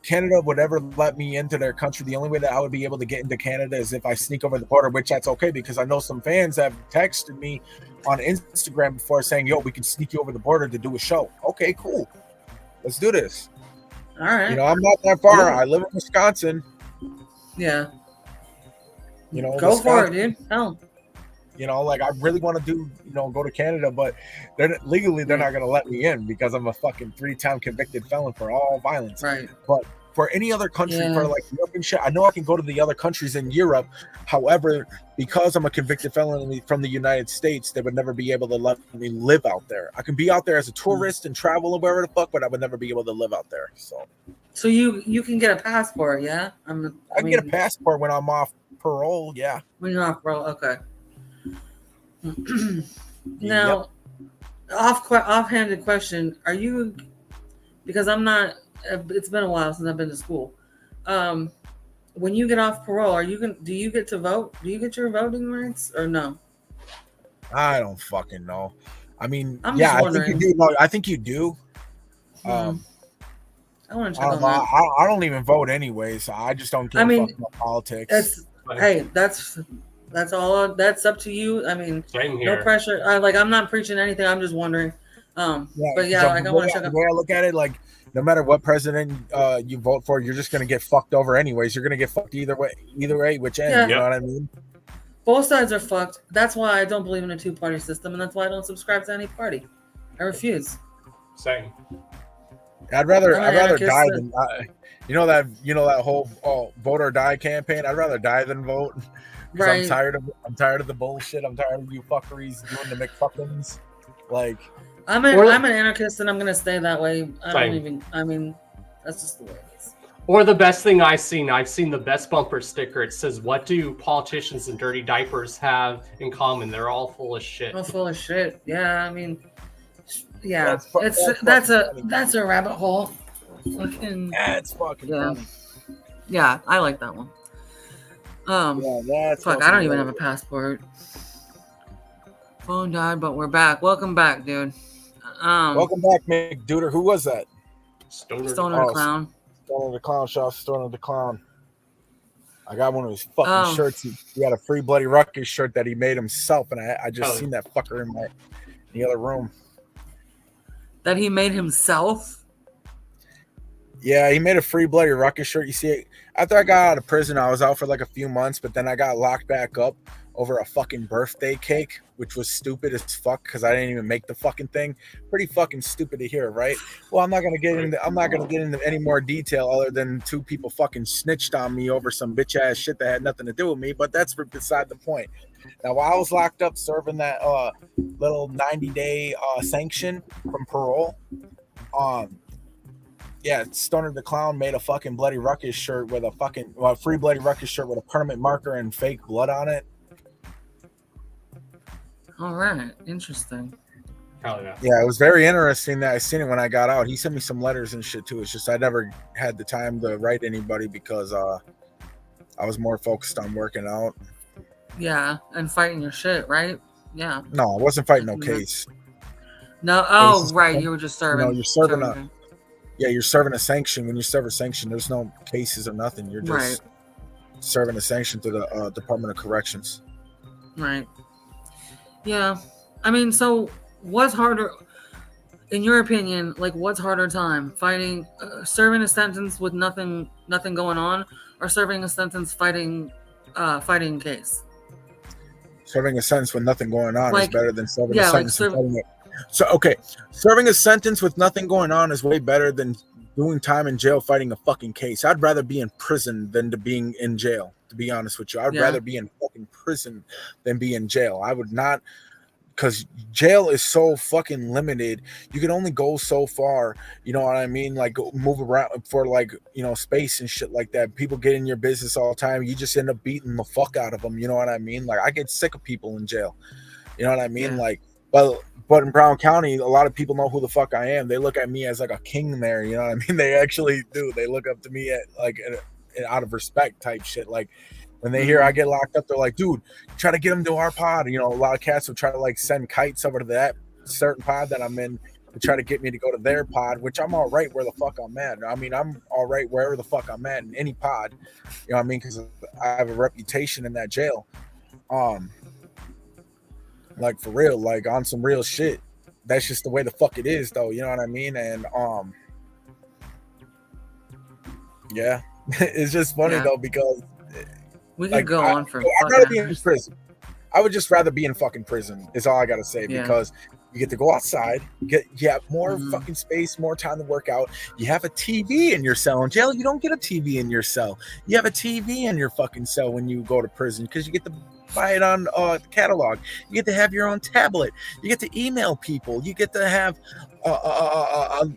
Canada would ever let me into their country. The only way that I would be able to get into Canada is if I sneak over the border, which that's okay, because I know some fans have texted me on Instagram before saying, "Yo, we can sneak you over the border to do a show." Okay, cool. Let's do this. All right. You know, I'm not that far. I live in Wisconsin. Yeah. You know, go for it, dude. Hell. You know, like I really want to do, you know, go to Canada, but they're not going to let me in because I'm a fucking 3-time convicted felon for all violence. Right. But for any other country, for like Europe and shit, I know I can go to the other countries in Europe. However, because I'm a convicted felon from the United States, they would never be able to let me live out there. I can be out there as a tourist and travel and wherever the fuck, but I would never be able to live out there. So you can get a passport, yeah? I can get a passport when I'm off parole, yeah. When you're off parole, okay. Now, offhanded question: are you? Because I'm not. It's been a while since I've been to school. when you get off parole, do you get to vote? Do you get your voting rights or no? I don't fucking know. I mean, I'm yeah, just I think you wondering. do. No, I think you do. I want to I check don't on know. that. I don't even vote anyway, so I just don't give I a mean, fuck about politics. That's all. That's up to you. I mean, Same no here. pressure. I'm not preaching anything. I'm just wondering. But yeah, so like I want to check the out. way I look at it, like no matter what president you vote for, you're just gonna get fucked over anyways. You're gonna get fucked either way, which end. Yeah. You know what I mean? Both sides are fucked. That's why I don't believe in a two-party system, and that's why I don't subscribe to any party. I refuse. Same. I'd rather I'm an anarchist, die than you know that whole vote or die campaign. I'd rather die than vote. 'Cause Right. I'm tired of the bullshit. I'm tired of you fuckeries doing the McFuckins. Like I'm an anarchist, and I'm gonna stay that way. Same. I mean, that's just the way it is. Or the best thing I've seen the best bumper sticker. It says, "What do politicians and dirty diapers have in common? They're all full of shit." All full of shit. Yeah, I mean, yeah, that's that's a rabbit hole. Fucking. That's fucking funny. Yeah, I like that one. That's fuck. I don't even have a passport. Phone died, but we're back. Welcome back, dude. Welcome back, McDuder. Who was that? Stoner the Clown. Stoner the Clown. Shout out to Stoner the Clown. I got one of his fucking shirts. He had a free Bloody Ruckus shirt that he made himself, and I just seen that fucker in the other room. That he made himself? Yeah, he made a free Bloody Ruckus shirt. You see, after I got out of prison, I was out for like a few months, but then I got locked back up over a fucking birthday cake, which was stupid as fuck because I didn't even make the fucking thing. Pretty fucking stupid to hear, right? Well, I'm not gonna get into any more detail other than two people fucking snitched on me over some bitch ass shit that had nothing to do with me, but that's beside the point. Now, while I was locked up serving that little 90-day sanction from parole, yeah, Stoner the Clown made a fucking Bloody Ruckus shirt with a free Bloody Ruckus shirt with a permanent marker and fake blood on it. All right, interesting. Hell yeah. Yeah, it was very interesting that I seen it when I got out. He sent me some letters and shit too. It's just I never had the time to write anybody because I was more focused on working out. Yeah, and fighting your shit, right? Yeah. No, I wasn't fighting no case. No, right, you were just serving. No, you're serving you're serving a sanction. When you serve a sanction, there's no cases or nothing. You're just serving a sanction to the Department of Corrections. Right. Yeah. I mean, so what's harder, in your opinion, like what's harder time? Fighting, serving a sentence with nothing going on, or serving a sentence fighting case? Serving a sentence with nothing going on is better than serving a sentence like fighting it. So, okay, serving a sentence with nothing going on is way better than doing time in jail fighting a fucking case. I'd rather be in prison than to being in jail, to be honest with you. I'd rather be in fucking prison than be in jail. I would not, because jail is so fucking limited. You can only go so far, you know what I mean? Like, go move around for, like, you know, space and shit like that. People get in your business all the time. You just end up beating the fuck out of them, you know what I mean? Like, I get sick of people in jail. You know what I mean? Like, but in Brown County, a lot of people know who the fuck I am. They look at me as like a king there. You know what I mean? They actually do. They look up to me at like out of respect type shit. Like when they hear I get locked up, they're like, dude, try to get them to our pod. You know, a lot of cats will try to like send kites over to that certain pod that I'm in to try to get me to go to their pod, which I'm all right where the fuck I'm at. I mean, I'm all right wherever the fuck I'm at in any pod. You know what I mean? Because I have a reputation in that jail. Like for real, like on some real shit. That's just the way the fuck it is, though. You know what I mean? And yeah, it's just funny though because we could go on for. I'd rather be in prison. I would just rather be in fucking prison. Is all I gotta say because you get to go outside, you have more fucking space, more time to work out. You have a TV in your cell. In jail, you don't get a TV in your cell. You have a TV in your fucking cell when you go to prison because you get to buy it on catalog. You get to have your own tablet. You get to email people. You get to have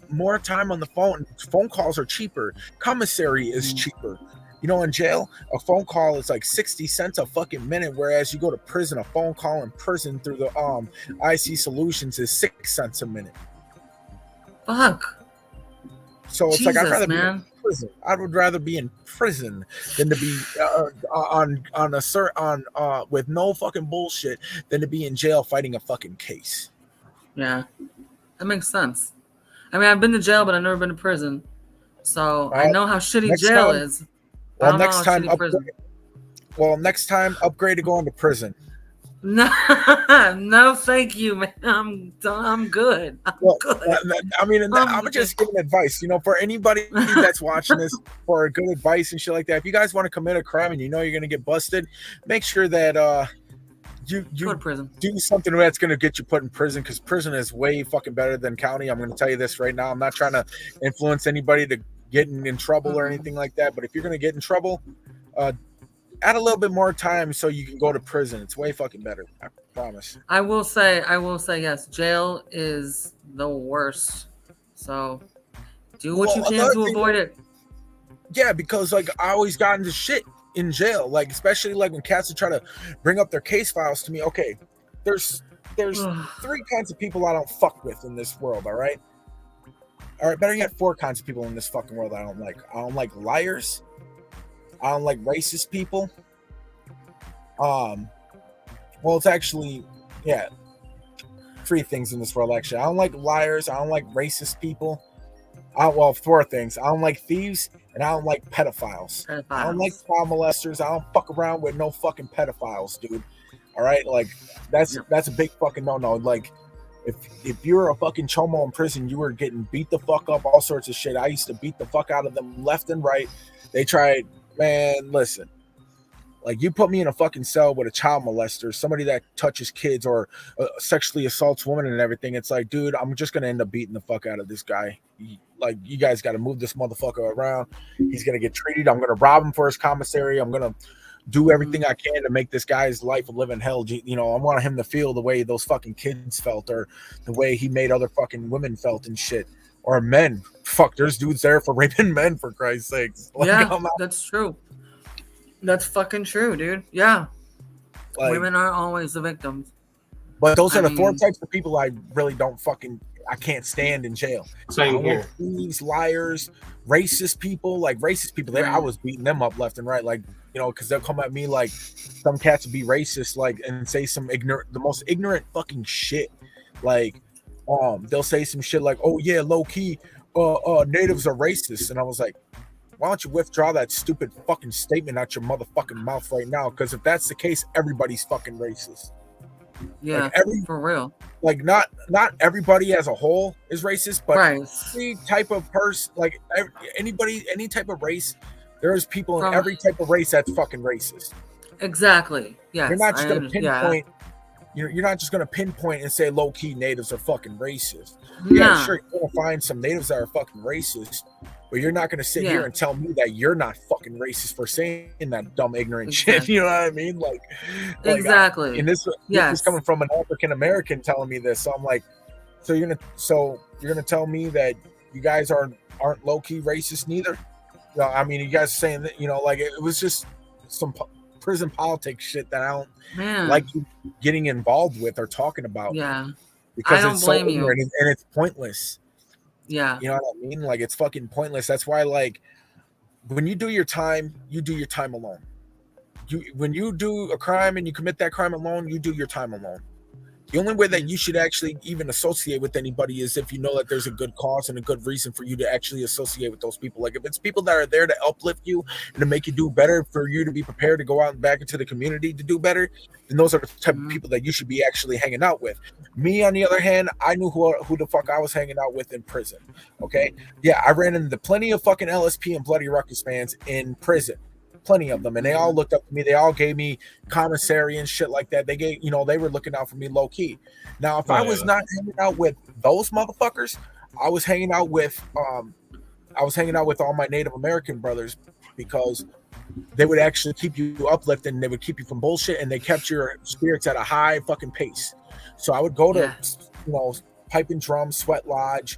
more time on the phone. Phone calls are cheaper. Commissary is cheaper. You know, in jail, a phone call is like 60 cents a fucking minute, whereas you go to prison, a phone call in prison through the IC Solutions is 6 cents a minute. Fuck. So it's Jesus, like I'd rather man. be in prison. I would rather be in prison than to be with no fucking bullshit than to be in jail fighting a fucking case. Yeah, that makes sense. I mean, I've been to jail, but I've never been to prison, so I know how shitty jail is. Well, next time upgrade to going to prison. No, no, thank you, man. I'm good. I'm good. I mean, I'm just giving advice, for anybody that's watching this for good advice and shit like that. If you guys want to commit a crime and you're going to get busted, make sure that you go to prison. Do something that's going to get you put in prison, because prison is way fucking better than county. I'm going to tell you this right now. I'm not trying to influence anybody to get in trouble or anything like that, but if you're going to get in trouble, add a little bit more time so you can go to prison. It's way fucking better. I promise. I will say yes, jail is the worst. So do what you can to avoid it. Yeah, because I always got into shit in jail. Especially when cats would try to bring up their case files to me. Okay, there's 3 kinds of people I don't fuck with in this world, all right? All right, better yet, 4 kinds of people in this fucking world I don't like. I don't like liars. I don't like racist people. Well, it's actually, 3 things in this world, actually. I don't like liars. I don't like racist people. 4 things. I don't like thieves, and I don't like pedophiles. I don't like child molesters. I don't fuck around with no fucking pedophiles, dude. All right? That's a big fucking no-no. If you're a fucking chomo in prison, you were getting beat the fuck up, all sorts of shit. I used to beat the fuck out of them left and right. They tried... Man, listen, you put me in a fucking cell with a child molester, somebody that touches kids or sexually assaults women and everything. It's dude, I'm just going to end up beating the fuck out of this guy. You guys got to move this motherfucker around. He's going to get treated. I'm going to rob him for his commissary. I'm going to do everything I can to make this guy's life a living hell. I want him to feel the way those fucking kids felt, or the way he made other fucking women felt and shit. Or men. Fuck, there's dudes there for raping men, for Christ's sakes. That's true. That's fucking true, dude. Yeah. Women aren't always the victims. But those are the 4 types of people I really don't I can't stand in jail. Same here. These liars, racist people, I was beating them up left and right, because they'll come at me some cats would be racist, and say the most ignorant fucking shit. They'll say some shit oh yeah, low key, natives are racist, and I was like, why don't you withdraw that stupid fucking statement out your motherfucking mouth right now? Because if that's the case, everybody's fucking racist. Yeah, for real. Not everybody as a whole is racist, but right. Any type of person, any type of race, there's people in every type of race that's fucking racist. Exactly. Yeah. You're not just gonna pinpoint. You're not just going to pinpoint and say low-key natives are fucking racist. Yeah, sure, you're going to find some natives that are fucking racist, but you're not going to sit here and tell me that you're not fucking racist for saying that dumb, ignorant shit. You know what I mean? Exactly. And this is coming from an African-American telling me this. So I'm like, so you're gonna tell me that you guys aren't low-key racist neither? I mean, you guys are saying that, it was just some prison politics shit that I don't like you getting involved with or talking about. Yeah. Because I don't it's blame so you. ignorant and it's pointless. Yeah. You know what I mean? It's fucking pointless. That's why, when you do your time, you do your time alone. When you do a crime and you commit that crime alone, you do your time alone. The only way that you should actually even associate with anybody is if you know that there's a good cause and a good reason for you to actually associate with those people. If it's people that are there to uplift you and to make you do better, for you to be prepared to go out and back into the community to do better, then those are the type of people that you should be actually hanging out with. Me, on the other hand, I knew who the fuck I was hanging out with in prison. Okay? Yeah, I ran into plenty of fucking LSP and Bloody Ruckus fans in prison. Plenty of them, and they all looked up to me. They all gave me commissary and shit like that. They gave, they were looking out for me low key. Now, if I was not hanging out with those motherfuckers, I was hanging out with all my Native American brothers, because they would actually keep you uplifted and they would keep you from bullshit, and they kept your spirits at a high fucking pace. So I would go to, Pipe and Drum, Sweat Lodge,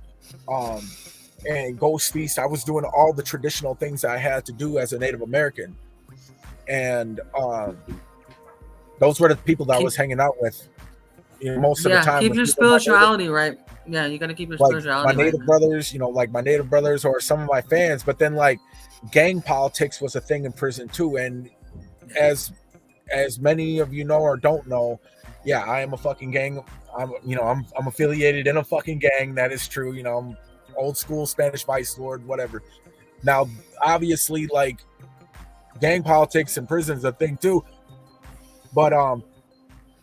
and Ghost Feast. I was doing all the traditional things that I had to do as a Native American, and those were the people that I was hanging out with most of the time. Keep your spirituality right. Yeah, you gotta keep your like my spirituality. native Right. brothers, like my native brothers or some of my fans. But then like gang politics was a thing in prison too. And as many of you know or don't know, yeah, I am a fucking gang. I'm affiliated in a fucking gang. That is true. I'm old school Spanish vice lord, whatever. Now, obviously, like gang politics in prison is a thing too. But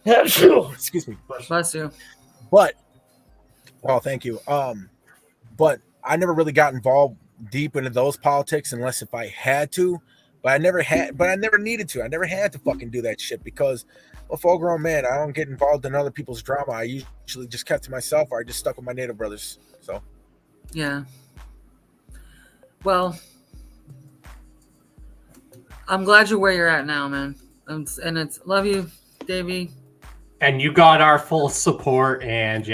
excuse me. Bless you. But thank you. But I never really got involved deep into those politics unless if I had to. But I never needed to. I never had to fucking do that shit because I'm a full grown man. I don't get involved in other people's drama. I usually just kept to myself, or I just stuck with my native brothers. So yeah. Well, I'm glad you're where you're at now, man. And it's love you, Davey. And you got our full support, and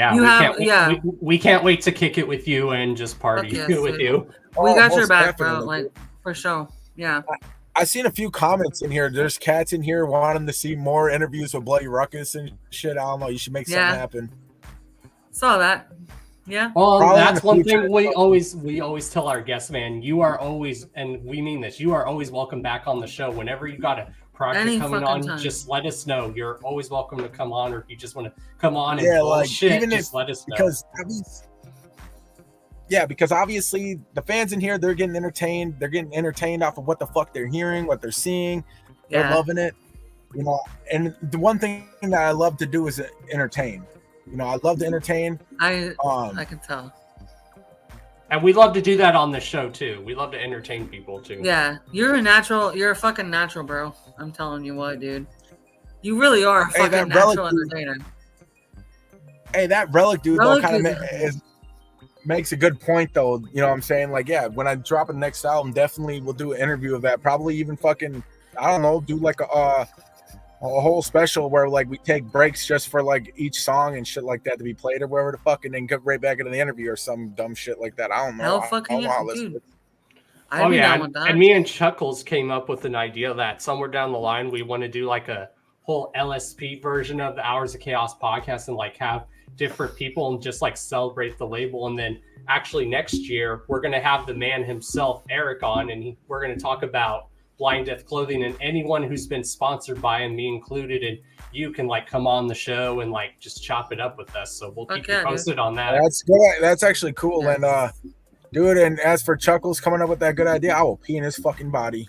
we can't wait to kick it with you and just party with you. We got your back, bro. Like for sure. Yeah. I seen a few comments in here. There's cats in here wanting to see more interviews with Bloody Ruckus and shit. I don't know. You should make something happen. Saw that. Yeah. Well, that's one thing we always tell our guests, man. You are always, and we mean this, you are always welcome back on the show. Whenever you got a project coming on, just let us know. You're always welcome to come on, or if you just want to come on and bullshit, just let us know. Because obviously the fans in here, they're getting entertained. They're getting entertained off of what the fuck they're hearing, what they're seeing. They're loving it. And the one thing that I love to do is entertain. I love to entertain. I can tell. And we love to do that on the show too. We love to entertain people too. Yeah, you're a fucking natural, bro. I'm telling you what, dude. You really are a fucking natural entertainer. Hey, that Relic dude though, kind of makes a good point though. You know what I'm saying? Like, yeah, when I drop the next album, definitely we'll do an interview of that. Probably even fucking, I don't know, do like a whole special where like we take breaks just for like each song and shit like that to be played or wherever the fuck, and then get right back into the interview or some dumb shit like that. I don't know. Dude. And me and Chuckles came up with an idea that somewhere down the line we want to do like a whole LSP version of the Hours of Chaos podcast and like have different people and just like celebrate the label. And then actually next year we're going to have the man himself, Eric, on, and we're going to talk about Blind Death Clothing and anyone who's been sponsored by him, me included, and you can like come on the show and like just chop it up with us. So we'll keep you posted on that. That's good. That's actually cool. Yes. And dude, and as for Chuckles coming up with that good idea, I will pee in his fucking body.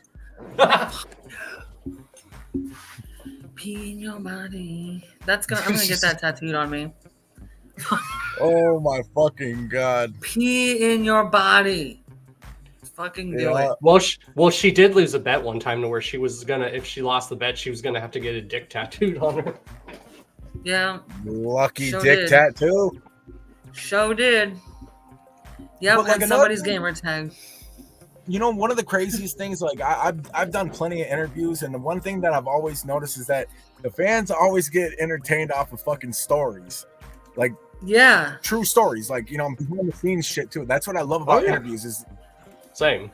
Pee in your body. I'm gonna get that tattooed on me. Oh my fucking god. Pee in your body. Fucking do it. Well, she did lose a bet one time to where she was gonna, if she lost the bet, she was gonna have to get a dick tattooed on her. Yeah. Lucky dick tattoo. Show did. Yep, like somebody's gamer tag. One of the craziest things, like I've done plenty of interviews, and the one thing that I've always noticed is that the fans always get entertained off of fucking stories. Like, yeah, true stories, like behind the scenes shit too. That's what I love about interviews is same.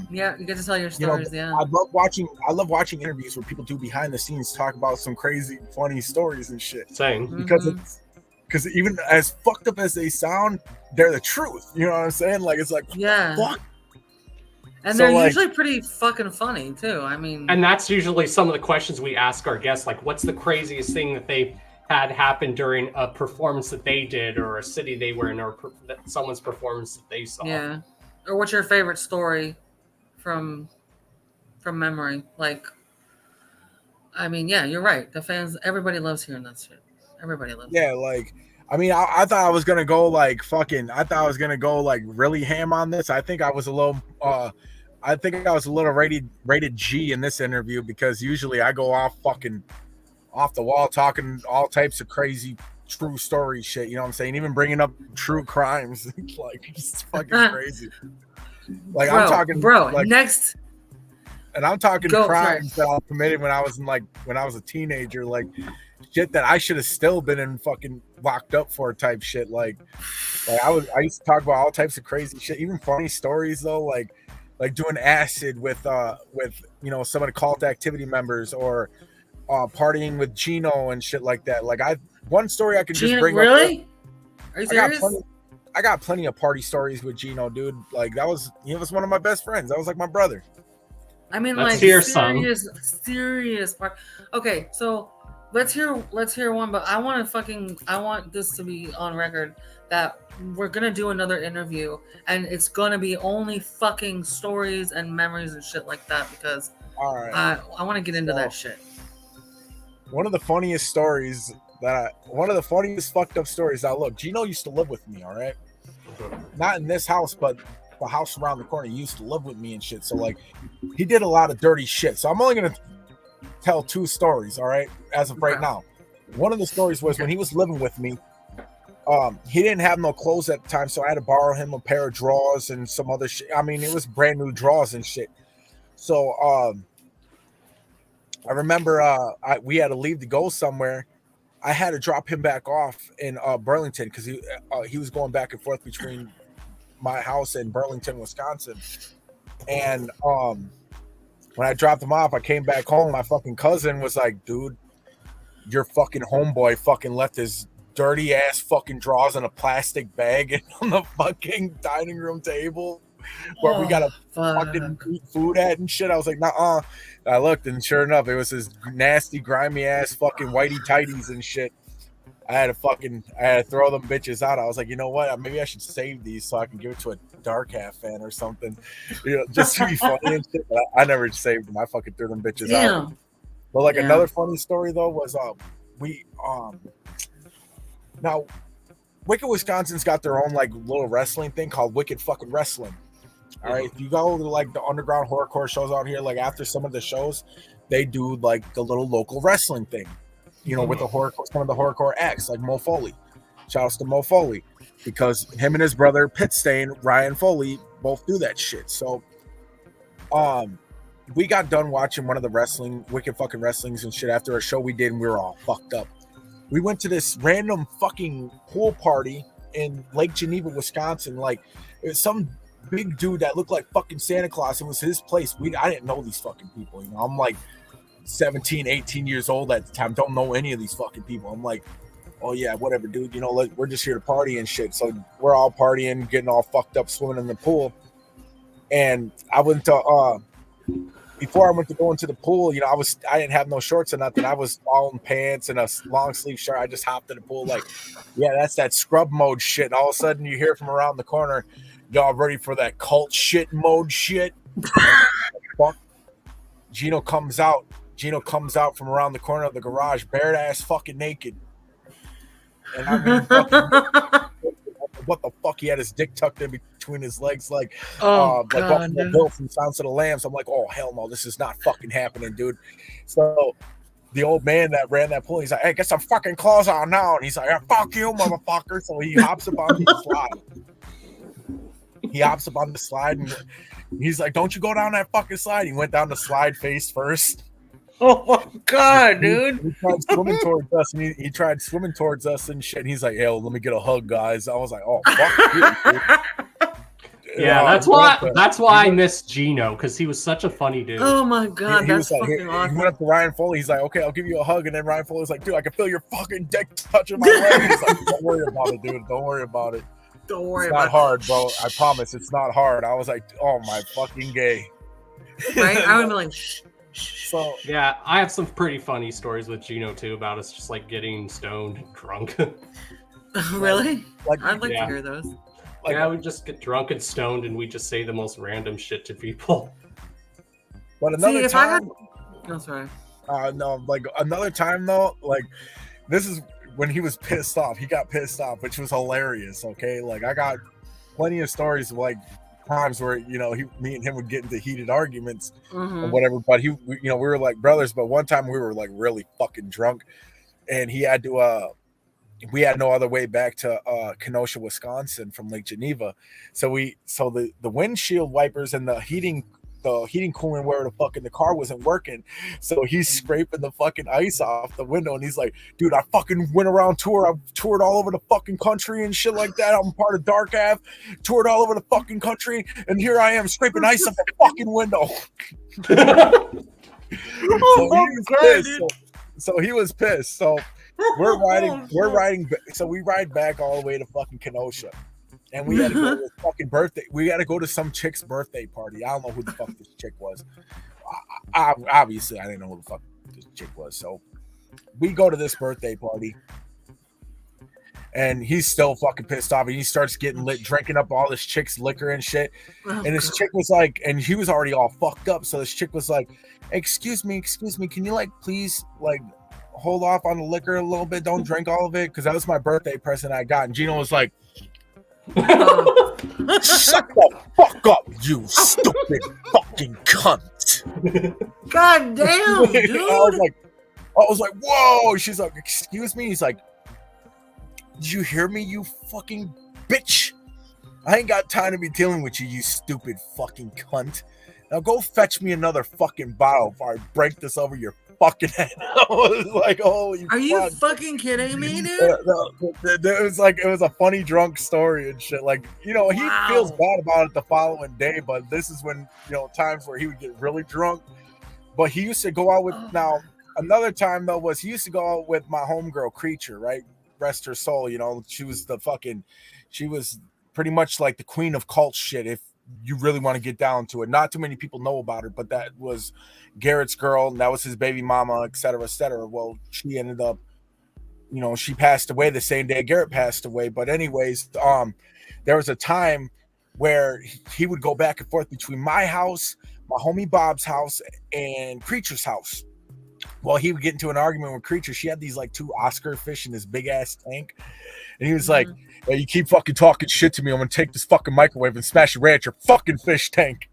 Yeah, you get to tell your stories. I love watching interviews where people do behind the scenes talk about some crazy funny stories and shit. Same. Because even as fucked up as they sound, they're the truth. You know what I'm saying? Like, it's like, fuck. And they're usually pretty fucking funny too. I mean, and that's usually some of the questions we ask our guests, like, what's the craziest thing that they've had happen during a performance that they did, or a city they were in, or someone's performance that they saw. Yeah. Or what's your favorite story from memory? Like, I mean, yeah, you're right. The fans, everybody loves hearing that shit. Everybody loves it. Yeah, like, I mean, I thought I was gonna go like really ham on this. I think I was a little rated G in this interview, because usually I go off the wall talking all types of crazy true story shit. You know what I'm saying? Even bringing up true crimes, like, it's fucking crazy. Like, I'm talking, like, next, and I'm talking crimes that I committed when I was a teenager, like shit that I should have still been in fucking locked up for type shit. Like I used to talk about all types of crazy shit, even funny stories though, like doing acid with some of the cult activity members, or partying with Gino and shit like that. Like, one story I can just bring really? up. Are you serious? I got plenty of party stories with Gino, dude. Like he was one of my best friends. That was like my brother. I mean, Let's like hear serious part. Okay, so let's hear one. But I want this to be on record that we're gonna do another interview, and it's gonna be only fucking stories and memories and shit like that because all right, I want to get into that shit. One of the funniest stories one of the funniest fucked up stories. Now, look, Gino used to live with me, all right? Not in this house, but the house around the corner. He used to live with me and shit. So, like, he did a lot of dirty shit. So, I'm only going to tell 2 stories, all right, as of right now. One of the stories was when he was living with me, he didn't have no clothes at the time, so I had to borrow him a pair of drawers and some other shit. I mean, it was brand new drawers and shit. So, I remember we had to leave to go somewhere. I had to drop him back off in Burlington because he was going back and forth between my house and Burlington, Wisconsin. And when I dropped him off, I came back home. My fucking cousin was like, dude, your fucking homeboy fucking left his dirty ass fucking drawers in a plastic bag on the fucking dining room table where we got to fucking eat food at and shit. I was like, nah. I looked, and sure enough, it was his nasty, grimy ass fucking whitey tighties and shit. I had to throw them bitches out. I was like, you know what? Maybe I should save these so I can give it to a Dark Half fan or something, just to be funny and shit. But I never saved them. I fucking threw them bitches out. But like another funny story though was now Wicked, Wisconsin's got their own like little wrestling thing called Wicked fucking Wrestling. All right, if you go to like the underground horrorcore shows out here, like after some of the shows, they do like the little local wrestling thing, with the some of the horrorcore acts like Mo Foley. Shouts to Mo Foley because him and his brother Pit Stain, Ryan Foley, both do that shit. So, we got done watching one of the Wicked fucking Wrestlings and shit after a show we did, and we were all fucked up. We went to this random fucking pool party in Lake Geneva, Wisconsin. Like it was some big dude that looked like fucking Santa Claus. It was his place. I didn't know these fucking people. I'm like 17, 18 years old at the time. Don't know any of these fucking people. I'm like, oh yeah, whatever, dude. We're just here to party and shit. So we're all partying, getting all fucked up, swimming in the pool. And I went to before I went to go into the pool, I didn't have no shorts or nothing. I was all in pants and a long sleeve shirt. I just hopped in the pool like, yeah, that's that scrub mode shit. And all of a sudden you hear from around the corner, y'all ready for that cult shit mode shit? Fuck. Gino comes out from around the corner of the garage, bare ass fucking naked. And I mean, what the fuck? He had his dick tucked in between his legs, like Buffalo Bill from Silence of the Lambs. I'm like, oh hell no, this is not fucking happening, dude. So the old man that ran that pool, he's like, hey, get some fucking clothes on now. And he's like, fuck you, motherfucker. So he hops up on the slide. He hops up on the slide and he's like, don't you go down that fucking slide. He went down the slide face first. Oh my god, dude. He tried swimming towards us and he tried swimming towards us and shit. And he's like, yo, let me get a hug, guys. I was like, oh fuck you, dude. Yeah, that's why I miss Gino, because he was such a funny dude. Oh my god, that's fucking awesome. He went up to Ryan Foley. He's like, okay, I'll give you a hug. And then Ryan Foley's like, dude, I can feel your fucking dick touching my leg. He's like, don't worry about it, dude. Don't worry about it. Don't worry it's about not hard, bro. I promise it's not hard. I was like, oh my fucking gay. Right? I would be like, shh. So yeah, I have some pretty funny stories with Gino too about us just like getting stoned and drunk. Really? I'd like to hear those. We just get drunk and stoned and we just say the most random shit to people. But another time, no, sorry. No, like another time though, like this is when he was pissed off. He got pissed off, which was hilarious. Okay, like I got plenty of stories of like times where me and him would get into heated arguments and whatever. But we were like brothers. But one time we were like really fucking drunk, and he had to. We had no other way back to Kenosha, Wisconsin from Lake Geneva. So the windshield wipers and the heating coolant where the car wasn't working. So he's scraping the fucking ice off the window and he's like, dude, I fucking went around I've toured all over the fucking country and shit like that. I'm part of Dark Ave, toured all over the fucking country, and here I am scraping ice off the fucking window. So he was pissed. So We're riding. So we ride back all the way to fucking Kenosha, and we had to go to a fucking birthday. We got to go to some chick's birthday party. I don't know who the fuck this chick was. Obviously, I didn't know who the fuck this chick was. So we go to this birthday party, and he's still fucking pissed off, and he starts getting lit, drinking up all this chick's liquor and shit. And this chick was like, and he was already all fucked up. So this chick was like, excuse me, can you like please like hold off on the liquor a little bit? Don't drink all of it, because that was my birthday present I got. And Gino was like, shut the fuck up, you stupid fucking cunt. God damn, dude. I was like, whoa. She's like, excuse me. He's like, did you hear me, you fucking bitch? I ain't got time to be dealing with you, you stupid fucking cunt. Now go fetch me another fucking bottle before I break this over your fucking head. I was like, holy Are you fuck. fucking kidding me, dude? It was like, it was a funny drunk story and shit. Like, you know, he feels bad about it the following day, but this is when, you know, times where he would get really drunk. But he used to go out with, now, another time though was he used to go out with my homegirl Creature, right? Rest her soul, you know. She was pretty much like the queen of cult shit, if you really want to get down to it. Not too many people know about her, but that was Garrett's girl, and that was his baby mama, et cetera. Well, she ended up, you know, she passed away the same day Garrett passed away. But anyways, there was a time where he would go back and forth between my house, my homie Bob's house, and Creature's house. Well, he would get into an argument with Creature. She had these like 2 Oscar fish in this big ass tank. And he was like, hey, you keep fucking talking shit to me, I'm gonna take this fucking microwave and smash it right at your fucking fish tank.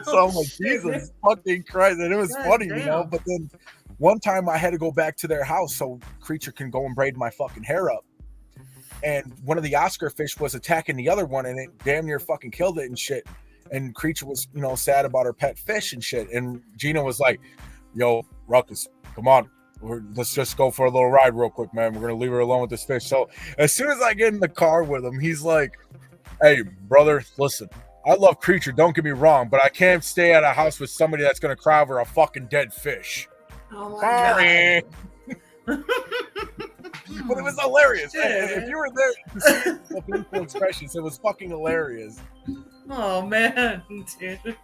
So I'm like, Jesus fucking Christ. And it was funny, you know. But then one time I had to go back to their house so Creature can go and braid my fucking hair up. And one of the Oscar fish was attacking the other one, and it damn near fucking killed it and shit. And Creature was, you know, sad about her pet fish and shit. And Gina was like, yo, Ruckus, come on. Let's just go for a little ride real quick, man. We're going to leave her alone with this fish. So as soon as I get in the car with him, he's like, hey, brother, listen, I love Creature, don't get me wrong, but I can't stay at a house with somebody that's going to cry over a fucking dead fish. Oh, sorry. But it was hilarious. If you were there to see the facial expressions, it was fucking hilarious. Oh, man,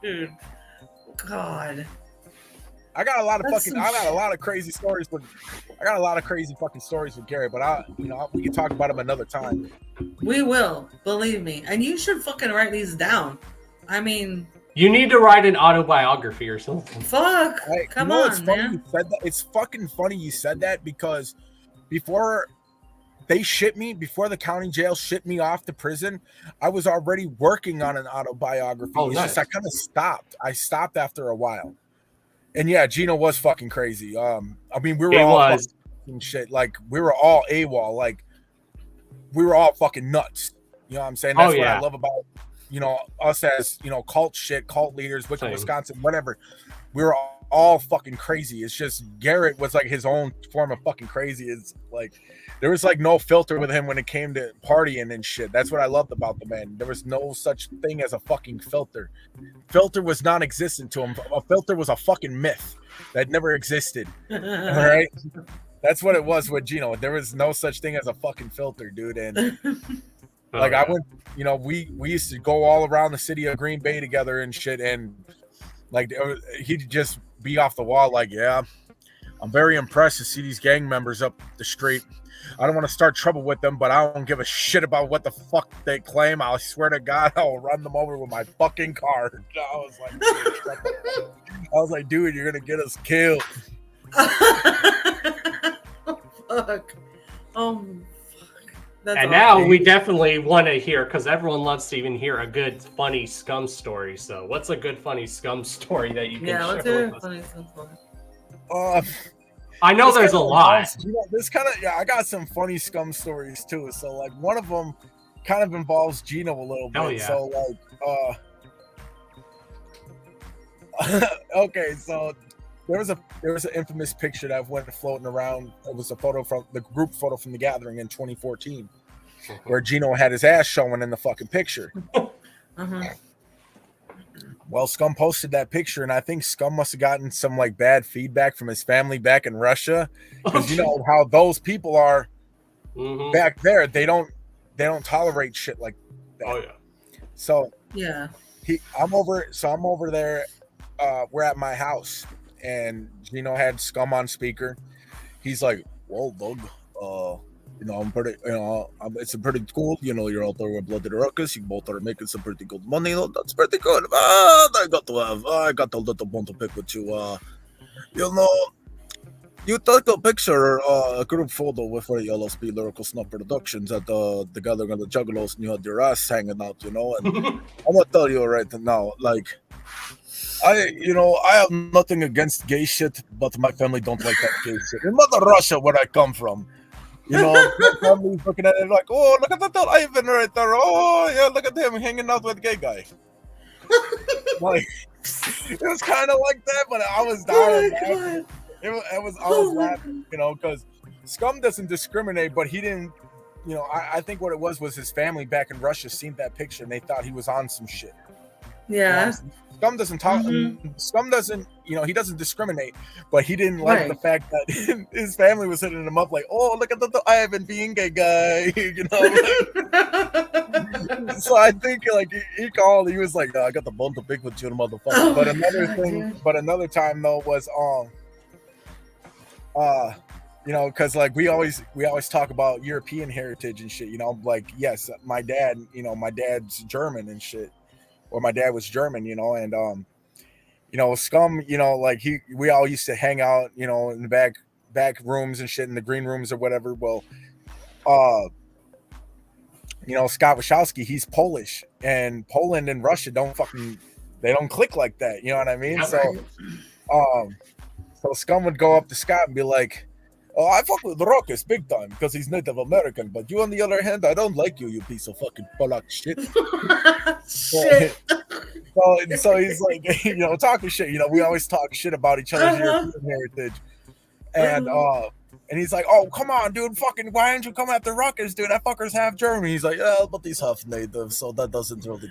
dude. God. I got a lot of crazy stories with Gary, but we can talk about him another time. We will, believe me. And you should fucking write these down. I mean, you need to write an autobiography or something. Fuck. Come on, man. It's fucking funny you said that, because before the county jail shipped me off to prison, I was already working on an autobiography. Nice. I kind of stopped. I stopped after a while. And yeah, Gino was fucking crazy. I mean, we were all fucking shit. Like, we were all AWOL. Like, we were all fucking nuts. You know what I'm saying? That's what I love about, you know, us as, you know, cult leaders, Wicked, Wisconsin, whatever. We were all fucking crazy. It's just Garrett was like his own form of fucking crazy. It's like there was like no filter with him when it came to partying and shit. That's what I loved about the man. There was no such thing as a fucking filter. Filter was non-existent to him. A filter was a fucking myth that never existed. All right, that's what it was with Gino. There was no such thing as a fucking filter, dude. And like I went, you know, we used to go all around the city of Green Bay together and shit, and like he'd just be off the wall like, yeah, I'm very impressed to see these gang members up the street. I don't want to start trouble with them, but I don't give a shit about what the fuck they claim. I swear to God, I'll run them over with my fucking car. I was like, dude, you're gonna get us killed. Fuck. That's and now we definitely want to hear, because everyone loves to even hear a good, funny scum story. So, what's a good, funny scum story that you can share? Let's hear a funny scum story. I know there's a lot. You know, I got some funny scum stories too. So, like, one of them kind of involves Gino a little bit. Oh, yeah. So, like, okay, so there was an infamous picture that went floating around. It was a photo from the group photo from the gathering in 2014, where Gino had his ass showing in the fucking picture. Well, Scum posted that picture, and I think Scum must have gotten some like bad feedback from his family back in Russia, because you know how those people are back there. They don't tolerate shit like that. Oh yeah. So Yeah. I'm over there. We're at my house, and Gino had Scum on speaker. He's like, "Well, Doug, you know, I'm pretty, you know, it's a pretty cool. You know, you're out there with Bloody Ruckus. You both are making some pretty good money. You know, that's pretty good. I got a little bone to pick with you. You know, you took a picture, a group photo with LSP Lyrical Snuff Productions at the Gathering of the Juggalos, and you had your ass hanging out, you know. And I'm gonna tell you right now, like, I have nothing against gay shit, but my family don't like that gay shit. In Mother Russia, where I come from, you know, my family's looking at it like, oh, look at that Ivan right there. Oh, yeah, look at him hanging out with a gay guy. Like, it was kind of like that, but I was dying. I was laughing, you know, because Scum doesn't discriminate, but he didn't, you know, I think what it was his family back in Russia seen that picture and they thought he was on some shit. Yeah. Scum doesn't talk. Scum doesn't, you know, he doesn't discriminate, but he didn't like the fact that his family was hitting him up like, "Oh, look at the Ivan being gay guy," you know. So I think like he called. He was like, "I got the bone to pick with you, motherfucker." Oh but my another God, thing, dude. but another time though was you know, because like we always talk about European heritage and shit. You know, like yes, my dad, you know, my dad's German and shit. Or my dad was German, you know, and you know, Scum, you know, like we all used to hang out, you know, in the back rooms and shit in the green rooms or whatever. Well, you know, Scott Wachowski, he's Polish, and Poland and Russia don't click like that, you know what I mean? So Scum would go up to Scott and be like, "Oh, I fuck with Ruckus big time because he's Native American, but you on the other hand, I don't like you, you piece of fucking Polak shit." Shit. So he's like, you know, talking shit. You know, we always talk shit about each other's European heritage, and he's like, "Oh, come on, dude, fucking, why didn't you come after Ruckus, dude? That fucker's half German." He's like, "Yeah, but he's half Native, so that doesn't really."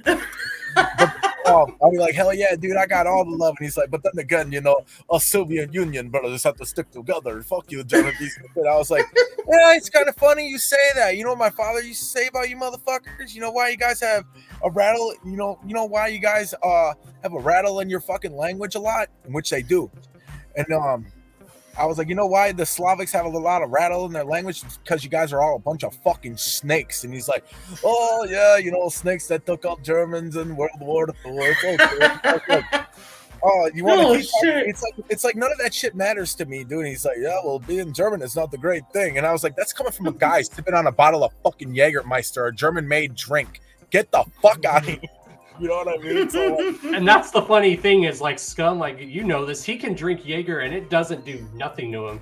I'll be like, "Hell yeah, dude, I got all the love." And he's like, "But then again, you know, us Soviet Union brothers have to stick together. Fuck you, German piece of shit." I was like, "Yeah, it's kind of funny you say that. You know what my father used to say about you motherfuckers? You know why you guys have a rattle? You know why you guys have a rattle in your fucking language a lot?" In which they do. And I was like, "You know why the Slavics have a lot of rattle in their language? Because you guys are all a bunch of fucking snakes." And he's like, "Oh yeah, you know, snakes that took out Germans in World War II. It's okay." Oh, you want to keep talking? It's like none of that shit matters to me, dude. And he's like, "Yeah, well, being German is not the great thing." And I was like, "That's coming from a guy sipping on a bottle of fucking Jägermeister, a German-made drink. Get the fuck out of here." You know what I mean? So, like, And that's the funny thing is, like, Scum, like, you know this, he can drink Jaeger and it doesn't do nothing to him.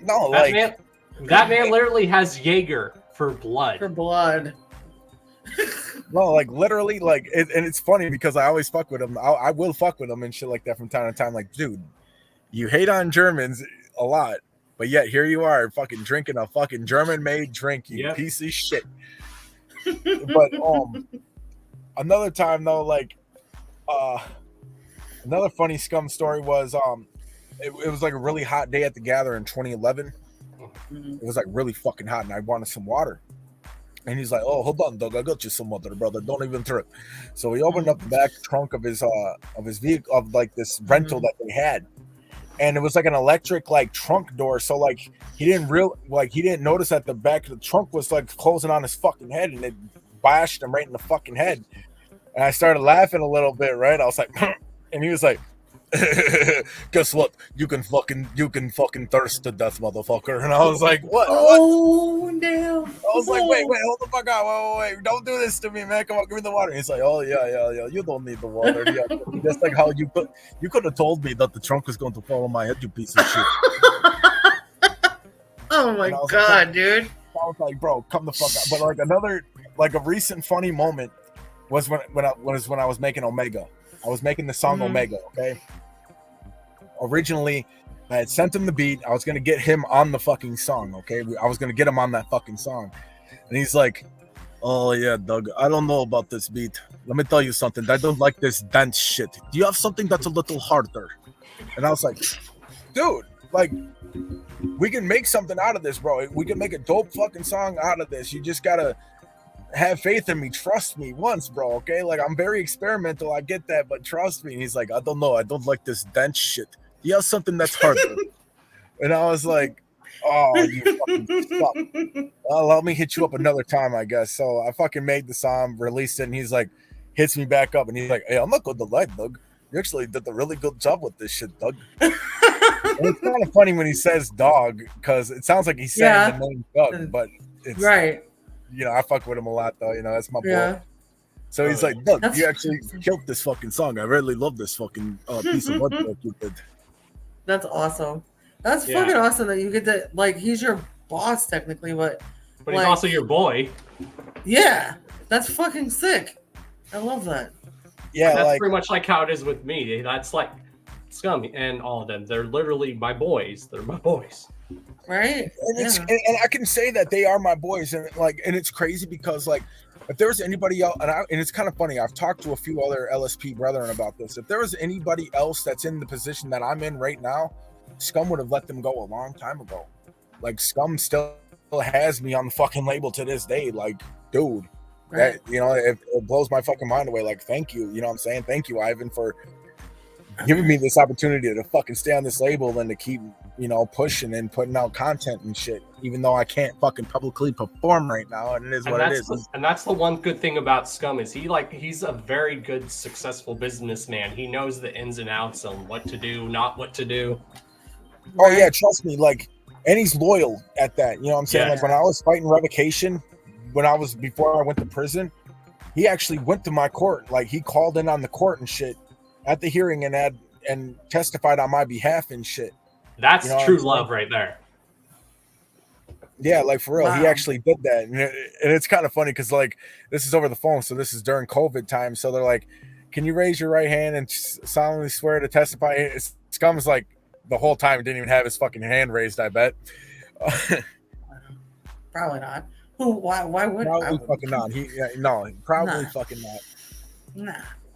No, that man literally has Jaeger for blood. For blood. No, like literally, like, and it's funny because I always fuck with him. I will fuck with him and shit like that from time to time. Like, dude, you hate on Germans a lot, but yet here you are, fucking drinking a fucking German-made drink, you piece of shit. But another time though, like, another funny Scum story was it was like a really hot day at the Gather in 2011. It was like really fucking hot, and I wanted some water. And he's like, "Oh, hold on, Doug, I got you some water, brother. Don't even trip." So he opened up the back trunk of his vehicle, of like this rental that they had, and it was like an electric like trunk door. So like he didn't notice that the back of the trunk was like closing on his fucking head, and it bashed him right in the fucking head. And I started laughing a little bit, right? I was like, and he was like, "Guess what? You can fucking thirst to death, motherfucker." And I was like, "What? Oh, no. I was like, wait, hold the fuck out. Wait, don't do this to me, man. Come on, give me the water." And he's like, "Oh, yeah. You don't need the water." Yeah. Just like how you could have told me that the trunk was going to fall on my head, you piece of shit. Oh, my God, dude. I was like, "Bro, come the fuck out." But like another, like a recent funny moment was when I was making Omega. I was making the song Omega, okay? Originally, I had sent him the beat. I was going to get him on the fucking song, okay? I was going to get him on that fucking song. And he's like, Oh yeah, Doug. I don't know about this beat. Let me tell you something. I don't like this dance shit. Do you have something that's a little harder? And I was like, dude, like, we can make something out of this, bro. We can make a dope fucking song out of this. You just gotta have faith in me. Trust me once, bro. Okay, like, I'm very experimental. I get that, but trust me. And he's like, I don't know. I don't like this dance shit. Do you have something that's harder? And I was like, oh, you fucking suck. Well, let me hit you up another time, I guess. So I fucking made the song, released it, and he's like, hits me back up, and he's like, hey, I'm not going to lie, Doug. You actually did a really good job with this shit, Doug. And it's kind of funny when he says dog, because it sounds like he's saying the name Doug, but it's right. You know, I fuck with him a lot, though. You know, that's my boy. Yeah. So he's like, Doug, you actually killed this fucking song. I really love this fucking piece of work that you did. That's awesome. That's fucking awesome that you get to, like, he's your boss technically, but he's also your boy. Yeah, that's fucking sick. I love that. Yeah, that's pretty much like how it is with me. That's like Scum and all of them. They're literally my boys. They're my boys. Right. And it's and I can say that they are my boys, and it's crazy because like if there was anybody else, and it's kind of funny. I've talked to a few other LSP brethren about this. If there was anybody else that's in the position that I'm in right now, Scum would have let them go a long time ago. Like, Scum still has me on the fucking label to this day. Like, dude, that, you know, it blows my fucking mind away. Like, thank you. You know what I'm saying? Thank you, Ivan, for giving me this opportunity to fucking stay on this label and to keep, you know, pushing and putting out content and shit, even though I can't fucking publicly perform right now. And it is what it is. And that's the one good thing about Scum is he's a very good, successful businessman. He knows the ins and outs on what to do, not what to do. Oh yeah, trust me. Like, and he's loyal at that. You know what I'm saying? Yeah. Like, when I was fighting revocation, before I went to prison, he actually went to my court. Like, he called in on the court and shit at the hearing and testified on my behalf and shit. That's you know true love right there. Yeah, like, for real, Wow. he actually did that, and it's kind of funny because like this is over the phone, so this is during COVID time. So they're like, "Can you raise your right hand and solemnly swear to testify?" Scum's like, the whole time didn't even have his fucking hand raised, I bet. Probably not. Why would probably fucking not. Probably Nah. fucking not.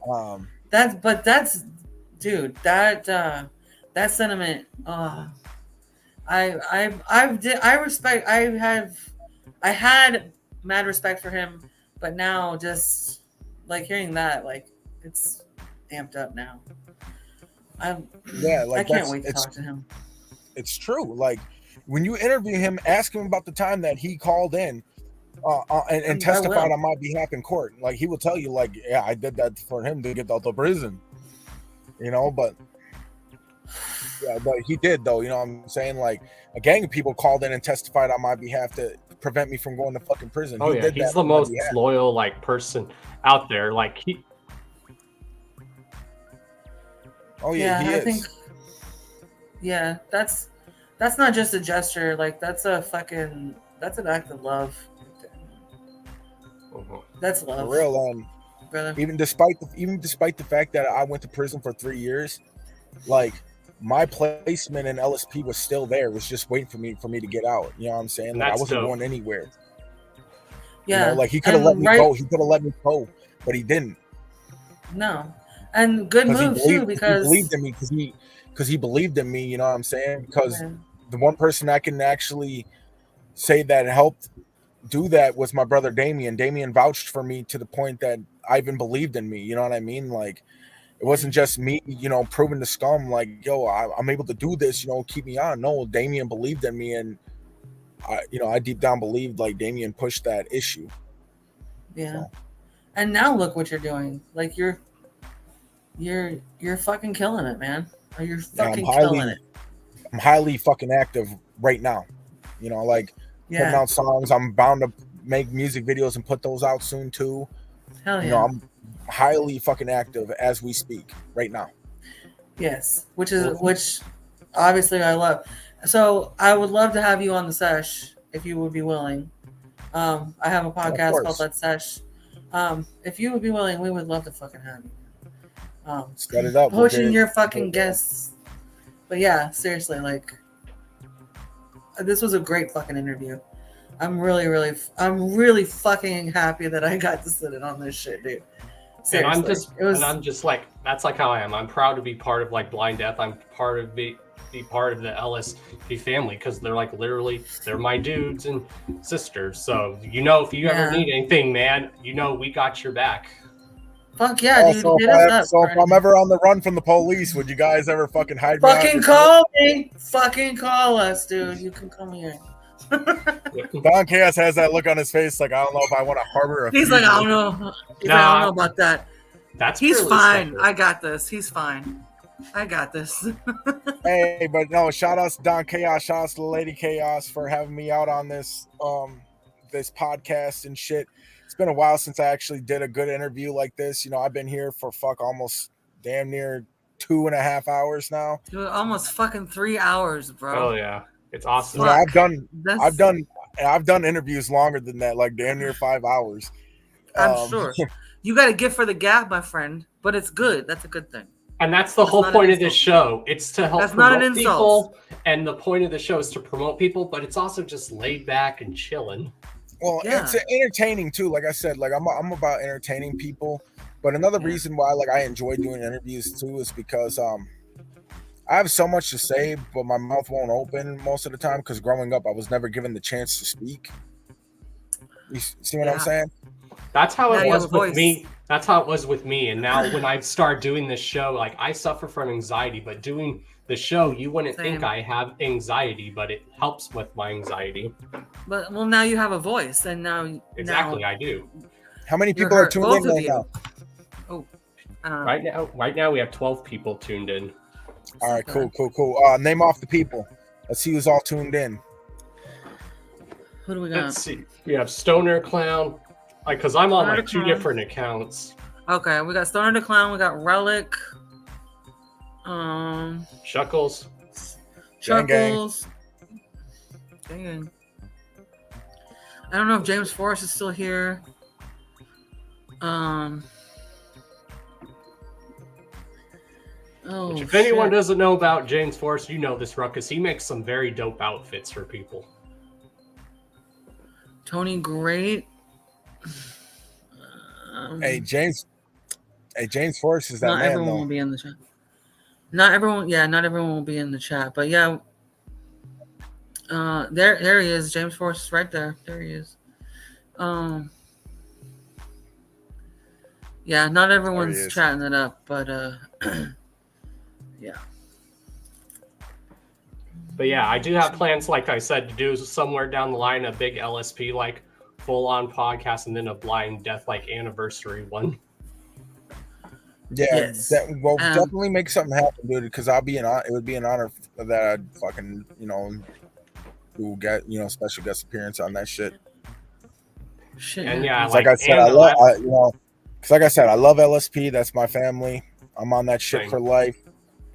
Nah. That's dude, that sentiment, I had mad respect for him, but now just like hearing that, like, it's amped up now. I can't wait to talk to him. It's true. Like, when you interview him, ask him about the time that he called in and testified on my behalf in court. Like, he will tell you, like, yeah, I did that for him to get out of prison. You know, but he did, though. You know what I'm saying? Like, a gang of people called in and testified on my behalf to prevent me from going to fucking prison. Oh, yeah, he's the most loyal, like, person out there. Like, he... Oh, yeah, he is. I think, yeah, that's not just a gesture. Like, that's an act of love. That's love. For real, brother. Even despite the fact that I went to prison for 3 years, like, my placement in LSP was still there. It was just waiting for me to get out. You know what I'm saying? Like, I wasn't going anywhere. Yeah. You know, like, he could have let me go. He could have let me go, but he didn't. No. And good move too, because he believed in me because he believed in me, you know what I'm saying? Because the one person I can actually say that helped do that was my brother Damien. Damien vouched for me to the point that Ivan believed in me, you know what I mean? Like, it wasn't just me, you know, proving to Scum, like, yo, I'm able to do this, you know, keep me on. No, Damien believed in me, and I deep down believed, like, Damien pushed that issue. Yeah. So. And now look what you're doing. Like, you're fucking killing it, man. You're fucking killing it. I'm highly fucking active right now. You know, like, putting out songs. I'm bound to make music videos and put those out soon too. Hell yeah. You know, I'm highly fucking active as we speak right now. Yes, which obviously I love. So I would love to have you on the sesh if you would be willing. I have a podcast called Let's Sesh. If you would be willing, we would love to fucking have you. Set it up. Poaching your fucking guests. But yeah, seriously, like, this was a great fucking interview. I'm really fucking happy that I got to sit in on this shit, dude. Seriously. And I'm just like, that's like how I am. I'm proud to be part of like Blind Death. I'm part of be part of the LSP family because they're like literally they're my dudes and sisters. So if you ever need anything, man, we got your back. Fuck yeah, dude. So Hit us up. if I'm ever on the run from the police, would you guys ever fucking hide me? Fucking call me. Fucking call us, dude. You can come here. Don Chaos has that look on his face, like I don't know if I want to harbor a. He's like, I don't know. I don't know about that. He's really fine. special. I got this. He's fine. I got this. Hey, but no, shout outs to Don Chaos, shout outs to Lady Chaos for having me out on this this podcast and shit. It's been a while since I actually did a good interview like this. I've been here for almost damn near 2.5 hours now. Dude, almost fucking 3 hours, bro. Oh yeah, it's awesome. I've done interviews longer than that, like damn near 5 hours. I'm sure. You got a gift for the gap, my friend, but it's good. That's a good thing. And that's the whole point of this show. It's to help promote people, and the point of the show is to promote people, but it's also just laid back and chilling. Well, it's entertaining too. Like I said, like I'm about entertaining people. But another reason why I enjoy doing interviews too is because I have so much to say, but my mouth won't open most of the time because growing up I was never given the chance to speak. You see what I'm saying? That's how it was with me. That's how it was with me. And now when I start doing this show, like I suffer from anxiety, but doing the show, you wouldn't think I have anxiety, but it helps with my anxiety. But now you have a voice, and now I do. How many people are tuned in right now? Oh, I don't know. Right now we have 12 people tuned in. All right, cool. Name off the people. Let's see who's all tuned in. Who do we got? Let's see. We have Stoner Clown, because I'm on like 2 different accounts. Okay, we got Stoner the Clown. We got Relic. Shuckles. Dang. I don't know if James Forrest is still here. Which if anyone doesn't know about James Forrest, you know this, Ruckus. He makes some very dope outfits for people. Tony Great. Hey, James Forrest is that not man, everyone though. will be in the chat. Not everyone will be in the chat, but yeah. There he is. James Forrest is right there. There he is. Yeah, not everyone's chatting it up, but yeah. But yeah, I do have plans, like I said, to do somewhere down the line a big LSP like full-on podcast, and then a Blind Death like anniversary one. Yeah, definitely make something happen, dude. Because it would be an honor that I'd fucking do get special guest appearance on that shit. And yeah, like I said, I love LSP. That's my family. I'm on that shit for life,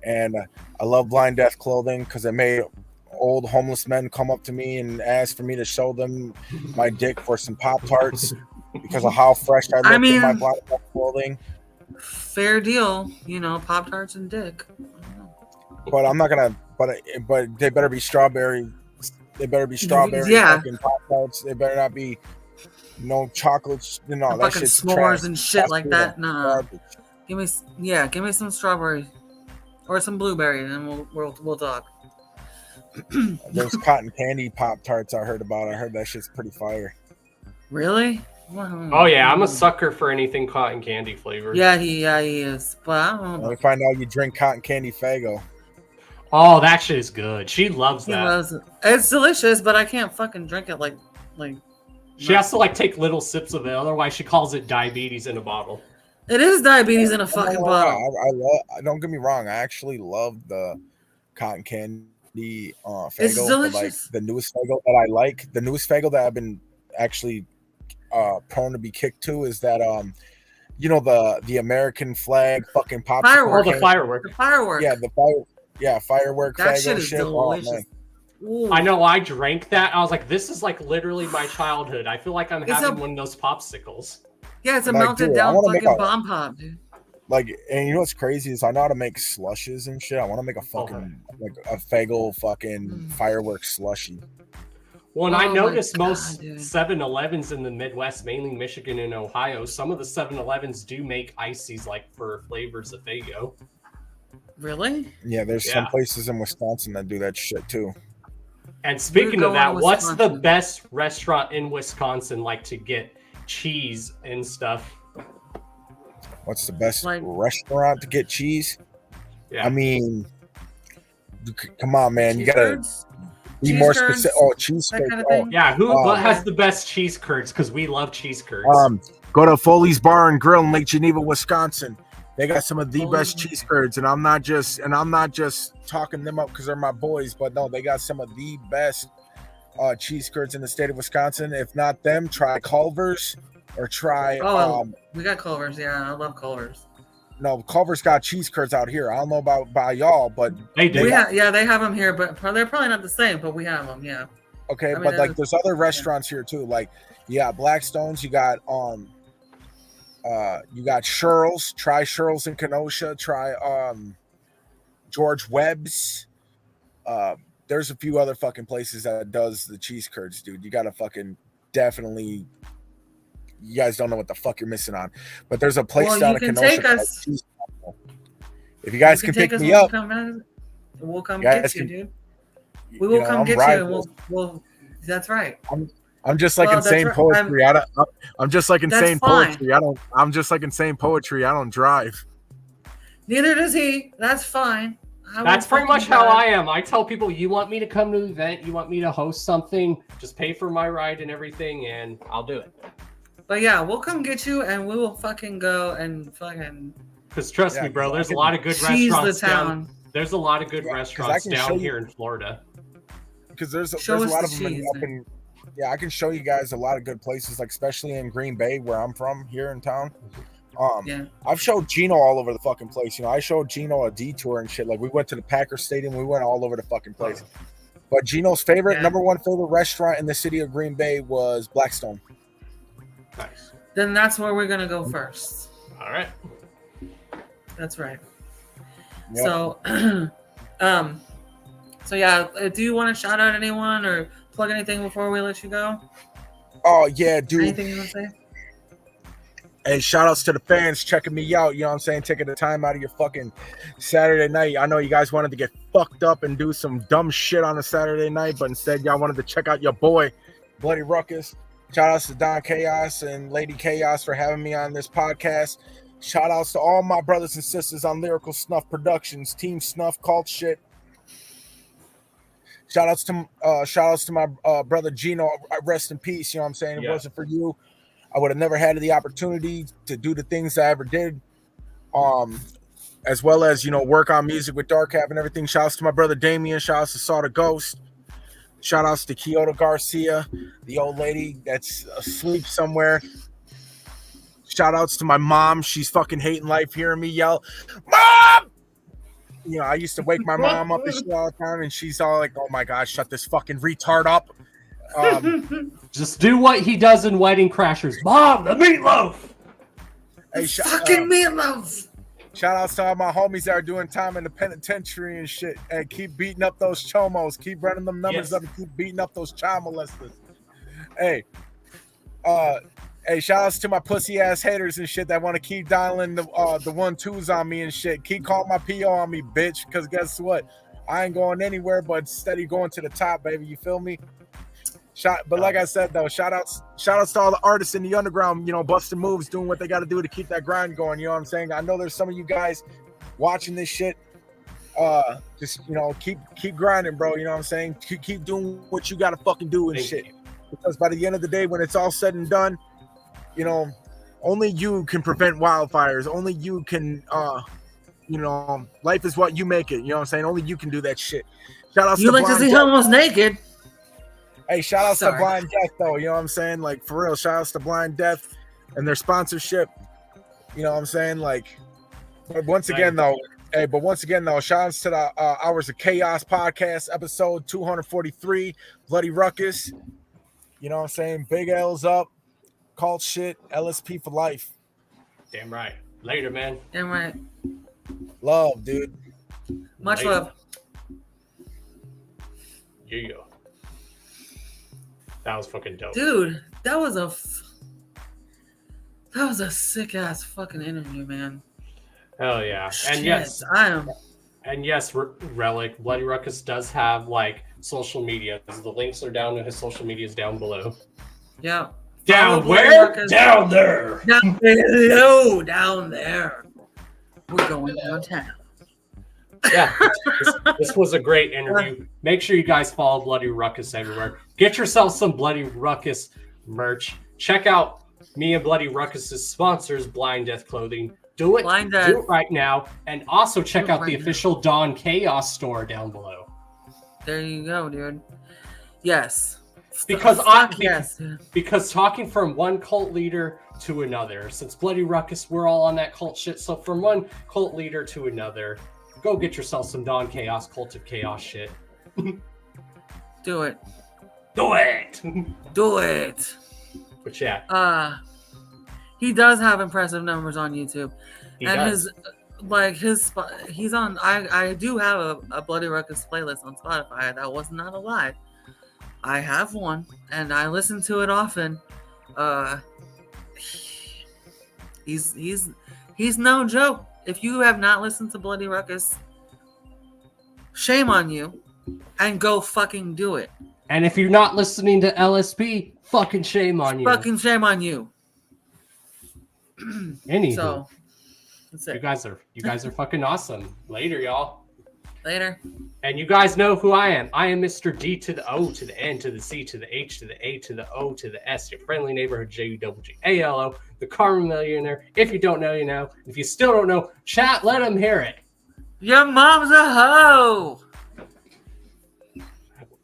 and I love Blind Death clothing because it made old homeless men come up to me and ask for me to show them my dick for some Pop-Tarts because of how fresh I look in my Blind Death clothing. Fair deal, Pop-Tarts and dick. But I'm not gonna. But they better be strawberry. They better be strawberry fucking Pop-Tarts. They better not be no chocolates. That fucking shit's s'mores trash. and shit That's like that. Nah. garbage. Give me some strawberry or some blueberry, and then we'll talk. Those cotton candy Pop-Tarts I heard about. I heard that shit's pretty fire. Really? Oh yeah, I'm a sucker for anything cotton candy flavored. Yeah, he is. But I don't know. Let me find out you drink cotton candy Faygo. Oh, that shit is good. She loves that. He loves it. It's delicious, but I can't fucking drink it like. She has to take little sips of it, otherwise she calls it diabetes in a bottle. It is diabetes in a fucking bottle. I don't get me wrong. I actually love the cotton candy Faygo. It's delicious. The newest Faygo that I like. The newest Faygo that I've been actually prone to be kicked to is that the American flag fucking popsicle. Firework. The firework. The firework. Yeah, firework. That Faygo shit is delicious. I know. I drank that. I was like, "This is literally my childhood." I feel like I'm having one of those popsicles. Yeah, it's a melted down fucking bomb pop, dude. And you know what's crazy is I know how to make slushes and shit. I want to make a fucking a Faygo fucking fireworks slushy. Well, and Oh I my noticed God, most dude. 7-Elevens in the Midwest, mainly Michigan and Ohio, some of the 7-Elevens do make ices like for flavors of Faygo. Really? Yeah, there's some Yeah. places in Wisconsin that do that shit too. And speaking We're of that, going to what's the Wisconsin. best restaurant in Wisconsin like to get cheese and stuff? What's the best Like- restaurant to get cheese? Yeah. I mean, come on, man. You Cheese gotta curds? be Cheese more curds? specific. Oh, cheese That curds. kind of Oh, thing? Yeah, what Yeah. has the best cheese curds? Because we love cheese curds. Go to Foley's Bar and Grill in Lake Geneva, Wisconsin. They got some of the Foley's best cheese curds, and I'm not just talking them up because they're my boys, but no, they got some of the best cheese curds in the state of Wisconsin. If not them, try Culver's or try we got Culver's. Yeah, I love Culver's. no, Culver's got cheese curds out here. I don't know about by y'all, but they do. They have them here, but they're probably not the same. But we have them. Yeah. okay, I mean, but like there's other restaurants here too. Like Blackstone's, you got Sherrill's. Try Sherrill's in Kenosha. Try George Webb's. There's a few other fucking places that does the cheese curds, dude. You gotta fucking definitely. You guys don't know what the fuck you're missing on, but there's a place down in Kenosha. Take us. If you guys can pick me up, we'll come guys get you, can- dude. We will come get you, and we'll. That's right. I'm just like Well, insane that's right. poetry. I'm just like insane fine. poetry. I'm just like insane poetry. I don't drive. Neither does he. That's fine. That's pretty much how I am. I tell people, you want me to come to an event, you want me to host something, just pay for my ride and everything, and I'll do it. But yeah, we'll come get you, and we will fucking go and fucking. Because trust me, bro, there's a lot of good cheese the restaurants town. down. There's a lot of good restaurants can show down you- here in Florida. Because there's a Show us lot the of them cheese, up in. Yeah, I can show you guys a lot of good places, like especially in Green Bay, where I'm from, here in town. Yeah. I've showed Gino all over the fucking place. You know, I showed Gino a detour and shit. Like we went to the Packers Stadium, we went all over the fucking place. But Gino's number one favorite restaurant in the city of Green Bay was Blackstone. Nice. Then that's where we're gonna go first. All right. That's right. Yep. So, so yeah. Do you want to shout out anyone or plug anything before we let you go? Oh yeah, dude. Anything you want to say? Hey, shout outs to the fans checking me out. You know what I'm saying? Taking the time out of your fucking Saturday night. I know you guys wanted to get fucked up and do some dumb shit on a Saturday night, but instead y'all wanted to check out your boy, Bloody Ruckus. Shout outs to Don Chaos and Lady Chaos for having me on this podcast. Shout outs to all my brothers and sisters on Lyrical Snuff Productions, Team Snuff, Cult Shit. Shout outs to my brother Gino. Rest in peace. You know what I'm saying? If it wasn't for you, I would have never had the opportunity to do the things I ever did. As well as, you know, work on music with Dark Cap and everything. Shout outs to my brother Damien. Shout outs to Saw the Ghost. Shout outs to Kyoto Garcia, the old lady that's asleep somewhere. Shout outs to my mom. She's fucking hating life hearing me yell, "Mom!" You know, I used to wake my mom up and shit all the time, and she's all like, "Oh my God, shut this fucking retard up." Just do what he does in Wedding Crashers. Mom, the meatloaf! Hey, Fucking meatloaf! Shout outs to all my homies that are doing time in the penitentiary and shit. And keep beating up those chomos. Keep running them numbers up and keep beating up those child molesters. Hey, shout outs to my pussy ass haters and shit that want to keep dialing the 1-2s on me and shit. Keep calling my PO on me, bitch. Because guess what? I ain't going anywhere but steady going to the top, baby. You feel me? But like I said though, shout outs to all the artists in the underground, you know, busting moves, doing what they got to do to keep that grind going. You know what I'm saying? I know there's some of you guys watching this shit. Just, you know, keep grinding, bro. You know what I'm saying? Keep doing what you got to fucking do and shit. Because by the end of the day, when it's all said and done, you know, only you can prevent wildfires. Only you can, you know, life is what you make it. You know what I'm saying? Only you can do that shit. Shout outs You like to see almost naked. Hey, shout outs to Blind Death, though. You know what I'm saying? Like, for real, shout outs to Blind Death and their sponsorship. You know what I'm saying? Like, but once again, though, shout outs to the Hours of Chaos podcast, episode 243, Bloody Ruckus. You know what I'm saying? Big L's up, cult shit, LSP for life. Damn right. Later, man. Damn right. Love, dude. Much Later. love. Yeah. That was fucking dope. Dude, that was a sick ass fucking interview, man. Hell yeah. And Shit, yes, I am. And yes, Relic, Bloody Ruckus does have like social media. The links are down to his social medias down below. Yeah. Down Follow where? Bloody Ruckus. Down there. Down below, down there. We're going downtown. Yeah, this was a great interview. Make sure you guys follow Bloody Ruckus everywhere. Get yourself some Bloody Ruckus merch. Check out me and Bloody Ruckus's sponsors, Blind Death Clothing. Do it. Blind Death. Do it right now. And also check out the right now. official Dawn Chaos store down below. There you go, dude. Yes. Because yes. because talking from one cult leader to another, since Bloody Ruckus, we're all on that cult shit. So from one cult leader to another, go get yourself some Dawn Chaos, Cult of Chaos shit. Do it. Do it. Do it. But yeah. He does have impressive numbers on YouTube. He and does. he's on I do have a Bloody Ruckus playlist on Spotify. That was not a lie. I have one and I listen to it often. He's no joke. If you have not listened to Bloody Ruckus, shame on you, and go fucking do it. And if you're not listening to LSP, fucking shame on you. Fucking shame on you. Anywho, So that's it. you guys are fucking awesome. Later, y'all. Later. And you guys know who I am. I am Mr. D to the O to the N to the C to the H to the A to the O to the S, your friendly neighborhood JUGGALO, the Karma Millionaire. If you don't know, you know. If you still don't know, chat, let them hear it. Your mom's a hoe.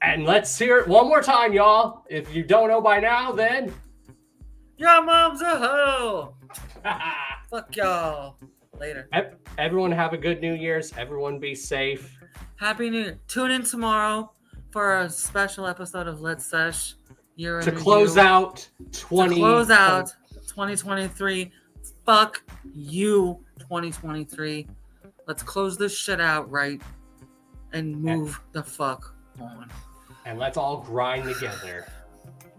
And let's hear it one more time, y'all. If you don't know by now, then your mom's a hoe. Fuck y'all. Later. Everyone have a good New Year's. Everyone be safe. Happy New Year. Tune in tomorrow for a special episode of Let's Sesh. To close out 2023. Fuck you, 2023. Let's close this shit out right and move the fuck on. And let's all grind together.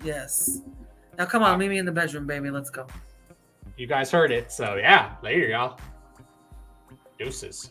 Yes. Now come on, meet me in the bedroom, baby. Let's go. You guys heard it. So yeah, later, y'all. Deuces.